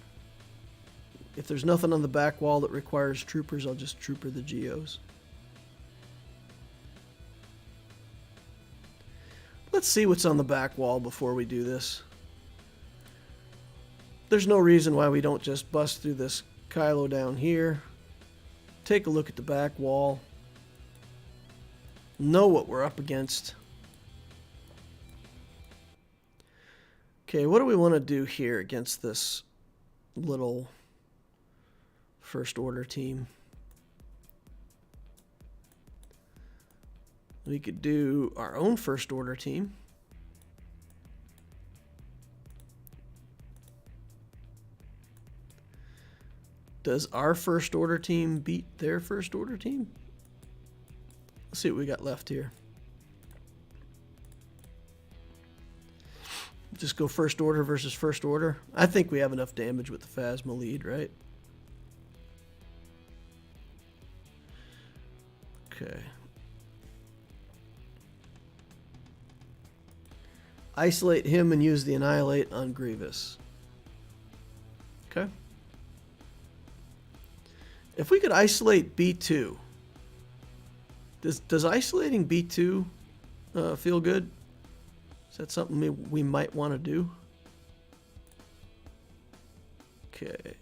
If there's nothing on the back wall that requires troopers, I'll just trooper the Geos. Let's see what's on the back wall before we do this. There's no reason why we don't just bust through this Kylo down here. Take a look at the back wall. Know what we're up against. Okay, what do we want to do here against this little First Order team? We could do our own First Order team. Does our First Order team beat their First Order team? Let's see what we got left here. Just go First Order versus First Order. I think we have enough damage with the Phasma lead, right? Okay. Isolate him and use the Annihilate on Grievous. Okay. If we could isolate B2, does isolating B2 feel good? Is that something we might want to do? Okay.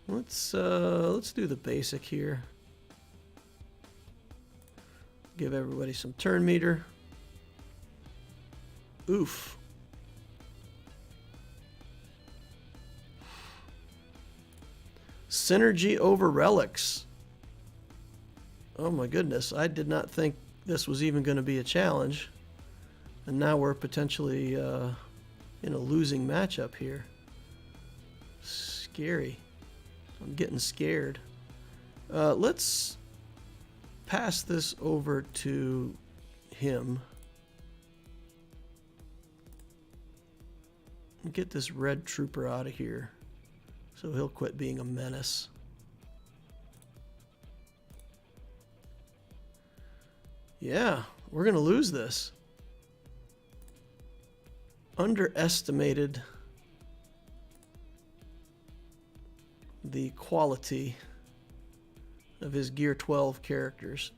Let's do the basic here. Give everybody some turn meter. Oof. Synergy over relics. Oh my goodness, I did not think this was even going to be a challenge. And now we're potentially in a losing matchup here. Scary. I'm getting scared. Let's pass this over to him. And get this red trooper out of here so he'll quit being a menace. Yeah, we're going to lose this. Underestimated the quality of his Gear 12 characters.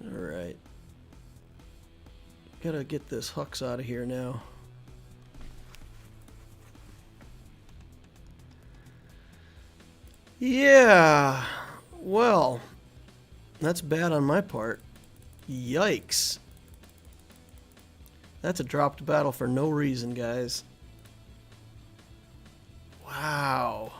Alright. Gotta get this Hux out of here now. Yeah, well, that's bad on my part. Yikes. That's a dropped battle for no reason, guys. Wow.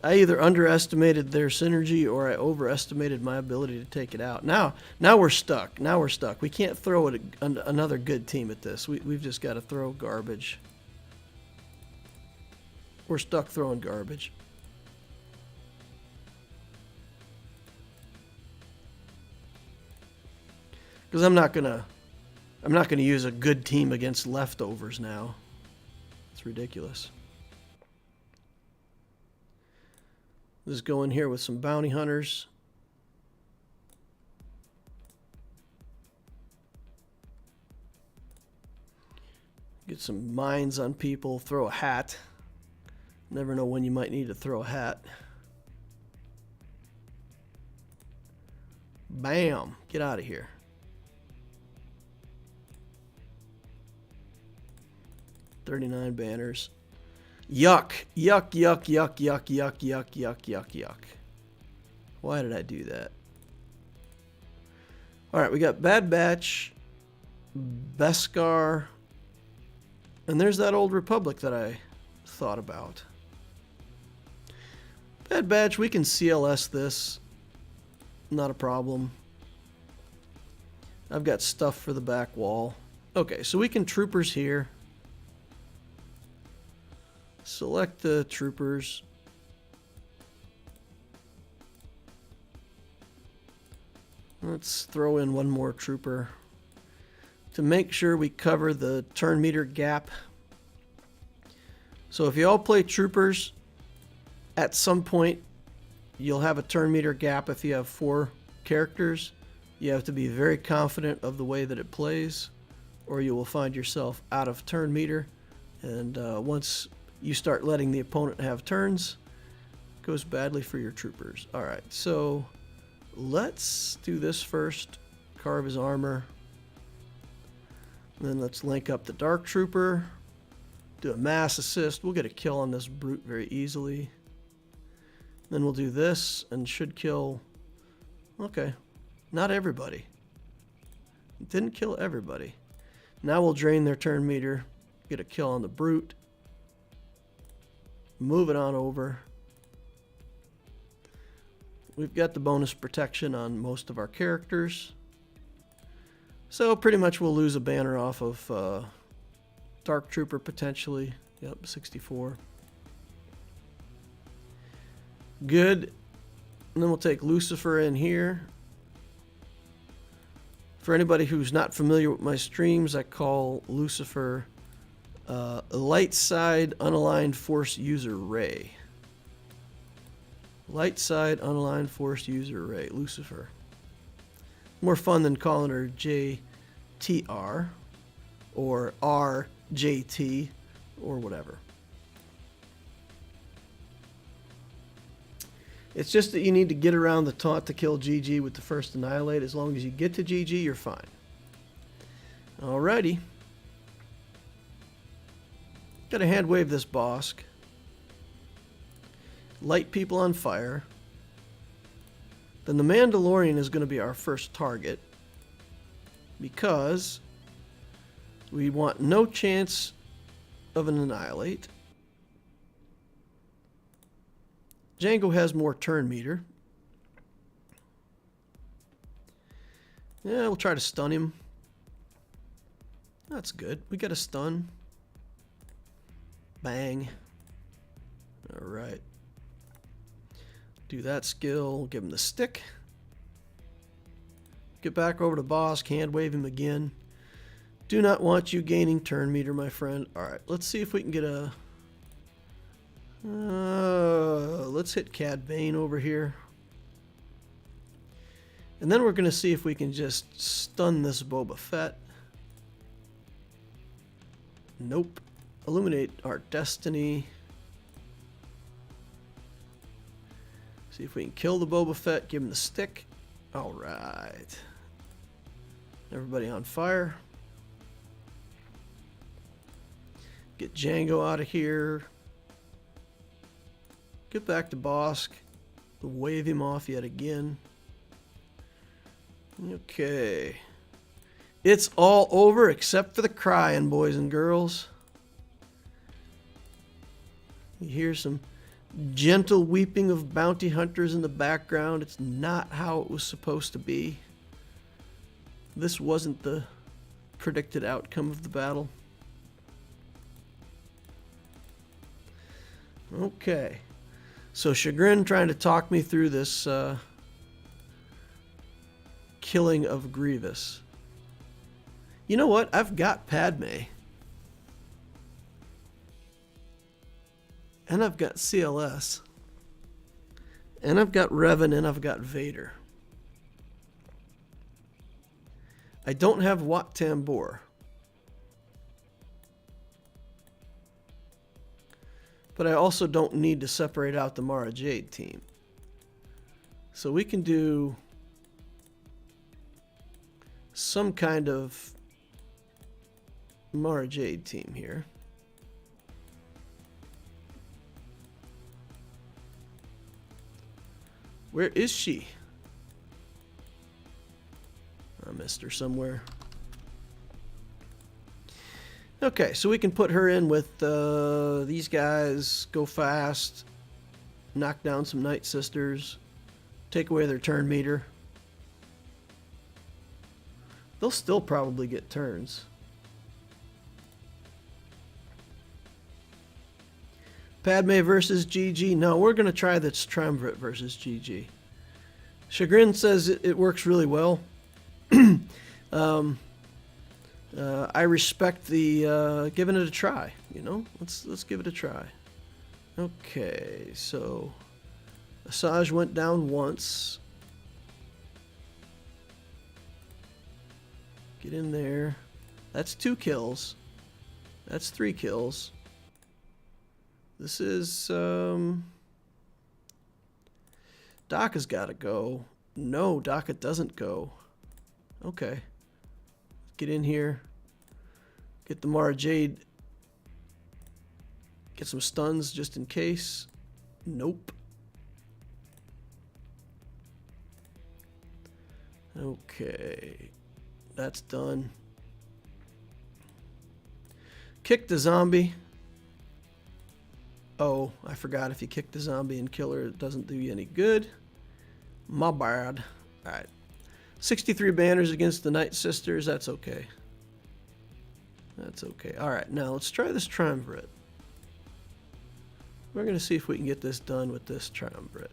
I either underestimated their synergy or I overestimated my ability to take it out. Now we're stuck. Now we're stuck. We can't throw another good team at this. We've just got to throw garbage. We're stuck throwing garbage. Because I'm not gonna use a good team against leftovers now. It's ridiculous. Let's go in here with some bounty hunters. Get some mines on people. Throw a hat. Never know when you might need to throw a hat. Bam! Get out of here. $39 banners. Yuck. Yuck, yuck, yuck, yuck, yuck, yuck, yuck, yuck, yuck. Why did I do that? Alright, we got Bad Batch, Beskar, and there's that old Republic that I thought about. Bad Batch, we can CLS this. Not a problem. I've got stuff for the back wall. Okay, so we can troopers here. Select the troopers. Let's throw in one more trooper to make sure we cover the turn meter gap. So if you all play troopers, at some point you'll have a turn meter gap. If you have 4 characters, you have to be very confident of the way that it plays, or you will find yourself out of turn meter. And once you start letting the opponent have turns, it goes badly for your troopers. Alright, so let's do this first. Carve his armor. And then let's link up the Dark Trooper. Do a mass assist. We'll get a kill on this brute very easily. Then we'll do this and should kill... Okay, not everybody. Didn't kill everybody. Now we'll drain their turn meter. Get a kill on the brute. Move it on over. We've got the bonus protection on most of our characters. So pretty much we'll lose a banner off of Dark Trooper potentially. Yep, 64. Good. And then we'll take Lucifer in here. For anybody who's not familiar with my streams, I call Lucifer a light side unaligned force user Ray. Light side unaligned force user Ray, Lucifer. More fun than calling her JTR or RJT or whatever. It's just that you need to get around the taunt to kill GG with the first annihilate. As long as you get to GG, you're fine. Alrighty. Gotta hand wave this Bosk. Light people on fire. Then the Mandalorian is going to be our first target, because we want no chance of an annihilate. Django has more turn meter. Yeah, we'll try to stun him. That's good. We got a stun. Bang. Alright. Do that skill. Give him the stick. Get back over to Bosk. Hand wave him again. Do not want you gaining turn meter, my friend. Alright, let's see if we can get a... let's hit Cad Bane over here. And then we're going to see if we can just stun this Boba Fett. Nope. Illuminate our destiny. See if we can kill the Boba Fett. Give him the stick. All right. Everybody on fire. Get Django out of here. Get back to Bosk. Wave him off yet again. Okay. It's all over except for the crying, boys and girls. You hear some gentle weeping of bounty hunters in the background. It's not how it was supposed to be. This wasn't the predicted outcome of the battle. Okay. So Chagrin trying to talk me through this killing of Grievous. You know what? I've got Padme. And I've got CLS. And I've got Revan and I've got Vader. I don't have Wat Tambor. But I also don't need to separate out the Mara Jade team. So we can do some kind of Mara Jade team here. Where is she? I missed her somewhere. Okay, so we can put her in with these guys, go fast, knock down some Night Sisters, take away their turn meter. They'll still probably get turns. Padme versus GG. No, we're going to try this Triumvirate versus GG. Chagrin says it works really well. I respect the giving it a try. You know, let's give it a try. Okay, so Asajj went down once. Get in there. That's 2 kills. That's 3 kills. This is Daka's got to go. No, Daka doesn't go. Okay. Get in here. Get the Mara Jade. Get some stuns just in case. Nope. Okay. That's done. Kick the zombie. Oh, I forgot if you kick the zombie and kill her, it doesn't do you any good. My bad. Alright. 63 banners against the Night Sisters. That's okay. That's okay. Alright, now let's try this Triumvirate. We're going to see if we can get this done with this Triumvirate.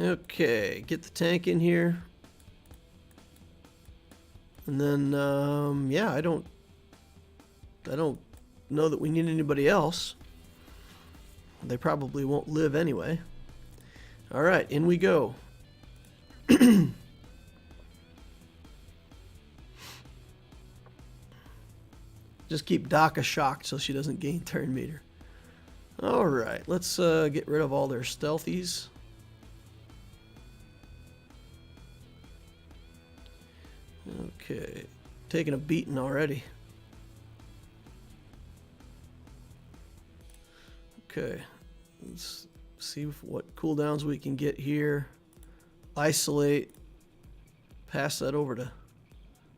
Okay, get the tank in here. And then, yeah, I don't know that we need anybody else. They probably won't live anyway. All right, in we go. Just keep Daka shocked so she doesn't gain turn meter. All right, let's get rid of all their stealthies. Okay, taking a beating already. Okay, let's see what cooldowns we can get here. Isolate. Pass that over to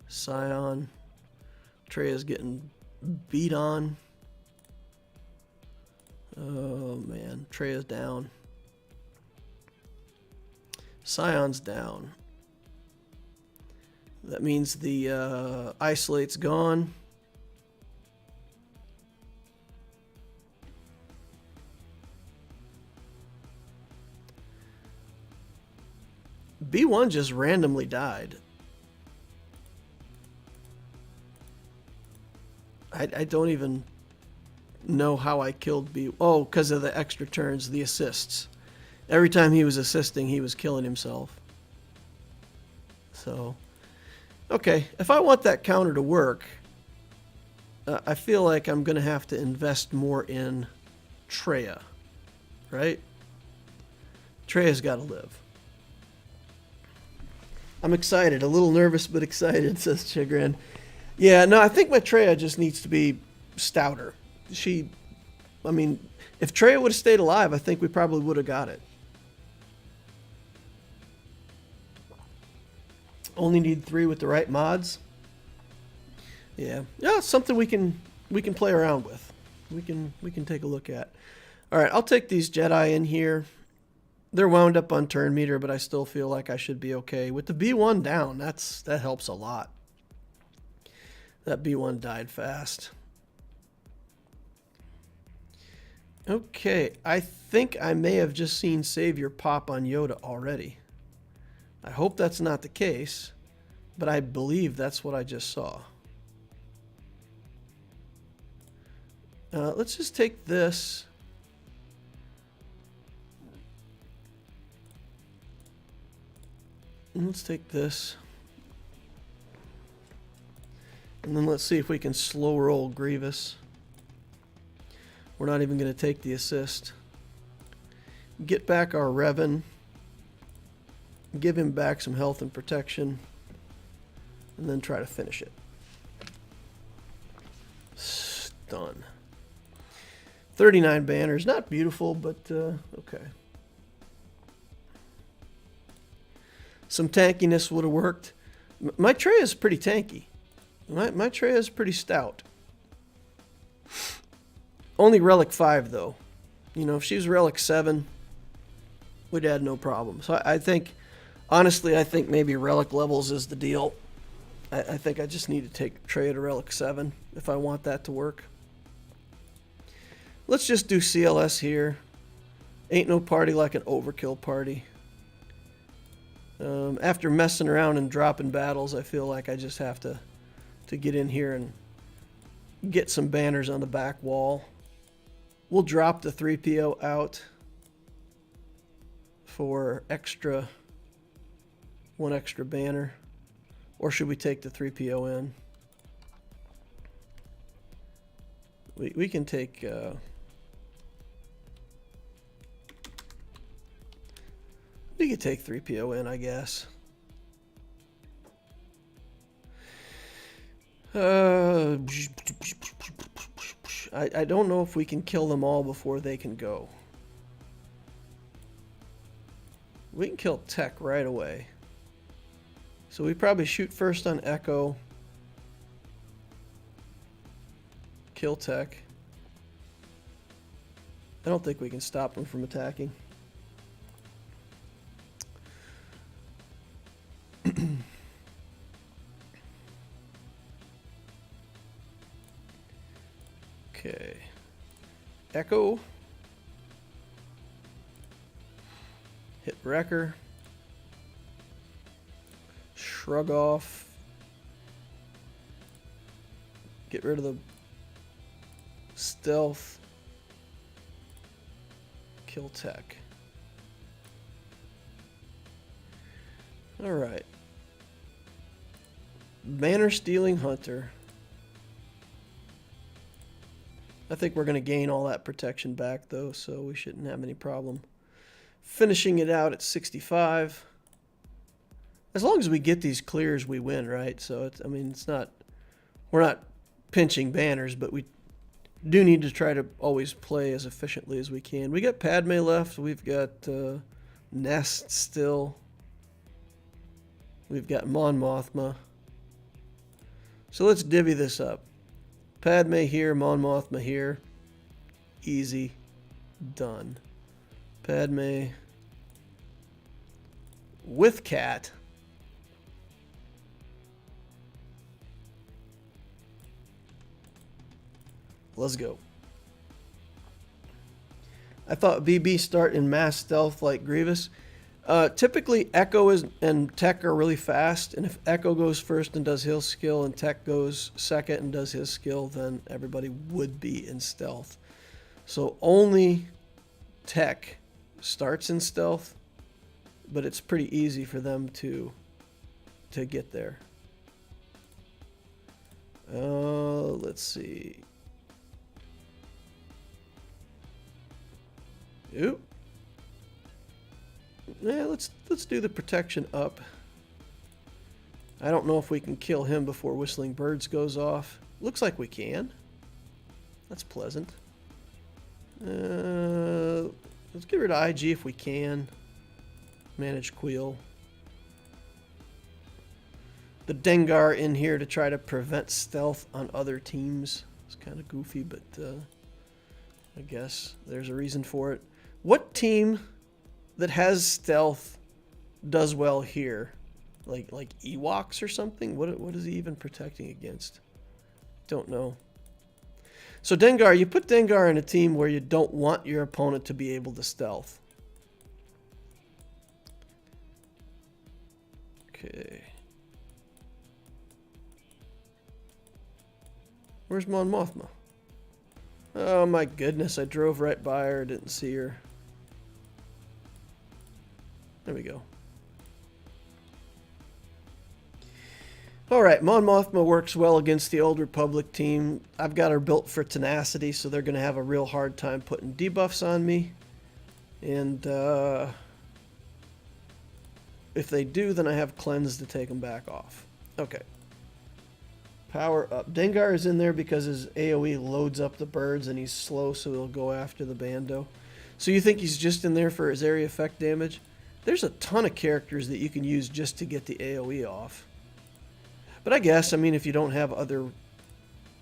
Scion. Treya's getting beat on. Oh man, Treya's down. Scion's down. That means the isolate's gone. B1 just randomly died. I don't even know how I killed B. Oh, because of the extra turns, the assists. Every time he was assisting, he was killing himself. So, okay. If I want that counter to work, I feel like I'm going to have to invest more in Treya. Right? Treya's got to live. I'm excited. A little nervous, but excited, says Chagrin. Yeah, no, I think my Treya just needs to be stouter. I mean, if Treya would have stayed alive, I think we probably would have got it. Only need 3 with the right mods. Yeah, it's something we can play around with. We can take a look at. All right, I'll take these Jedi in here. They're wound up on turn meter, but I still feel like I should be okay with the B1 down. That helps a lot. That B1 died fast. Okay, I think I may have just seen Savior pop on Yoda already. I hope that's not the case, but I believe that's what I just saw. Let's just take this. And let's take this. And then let's see if we can slow roll Grievous. We're not even going to take the assist. Get back our Revan. Give him back some health and protection. And then try to finish it. Stun. 39 banners. Not beautiful, but okay. Some tankiness would have worked. My Treya is pretty tanky. My Treya is pretty stout. Only Relic 5, though. You know, if she was Relic 7, we'd had no problem. So I think, honestly, I think maybe Relic levels is the deal. I think I just need to take Treya to Relic 7 if I want that to work. Let's just do CLS here. Ain't no party like an overkill party. After messing around and dropping battles, I feel like I just have to get in here and get some banners on the back wall. We'll drop the 3PO out for one extra banner. Or should we take the 3PO in? We can take... we could take 3PO in, I guess. I don't know if we can kill them all before they can go. We can kill Tech right away. So we probably shoot first on Echo. Kill Tech. I don't think we can stop them from attacking. Okay. Echo. Hit Wrecker. Shrug off. Get rid of the stealth. Kill Tech. Alright. Banner stealing Hunter. I think we're going to gain all that protection back, though, so we shouldn't have any problem. Finishing it out at 65. As long as we get these clears, we win, right? So, it's, I mean, it's not... We're not pinching banners, but we do need to try to always play as efficiently as we can. We got Padme left. We've got Nest still. We've got Mon Mothma. So let's divvy this up. Padme here, Mon Mothma here. Easy. Done. Padme with Cat. Let's go. I thought BB start in mass stealth like Grievous. Typically, Echo and Tech are really fast, and if Echo goes first and does his skill, and Tech goes second and does his skill, then everybody would be in stealth. So only tech starts in stealth, but it's pretty easy for them to get there. Let's see. Oop. Yeah, let's do the protection up. I don't know if we can kill him before Whistling Birds goes off. Looks like we can. That's pleasant. Let's get rid of IG if we can. Manage Queel. The Dengar in here to try to prevent stealth on other teams. It's kind of goofy, but I guess there's a reason for it. What team that has stealth does well here? Like Ewoks or something? What is he even protecting against? Don't know. So Dengar, you put Dengar in a team where you don't want your opponent to be able to stealth. Okay. Where's Mon Mothma? Oh my goodness, I drove right by her, didn't see her. There we go. Alright, Mon Mothma works well against the Old Republic team. I've got her built for tenacity, so they're going to have a real hard time putting debuffs on me. And if they do, then I have cleanse to take them back off. Okay. Power up. Dengar is in there because his AoE loads up the birds and he's slow, so he'll go after the Bando. So you think he's just in there for his area effect damage? There's a ton of characters that you can use just to get the AoE off. But I guess, I mean, if you don't have other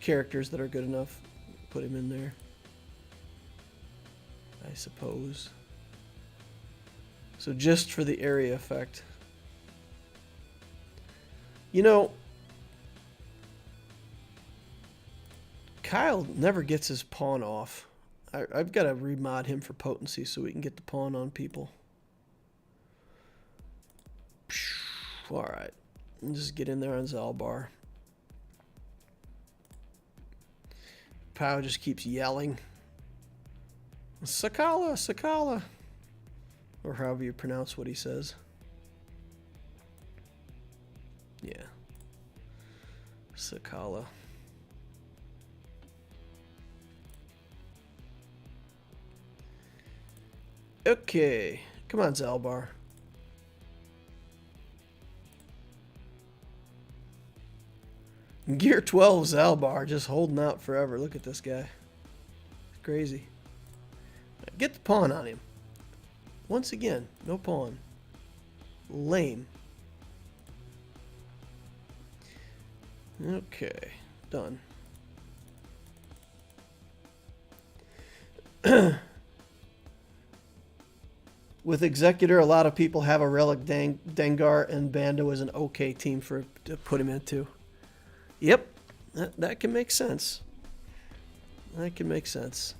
characters that are good enough, put him in there. I suppose. So just for the area effect. You know, Kyle never gets his pawn off. I've got to remod him for potency so we can get the pawn on people. Alright. Just get in there on Zalbar. Pow just keeps yelling. Sakala, Sakala. Or however you pronounce what he says. Yeah. Sakala. Okay. Come on, Zalbar. Gear 12 Zalbar just holding out forever. Look at this guy. It's crazy. Get the pawn on him. Once again, no pawn. Lame. Okay, done. With Executor, a lot of people have a Relic Dengar, and Bando is an okay team to put him into. Yep, that can make sense. That can make sense.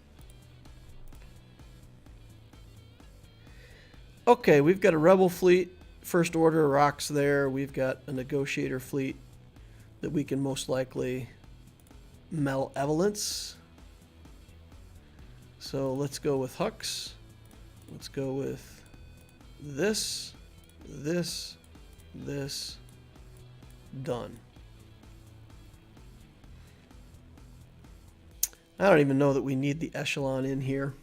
Okay, we've got a Rebel fleet. First Order rocks there. We've got a Negotiator fleet that we can most likely malevolence. So let's go with Hux. Let's go with this, this, this. Done. I don't even know that we need the echelon in here.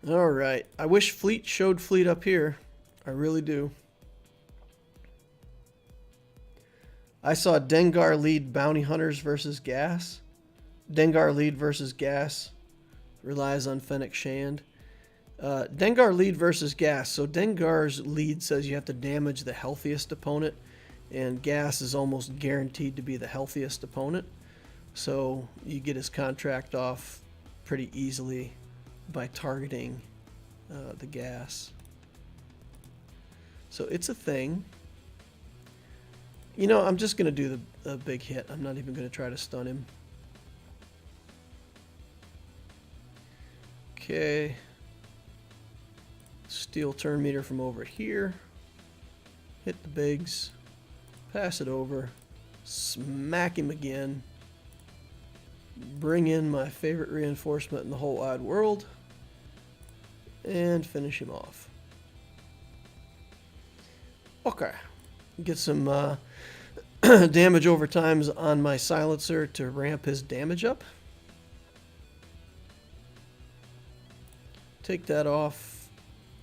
All right. I wish Fleet showed Fleet up here. I really do. I saw Dengar lead Bounty Hunters versus Gas. Dengar lead versus Gas. Relies on Fennec Shand. Dengar lead versus Gas. So Dengar's lead says you have to damage the healthiest opponent, and Gas is almost guaranteed to be the healthiest opponent. So you get his contract off pretty easily by targeting the Gas. So it's a thing. You know, I'm just going to do the big hit. I'm not even going to try to stun him. Okay. Steal turn meter from over here. Hit the bigs. Pass it over. Smack him again. Bring in my favorite reinforcement in the whole wide world. And finish him off. Okay. Get some damage over times on my silencer to ramp his damage up. Take that off.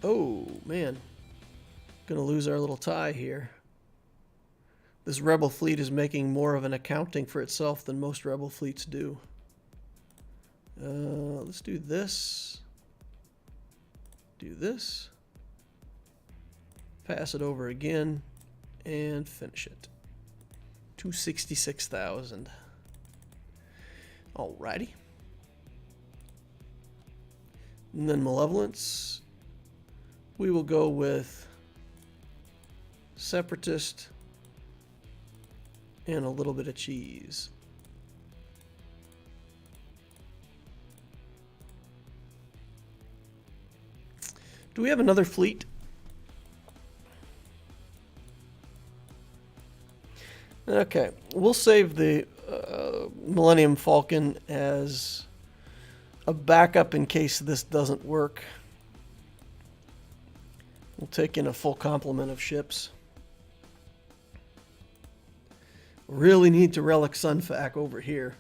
Oh, man. Gonna lose our little tie here. This rebel fleet is making more of an accounting for itself than most rebel fleets do. Let's do this. Do this. Pass it over again. And finish it. 266,000. Alrighty. And then Malevolence. We will go with Separatist and a little bit of cheese. Do we have another fleet? Okay, we'll save the Millennium Falcon as a backup in case this doesn't work. We'll take in a full complement of ships. Really need to relic Sunfac over here.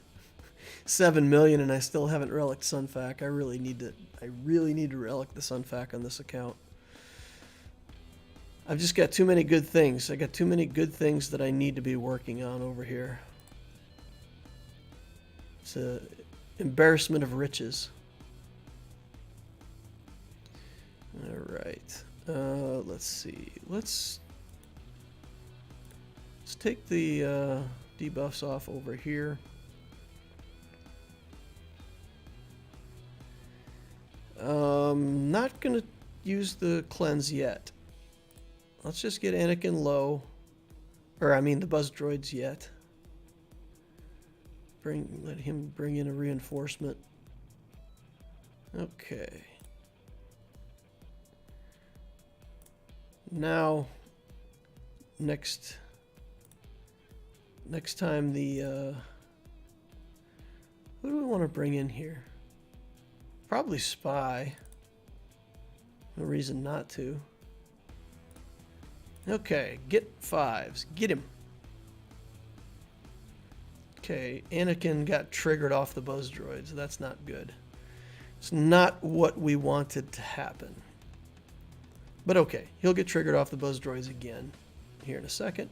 7 million and I still haven't relicked Sunfac. I really need to relic the Sunfac on this account. I've just got too many good things. I got too many good things that I need to be working on over here. It's an embarrassment of riches. All right. Let's see. Let's take the debuffs off over here. Not gonna use the cleanse yet. Let's just get Anakin low, or I mean the buzz droids yet. Let him bring in a reinforcement. Okay. Now, next time the who do we want to bring in here? Probably Spy. No reason not to. Okay, get fives. Get him. Okay, Anakin got triggered off the buzz droids. That's not good. It's not what we wanted to happen. But okay, he'll get triggered off the buzz droids again here in a second.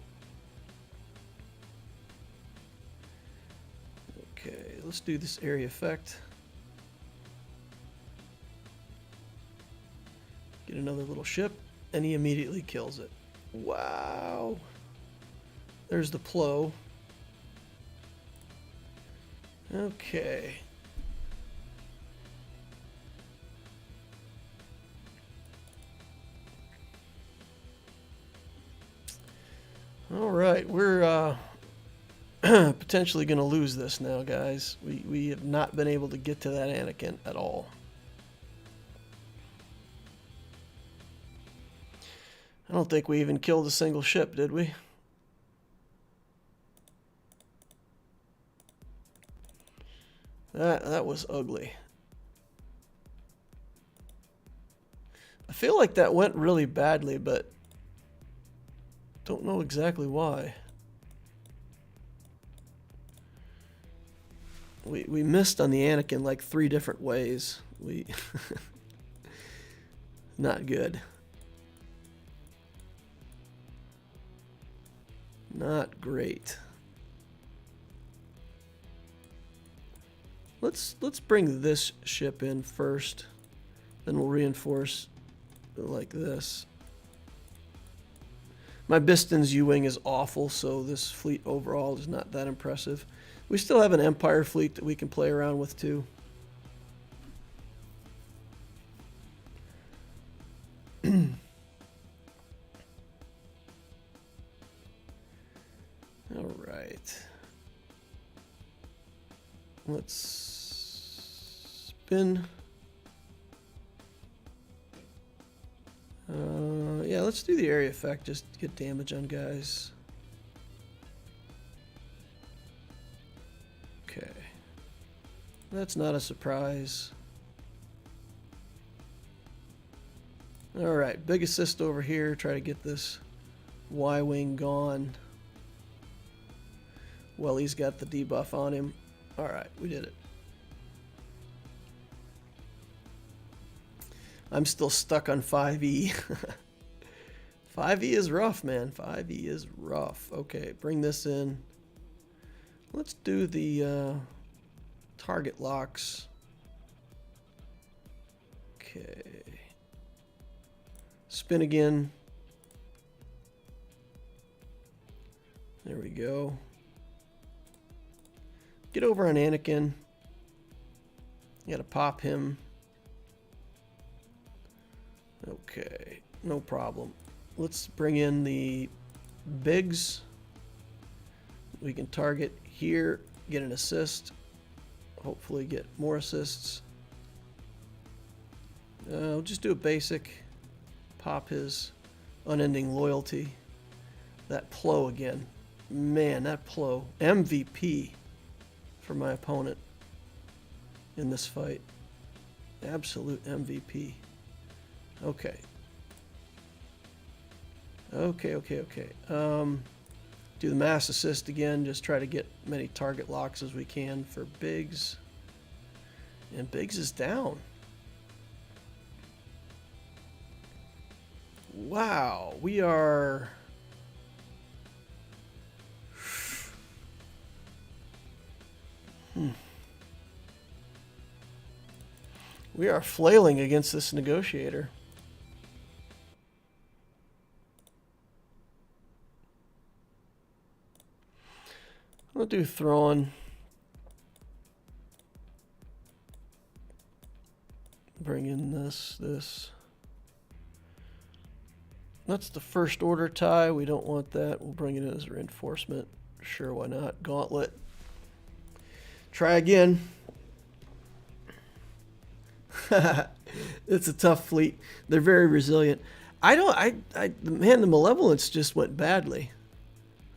Okay, let's do this area effect. Get another little ship, and he immediately kills it. Wow. There's the Plo. Okay. All right, we're potentially going to lose this now, guys. We have not been able to get to that Anakin at all. I don't think we even killed a single ship, did we? That was ugly. I feel like that went really badly, but don't know exactly why. We missed on the Anakin like 3 different ways. Not good. Not great. Let's bring this ship in first. Then we'll reinforce like this. My Biston's U-Wing is awful, so this fleet overall is not that impressive. We still have an Empire fleet that we can play around with too. All right. Let's spin. Yeah, let's do the area effect. Just get damage on guys. Okay. That's not a surprise. Alright, big assist over here. Try to get this Y-Wing gone. Well, he's got the debuff on him. Alright, we did it. I'm still stuck on 5E. 5E is rough, man. 5E is rough. Okay, bring this in. Let's do the target locks. Okay. Spin again. There we go. Get over on Anakin. You gotta pop him. Okay, no problem. Let's bring in the bigs. We can target here, get an assist. Hopefully get more assists. We'll just do a basic. Pop his unending loyalty. That Plo again. Man, that Plo. MVP for my opponent in this fight. Absolute MVP. Okay. Okay. Do the mass assist again. Just try to get many target locks as we can for Biggs. And Biggs is down. Wow, we are... We are flailing against this negotiator. I'll do Thrawn. Bring in this. That's the first order tie. We don't want that. We'll bring it in as a reinforcement. Sure, why not? Gauntlet. Try again. It's a tough fleet. They're very resilient. Man, the Malevolence just went badly.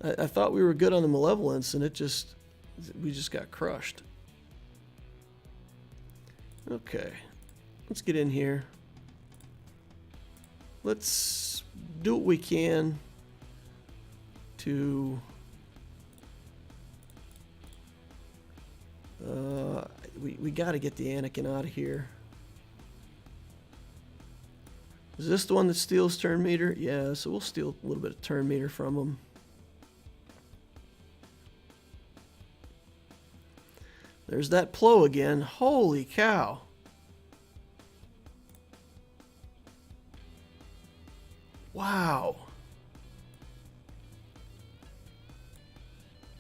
I thought we were good on the Malevolence, and we just got crushed. Okay. Let's get in here. Let's do what we can to... we got to get the Anakin out of here. Is this the one that steals turn meter? Yeah, so we'll steal a little bit of turn meter from him. There's that Plo again. Holy cow. Wow.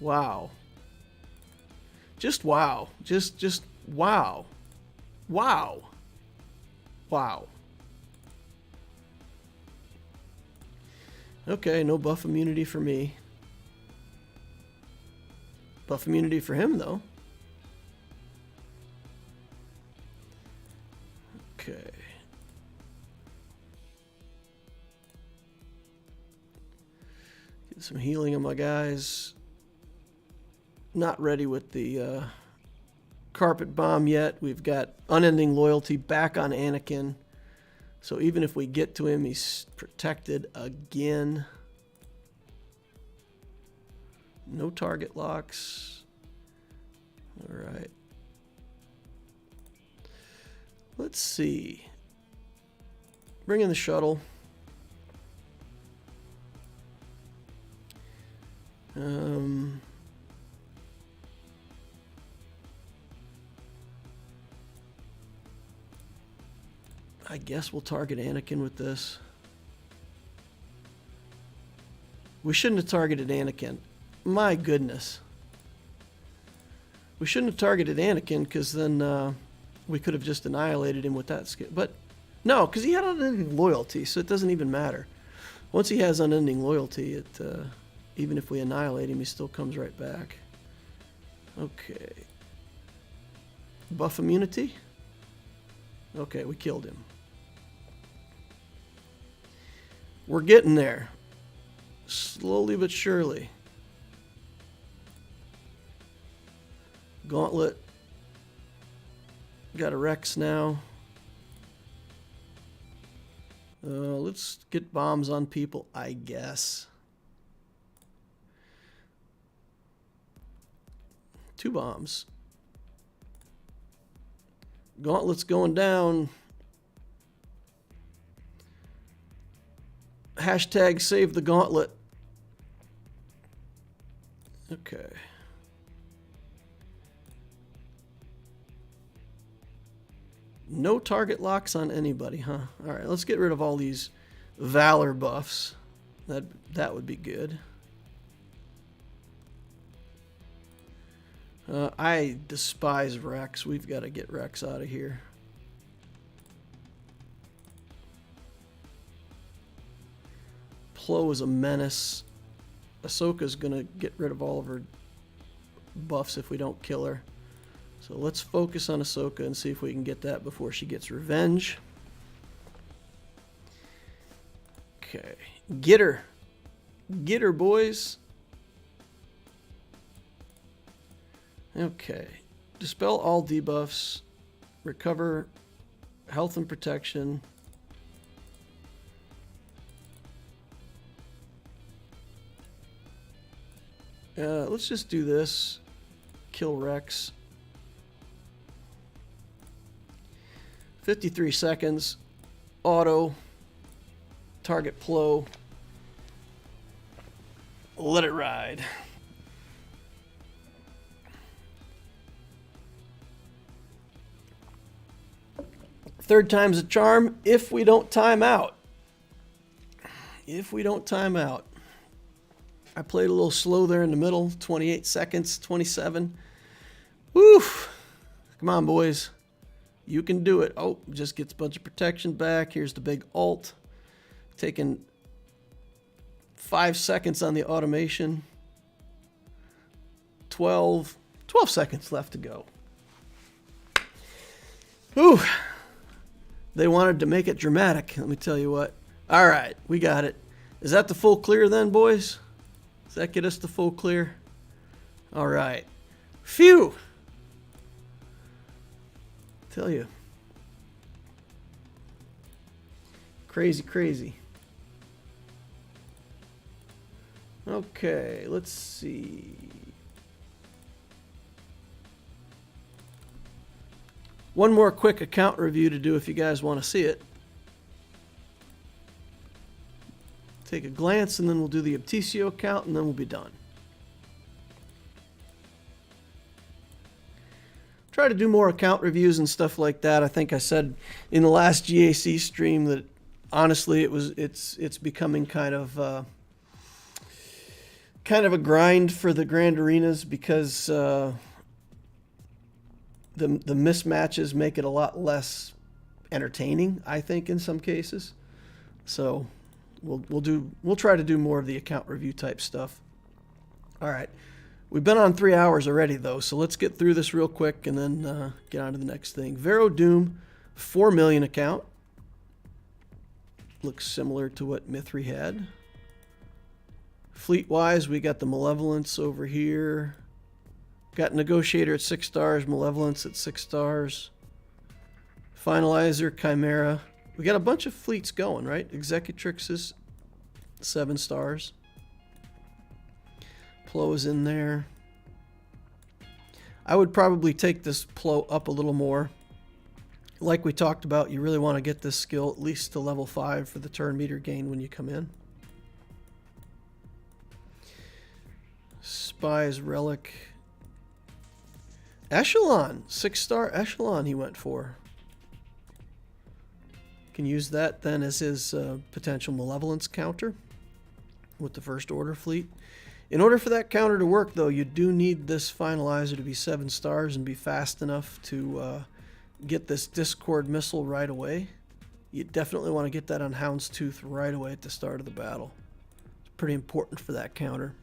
Wow. Just wow. Just wow. Wow. Wow. Okay, no buff immunity for me. Buff immunity for him, though. Okay. Get some healing on my guys. Not ready with the carpet bomb yet. We've got unending loyalty back on Anakin. So even if we get to him, he's protected again. No target locks. All right. Let's see. Bring in the shuttle. I guess we'll target Anakin with this. We shouldn't have targeted Anakin. My goodness. We shouldn't have targeted Anakin because then we could have just annihilated him with that skill. But no, because he had unending loyalty, so it doesn't even matter. Once he has unending loyalty, even if we annihilate him, he still comes right back. Okay. Buff immunity? Okay, we killed him. We're getting there. Slowly but surely. Gauntlet. Got a Rex now. Let's get bombs on people, I guess. 2 bombs. Gauntlet's going down. Hashtag save the gauntlet. Okay. No target locks on anybody, huh? All right, let's get rid of all these Valor buffs. That would be good. I despise Rex. We've got to get Rex out of here. Plo is a menace. Ahsoka's going to get rid of all of her buffs if we don't kill her. So let's focus on Ahsoka and see if we can get that before she gets revenge. Okay. Get her. Get her, boys. Okay. Dispel all debuffs. Recover health and protection. Let's just do this. Kill Rex. 53 seconds. Auto. Target Plo. Let it ride. Third time's a charm if we don't time out. If we don't time out. I played a little slow there in the middle. 28 seconds, 27. Woo! Come on, boys. You can do it. Oh, just gets a bunch of protection back. Here's the big ult. Taking 5 seconds on the automation. 12 seconds left to go. Whew. They wanted to make it dramatic, let me tell you what. All right, we got it. Is that the full clear then, boys? Does that get us the full clear? All right. Phew. Tell you. Crazy, crazy. Okay, let's see. One more quick account review to do if you guys want to see it. Take a glance and then we'll do the Optitio account and then we'll be done. Try to do more account reviews and stuff like that. I think I said in the last GAC stream that honestly it's becoming kind of a grind for the Grand Arenas because the mismatches make it a lot less entertaining, I think, in some cases. So we'll try to do more of the account review type stuff. All right. We've been on 3 hours already, though, so let's get through this real quick and then get on to the next thing. Vero Doom, 4 million account. Looks similar to what Mithri had. Fleet-wise, we got the Malevolence over here. Got Negotiator at 6 stars, Malevolence at 6 stars. Finalizer, Chimera. We got a bunch of fleets going, right? Executrix is 7 stars. Plo is in there. I would probably take this Plo up a little more. Like we talked about, you really want to get this skill at least to level 5 for the turn meter gain when you come in. Spies, Relic. Echelon, 6-star Echelon he went for. Can use that then as his potential Malevolence counter with the First Order fleet. In order for that counter to work, though, you do need this Finalizer to be 7 stars and be fast enough to get this Discord missile right away. You definitely want to get that on Houndstooth right away at the start of the battle. It's pretty important for that counter.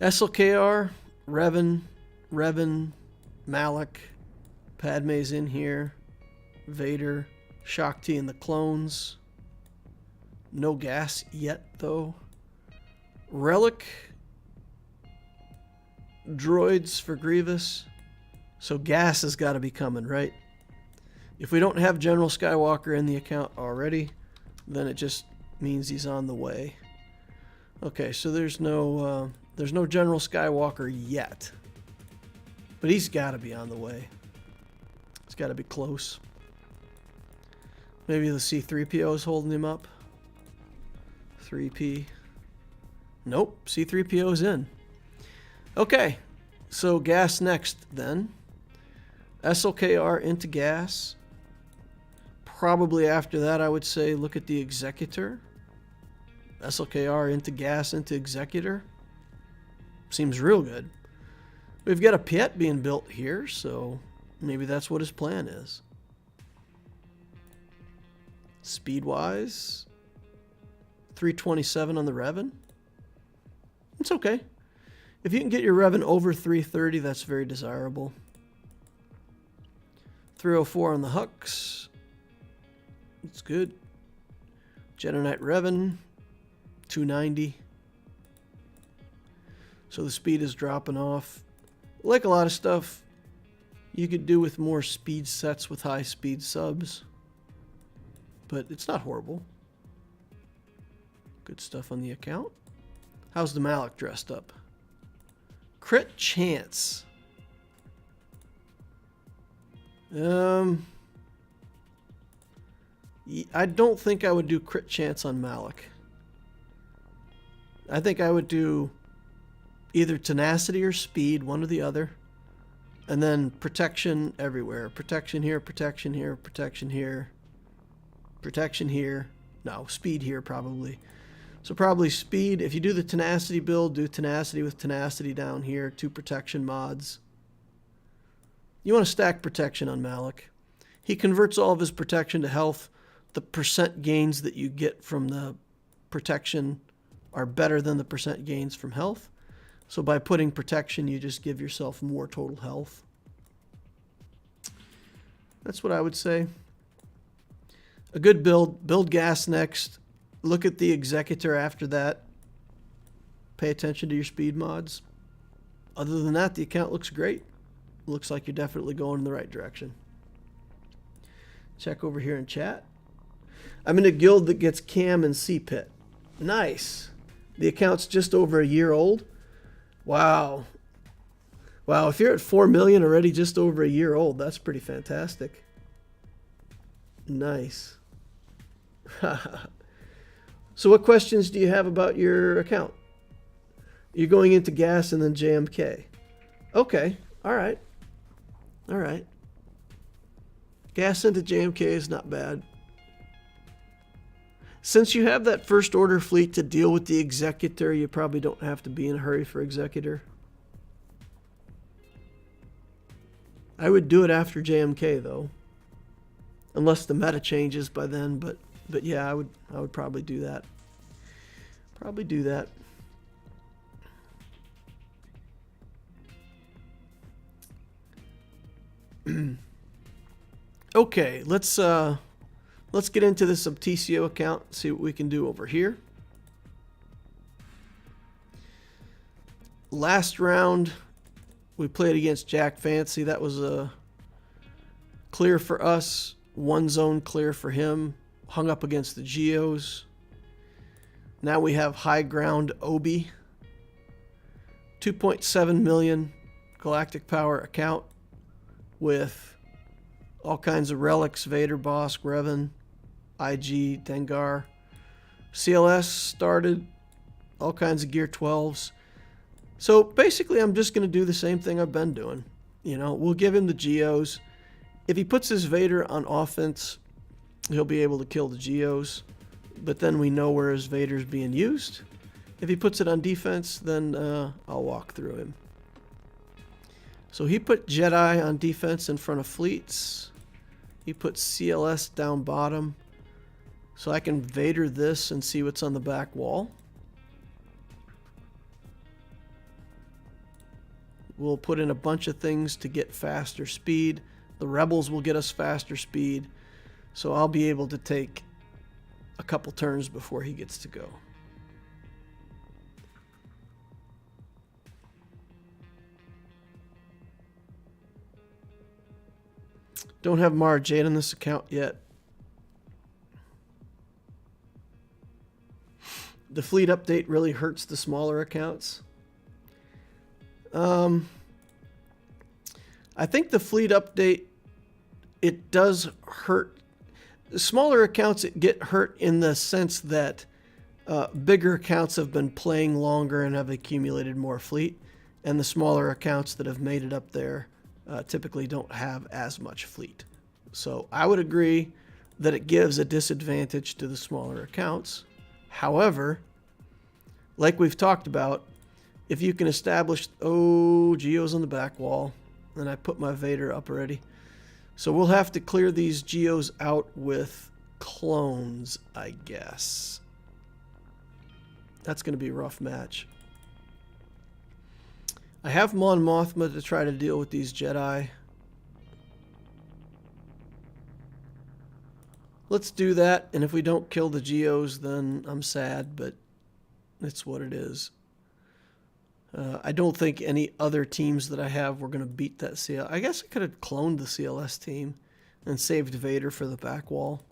SLKR, Revan, Malak, Padme's in here, Vader, Shakti and the clones. No gas yet, though. Relic. Droids for Grievous. So gas has got to be coming, right? If we don't have General Skywalker in the account already, then it just means he's on the way. Okay, so there's no General Skywalker yet. But he's got to be on the way. It's got to be close. Maybe the C-3PO is holding him up. 3P. Nope, C-3PO's in. Okay, so gas next then. SLKR into gas. Probably after that, I would say look at the Executor. SLKR into gas into Executor. Seems real good. We've got a Piet being built here, so maybe that's what his plan is. Speed-wise, 327 on the Revan. It's okay. If you can get your Revan over 330, that's very desirable. 304 on the Hux. It's good. Jedi Knight Revan, 290. So the speed is dropping off. Like a lot of stuff, you could do with more speed sets with high speed subs. But it's not horrible. Good stuff on the account. How's the Malak dressed up? Crit chance. I don't think I would do crit chance on Malak. I think I would do either tenacity or speed, one or the other. And then protection everywhere. Protection here, protection here, protection here. Protection here. No, speed here probably. So probably speed. If you do the tenacity build, do tenacity with tenacity down here. 2 protection mods. You want to stack protection on Malak. He converts all of his protection to health. The percent gains that you get from the protection are better than the percent gains from health. So by putting protection, you just give yourself more total health. That's what I would say. A good build. Build gas next. Look at the Executor after that. Pay attention to your speed mods. Other than that, the account looks great. Looks like you're definitely going in the right direction. Check over here in chat. I'm in a guild that gets Cam and C-Pit. Nice. The account's just over a year old. Wow. Wow, if you're at 4 million already just over a year old, that's pretty fantastic. Nice. So what questions do you have about your account? You're going into gas and then JMK. Okay, all right. All right. Gas into JMK is not bad. Since you have that first order fleet to deal with the Executor, you probably don't have to be in a hurry for Executor. I would do it after JMK though. Unless the meta changes by then, but yeah, I would probably do that. Probably do that. Okay, let's get into this Subtitio account, see what we can do over here. Last round, we played against Jack Fancy. That was a clear for us. One zone clear for him. Hung up against the Geos. Now we have high ground Obi. 2.7 million galactic power account with all kinds of relics, Vader, Bosk, Revan, IG, Dengar. CLS started, all kinds of Gear 12s. So basically I'm just going to do the same thing I've been doing. You know, we'll give him the Geos. If he puts his Vader on offense, he'll be able to kill the Geos. But then we know where his Vader's being used. If he puts it on defense, then I'll walk through him. So he put Jedi on defense in front of fleets. He put CLS down bottom. So I can Vader this and see what's on the back wall. We'll put in a bunch of things to get faster speed. The Rebels will get us faster speed. So I'll be able to take a couple turns before he gets to go. Don't have Mara Jade in this account yet. The fleet update really hurts the smaller accounts. I think the fleet update, it does hurt. The smaller accounts get hurt in the sense that bigger accounts have been playing longer and have accumulated more fleet, and the smaller accounts that have made it up there typically don't have as much fleet. So I would agree that it gives a disadvantage to the smaller accounts. However, like we've talked about, if you can establish, Geo's on the back wall, and I put my Vader up already. So we'll have to clear these Geos out with clones, I guess. That's going to be a rough match. I have Mon Mothma to try to deal with these Jedi. Let's do that, and if we don't kill the Geos, then I'm sad, but it's what it is. I don't think any other teams that I have were going to beat that CL. I guess I could have cloned the CLS team and saved Vader for the back wall.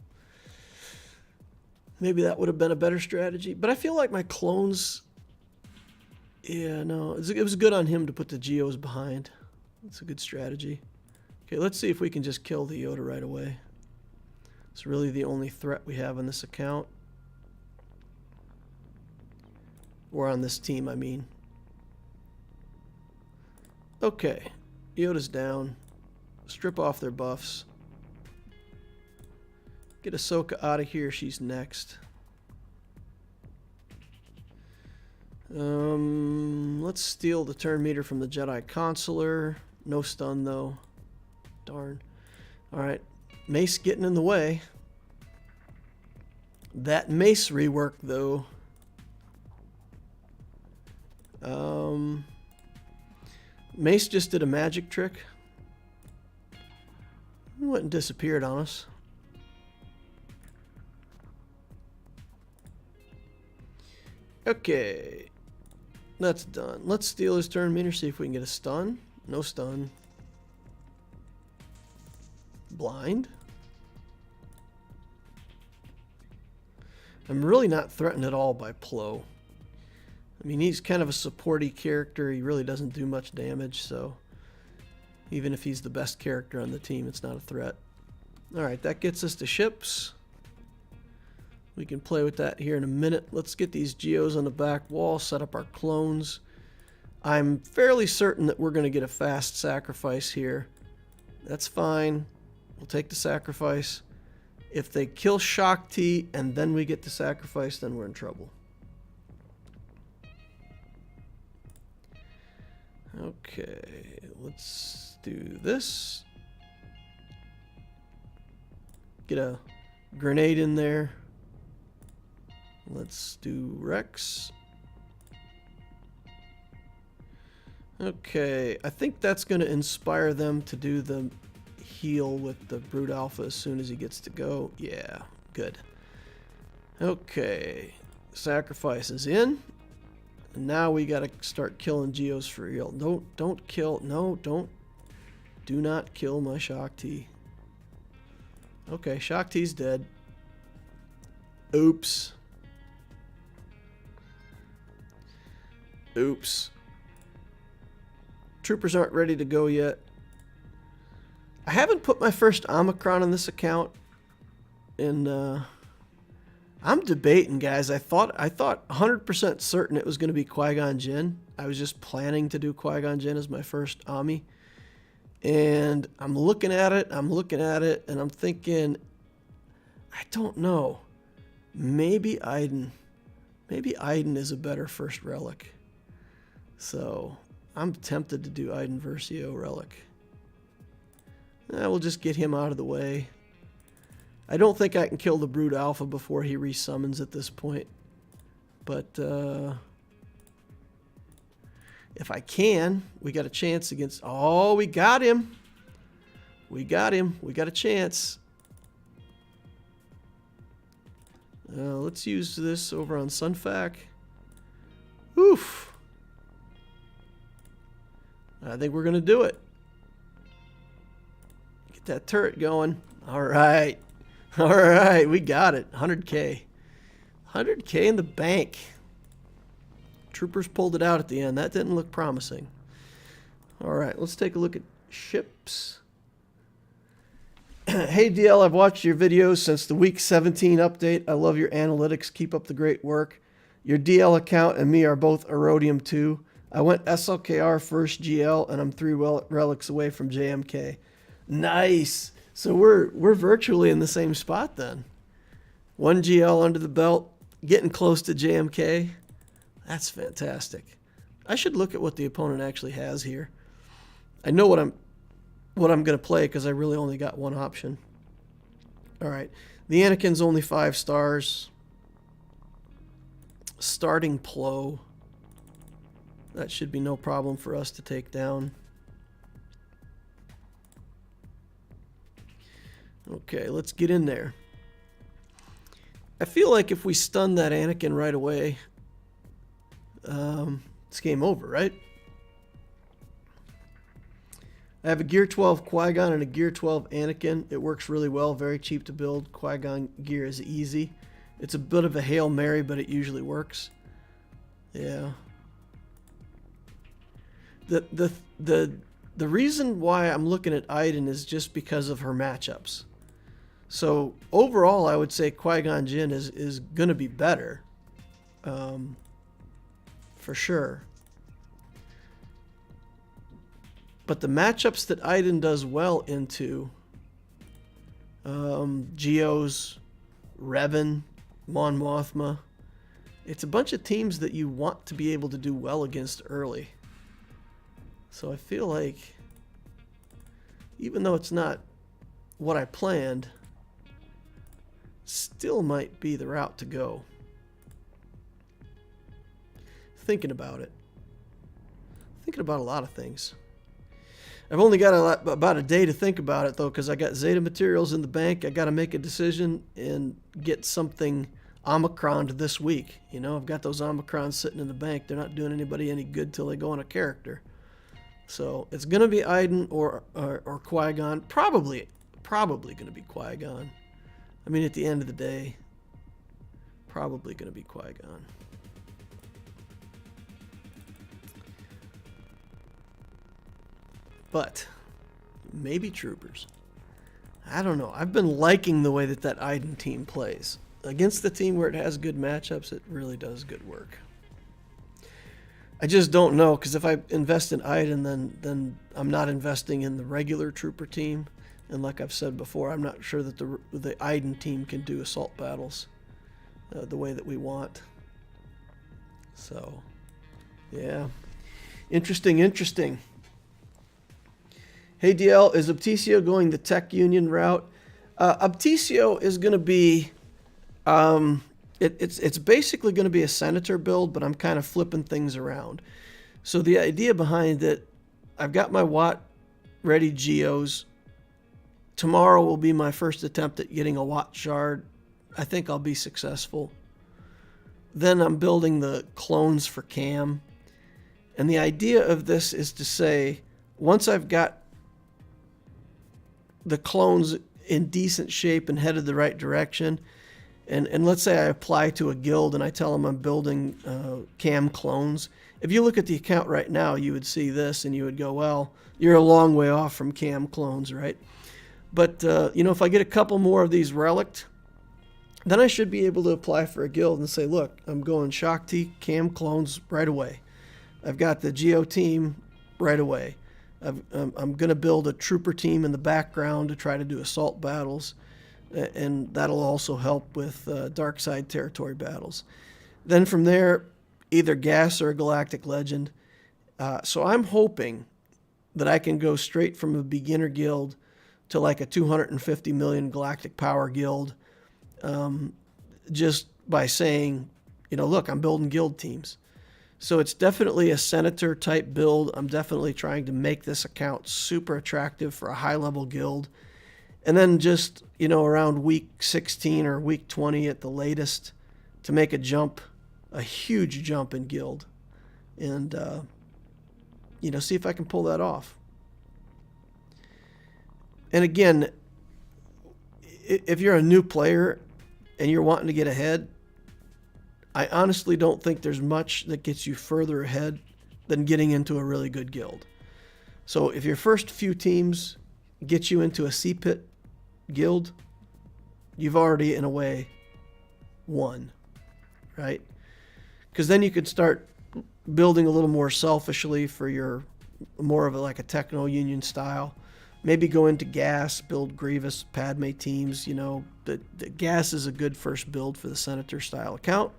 Maybe that would have been a better strategy. But I feel like my clones... Yeah, no. It was good on him to put the Geos behind. It's a good strategy. Okay, let's see if we can just kill the Yoda right away. It's really the only threat we have in this account. Or on this team, I mean. Okay, Yoda's down. Strip off their buffs. Get Ahsoka out of here. She's next. Let's steal the turn meter from the Jedi Consular. No stun though. Darn. Alright. Mace getting in the way. That Mace rework though. Mace just did a magic trick. He went and disappeared on us. Okay. That's done. Let's steal his turn meter, see if we can get a stun. No stun. Blind. I'm really not threatened at all by Plo. I mean, he's kind of a supporty character. He really doesn't do much damage, so even if he's the best character on the team, it's not a threat. Alright, that gets us to ships. We can play with that here in a minute. Let's get these Geos on the back wall, set up our clones. I'm fairly certain that we're going to get a fast sacrifice here. That's fine. We'll take the sacrifice. If they kill Shaak Ti and then we get the sacrifice, then we're in trouble. Okay, let's do this. Get a grenade in there. Let's do Rex. Okay, I think that's going to inspire them to do the heal with the Brood Alpha as soon as he gets to go. Yeah, good. Okay, sacrifice is in. And now we got to start killing Geos for real. Don't kill. No, don't. Do not kill my Shaak Ti. Okay, Shaak Ti's dead. Oops. Oops. Troopers aren't ready to go yet. I haven't put my first Omicron in this account. And I'm debating, guys. I thought 100% certain it was going to be Qui-Gon Jinn. I was just planning to do Qui-Gon Jinn as my first Omni. And I'm looking at it, and I'm thinking, I don't know. Maybe Iden. Maybe Iden is a better first relic. So I'm tempted to do Iden Versio relic. We'll just get him out of the way. I don't think I can kill the Brood Alpha before he resummons at this point. But if I can, we got a chance against... Oh, we got him. We got him. We got a chance. Let's use this over on Sunfac. Oof. I think we're going to do it. Get that turret going. All right. All right, we got it. 100K. 100K in the bank. Troopers pulled it out at the end. That didn't look promising. All right, let's take a look at ships. Hey, DL, I've watched your videos since the week 17 update. I love your analytics. Keep up the great work. Your DL account and me are both Erodium 2. I went SLKR first GL, and I'm 3 relics away from JMK. Nice. So we're virtually in the same spot then. 1 GL under the belt, getting close to JMK. That's fantastic. I should look at what the opponent actually has here. I know what I'm going to play because I really only got one option. All right. The Anakin's only 5 stars. Starting Plo. That should be no problem for us to take down. Okay, let's get in there. I feel like if we stun that Anakin right away, it's game over, right? I have a Gear 12 Qui-Gon and a Gear 12 Anakin. It works really well, very cheap to build. Qui-Gon gear is easy. It's a bit of a Hail Mary, but it usually works. Yeah. The reason why I'm looking at Iden is just because of her matchups. So overall, I would say Qui-Gon Jinn is going to be better, for sure. But the matchups that Iden does well into, Geos, Revan, Mon Mothma, it's a bunch of teams that you want to be able to do well against early. So I feel like, even though it's not what I planned, still might be the route to go. Thinking about it. Thinking about a lot of things. I've only got about a day to think about it, though, because I got Zeta materials in the bank. I got to make a decision and get something Omicroned this week. You know, I've got those Omicrons sitting in the bank. They're not doing anybody any good till they go on a character. So it's going to be Iden or Qui-Gon. Probably going to be Qui-Gon. I mean, at the end of the day, probably going to be Qui-Gon. But maybe Troopers. I don't know. I've been liking the way that Iden team plays. Against the team where it has good matchups, it really does good work. I just don't know, because if I invest in Iden, then I'm not investing in the regular Trooper team. And like I've said before, I'm not sure that the Iden team can do assault battles the way that we want. So, yeah. Interesting. Hey DL, is Opticio going the Tech Union route? Opticio is going to be, it's basically going to be a Senator build, but I'm kind of flipping things around. So the idea behind it, I've got my Watt ready Geos. Tomorrow will be my first attempt at getting a Watt shard. I think I'll be successful. Then I'm building the clones for Cam. And the idea of this is to say, once I've got the clones in decent shape and headed the right direction, and let's say I apply to a guild and I tell them I'm building Cam clones. If you look at the account right now, you would see this and you would go, well, you're a long way off from Cam clones, right? But, if I get a couple more of these relict, then I should be able to apply for a guild and say, look, I'm going Shakti, Cam clones right away. I've got the Geo team right away. I'm going to build a Trooper team in the background to try to do assault battles, and that'll also help with dark side territory battles. Then from there, either gas or a Galactic Legend. So I'm hoping that I can go straight from a beginner guild to like a 250 million galactic power guild, just by saying, look, I'm building guild teams. So it's definitely a Senator type build. I'm definitely trying to make this account super attractive for a high level guild. And then just, around week 16 or week 20 at the latest, to make a jump, a huge jump in guild. And, see if I can pull that off. And again, if you're a new player and you're wanting to get ahead, I honestly don't think there's much that gets you further ahead than getting into a really good guild. So if your first few teams get you into a C-Pit guild, you've already, in a way, won, right? Because then you could start building a little more selfishly for your more of like a techno union style. Maybe go into gas, build Grievous, Padme teams. You know, the gas is a good first build for the Senator style account.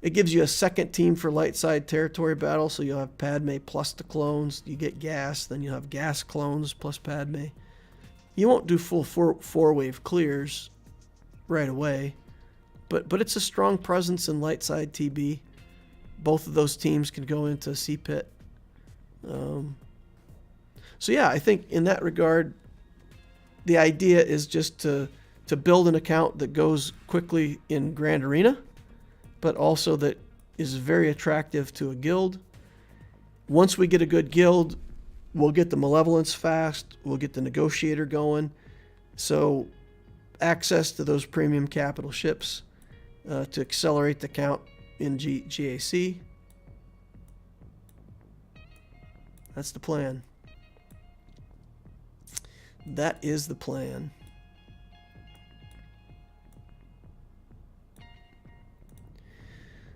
It gives you a second team for light side territory battle, so you'll have Padme plus the clones. You get gas, then you'll have gas clones plus Padme. You won't do full four-wave clears right away, but it's a strong presence in light side TB. Both of those teams can go into C-Pit. So yeah, I think in that regard, the idea is just to build an account that goes quickly in Grand Arena, but also that is very attractive to a guild. Once we get a good guild, we'll get the Malevolence fast, we'll get the Negotiator going. So access to those premium capital ships to accelerate the count in GAC. That's the plan. That is the plan.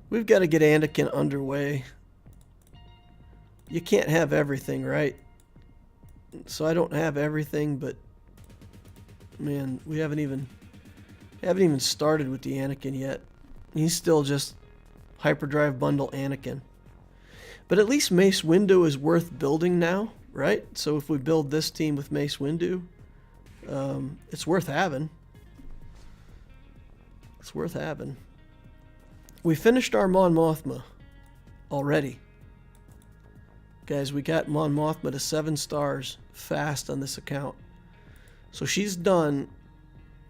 We've got to get Anakin underway. You can't have everything, right? So I don't have everything, but man, we haven't even started with the Anakin yet. He's still just hyperdrive bundle Anakin. But at least Mace Windu is worth building now, right? So if we build this team with Mace Windu, it's worth having. It's worth having. We finished our Mon Mothma already. Guys, we got Mon Mothma to 7 stars fast on this account. So she's done.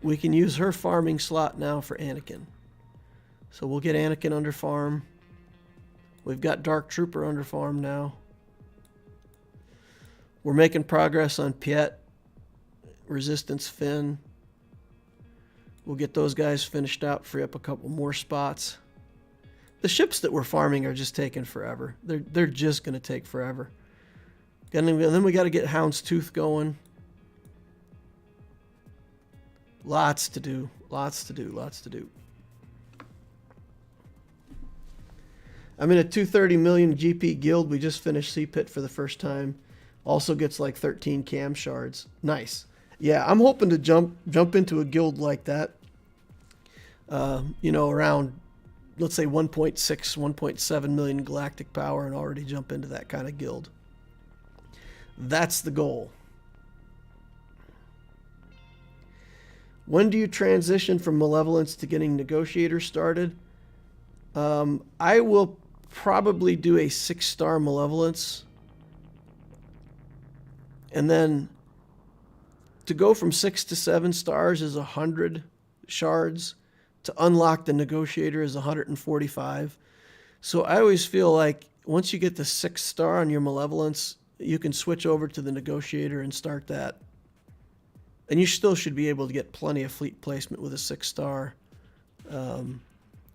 We can use her farming slot now for Anakin. So we'll get Anakin under farm. We've got Dark Trooper under farm now. We're making progress on Piet, Resistance Finn. We'll get those guys finished out, free up a couple more spots. The ships that we're farming are just taking forever. They're just going to take forever. And then we got to get Houndstooth going. Lots to do. Lots to do. Lots to do. I'm in a 230 million GP guild. We just finished C-Pit for the first time. Also gets like 13 cam shards. Nice. Yeah, I'm hoping to jump into a guild like that. You know, around, let's say 1.6, 1.7 million galactic power and already jump into that kind of guild. That's the goal. When do you transition from Malevolence to getting Negotiator started? I will probably do a 6-star Malevolence. And then to go from 6 to 7 stars is 100 shards. To unlock the Negotiator is 145. So I always feel like once you get the 6th star on your Malevolence, you can switch over to the Negotiator and start that. And you still should be able to get plenty of fleet placement with a 6-star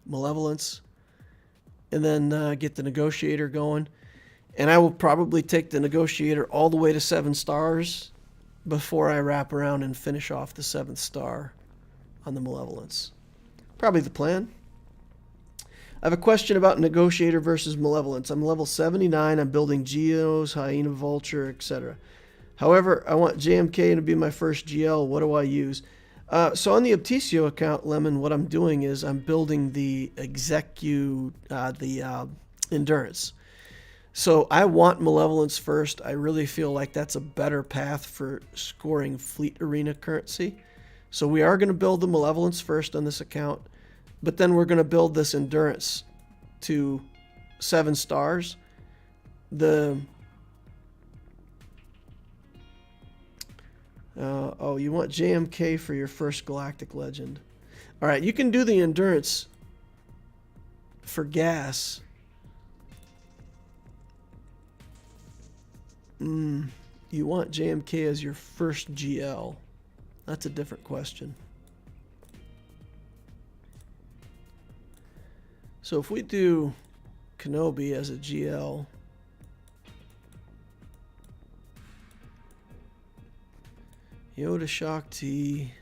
Malevolence. And then get the Negotiator going. And I will probably take the Negotiator all the way to 7 stars before I wrap around and finish off the 7th star on the Malevolence. Probably the plan. I have a question about Negotiator versus Malevolence. I'm level 79. I'm building Geos, Hyena Vulture, etc. However, I want JMK to be my first GL. What do I use? So on the Optisio account, Lemon, what I'm doing is I'm building the Endurance. So I want Malevolence first. I really feel like that's a better path for scoring Fleet Arena currency. So we are going to build the Malevolence first on this account, but then we're going to build this Endurance to 7 stars. Oh, you want JMK for your first Galactic Legend. All right, you can do the Endurance for gas. you want JMK as your first GL? That's a different question. So if we do Kenobi as a GL, Yoda Shakti,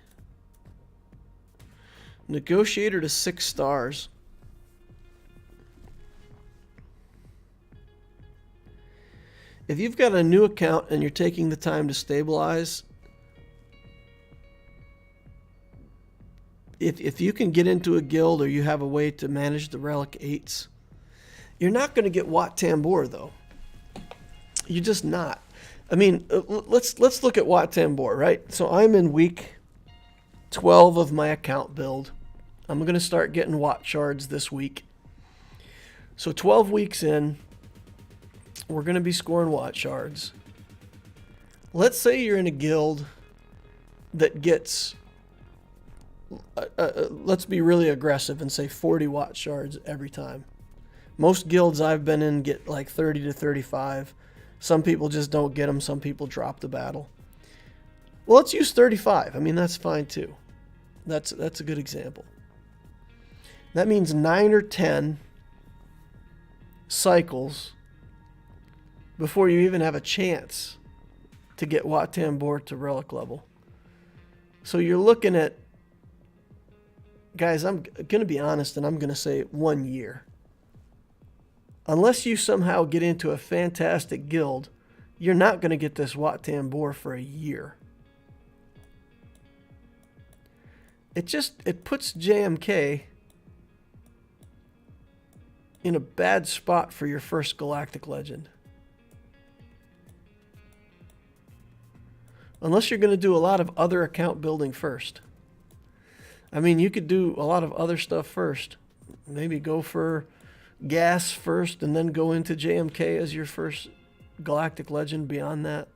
Negotiator to 6 stars. If you've got a new account and you're taking the time to stabilize, if you can get into a guild or you have a way to manage the Relic 8s, you're not going to get Wat Tambor, though. You're just not. I mean, let's look at Wat Tambor, right? So I'm in week 12 of my account build. I'm going to start getting Wat shards this week. So 12 weeks in, we're going to be scoring Wat shards. Let's say you're in a guild that gets, let's be really aggressive and say 40 Wat shards every time. Most guilds I've been in get like 30 to 35. Some people just don't get them. Some people drop the battle. Well, let's use 35. I mean, that's fine too. That's a good example. That means 9 or 10 cycles before you even have a chance to get Wat Tambor to relic level. So you're looking at, guys, I'm going to be honest and I'm going to say 1 year. Unless you somehow get into a fantastic guild, you're not going to get this Wat Tambor for a year. It puts JMK in a bad spot for your first Galactic Legend. Unless you're going to do a lot of other account building first. I mean, you could do a lot of other stuff first. Maybe go for gas first and then go into JMK as your first Galactic Legend beyond that.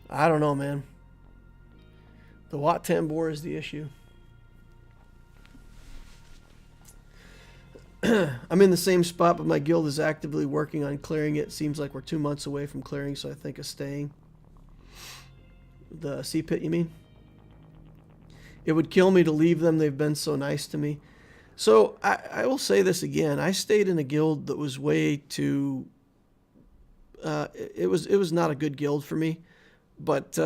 I don't know, man. The Wat Tambor is the issue. I'm in the same spot, but my guild is actively working on clearing it. Seems like we're 2 months away from clearing, so I think of staying. The sea pit, you mean? It would kill me to leave them. They've been so nice to me. So I will say this again. I stayed in a guild that was way too... it was not a good guild for me, but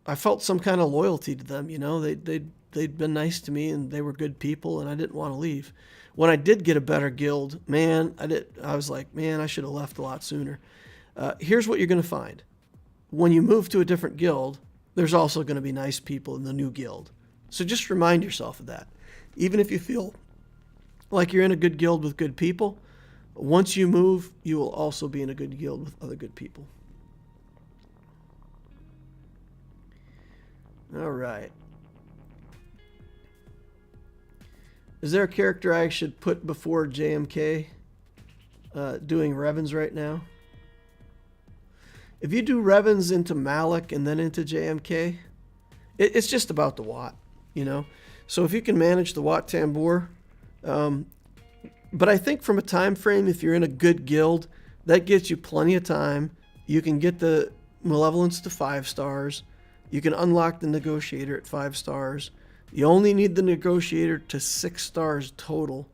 I felt some kind of loyalty to them. You know, they'd been nice to me and they were good people, and I didn't want to leave. When I did get a better guild, man, I was like, man, I should have left a lot sooner. Here's what you're going to find. When you move to a different guild, there's also going to be nice people in the new guild. So just remind yourself of that. Even if you feel like you're in a good guild with good people, once you move, you will also be in a good guild with other good people. All right. Is there a character I should put before JMK doing Revens right now? If you do Revens into Malik and then into JMK, it's just about the Wat, you know? So if you can manage the Wat Tambor, but I think from a time frame, if you're in a good guild, that gets you plenty of time. You can get the Malevolence to 5 stars. You can unlock the Negotiator at 5 stars. You only need the Negotiator to 6 stars total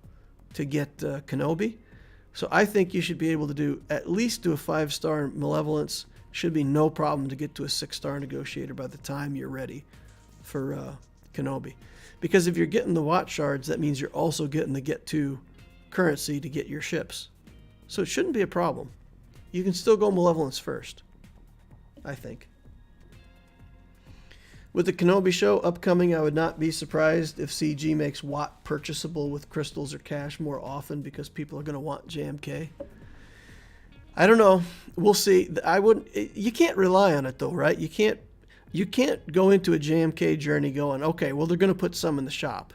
to get Kenobi. So I think you should be able to do at least do a 5-star Malevolence. Should be no problem to get to a 6-star Negotiator by the time you're ready for Kenobi. Because if you're getting the Wat shards, that means you're also getting the Get To currency to get your ships. So it shouldn't be a problem. You can still go Malevolence first, I think. With the Kenobi show upcoming, I would not be surprised if CG makes Wat purchasable with crystals or cash more often because people are going to want JMK. I don't know. We'll see. You can't rely on it though, right? You can't go into a JMK journey going, okay, well, they're going to put some in the shop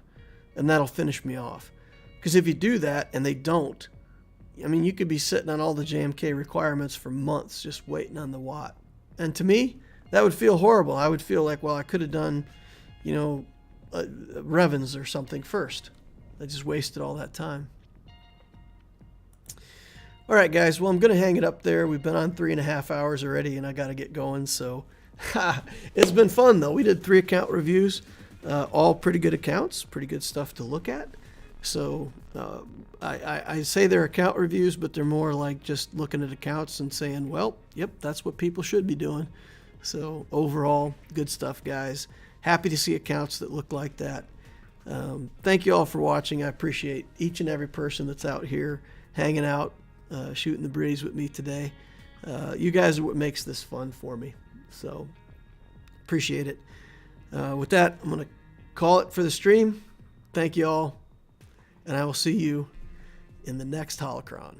and that'll finish me off. Because if you do that and they don't, I mean, you could be sitting on all the JMK requirements for months just waiting on the Wat. And to me, that would feel horrible. I would feel like, well, I could have done, Revens or something first. I just wasted all that time. All right, guys. Well, I'm going to hang it up there. We've been on 3.5 hours already, and I got to get going. So it's been fun, though. We did 3 account reviews, all pretty good accounts, pretty good stuff to look at. So I say they're account reviews, but they're more like just looking at accounts and saying, well, yep, that's what people should be doing. So overall, good stuff, guys. Happy to see accounts that look like that. Thank you all for watching. I appreciate each and every person that's out here hanging out, shooting the breeze with me today. You guys are what makes this fun for me. So appreciate it. With that, I'm going to call it for the stream. Thank you all, and I will see you in the next Holocron.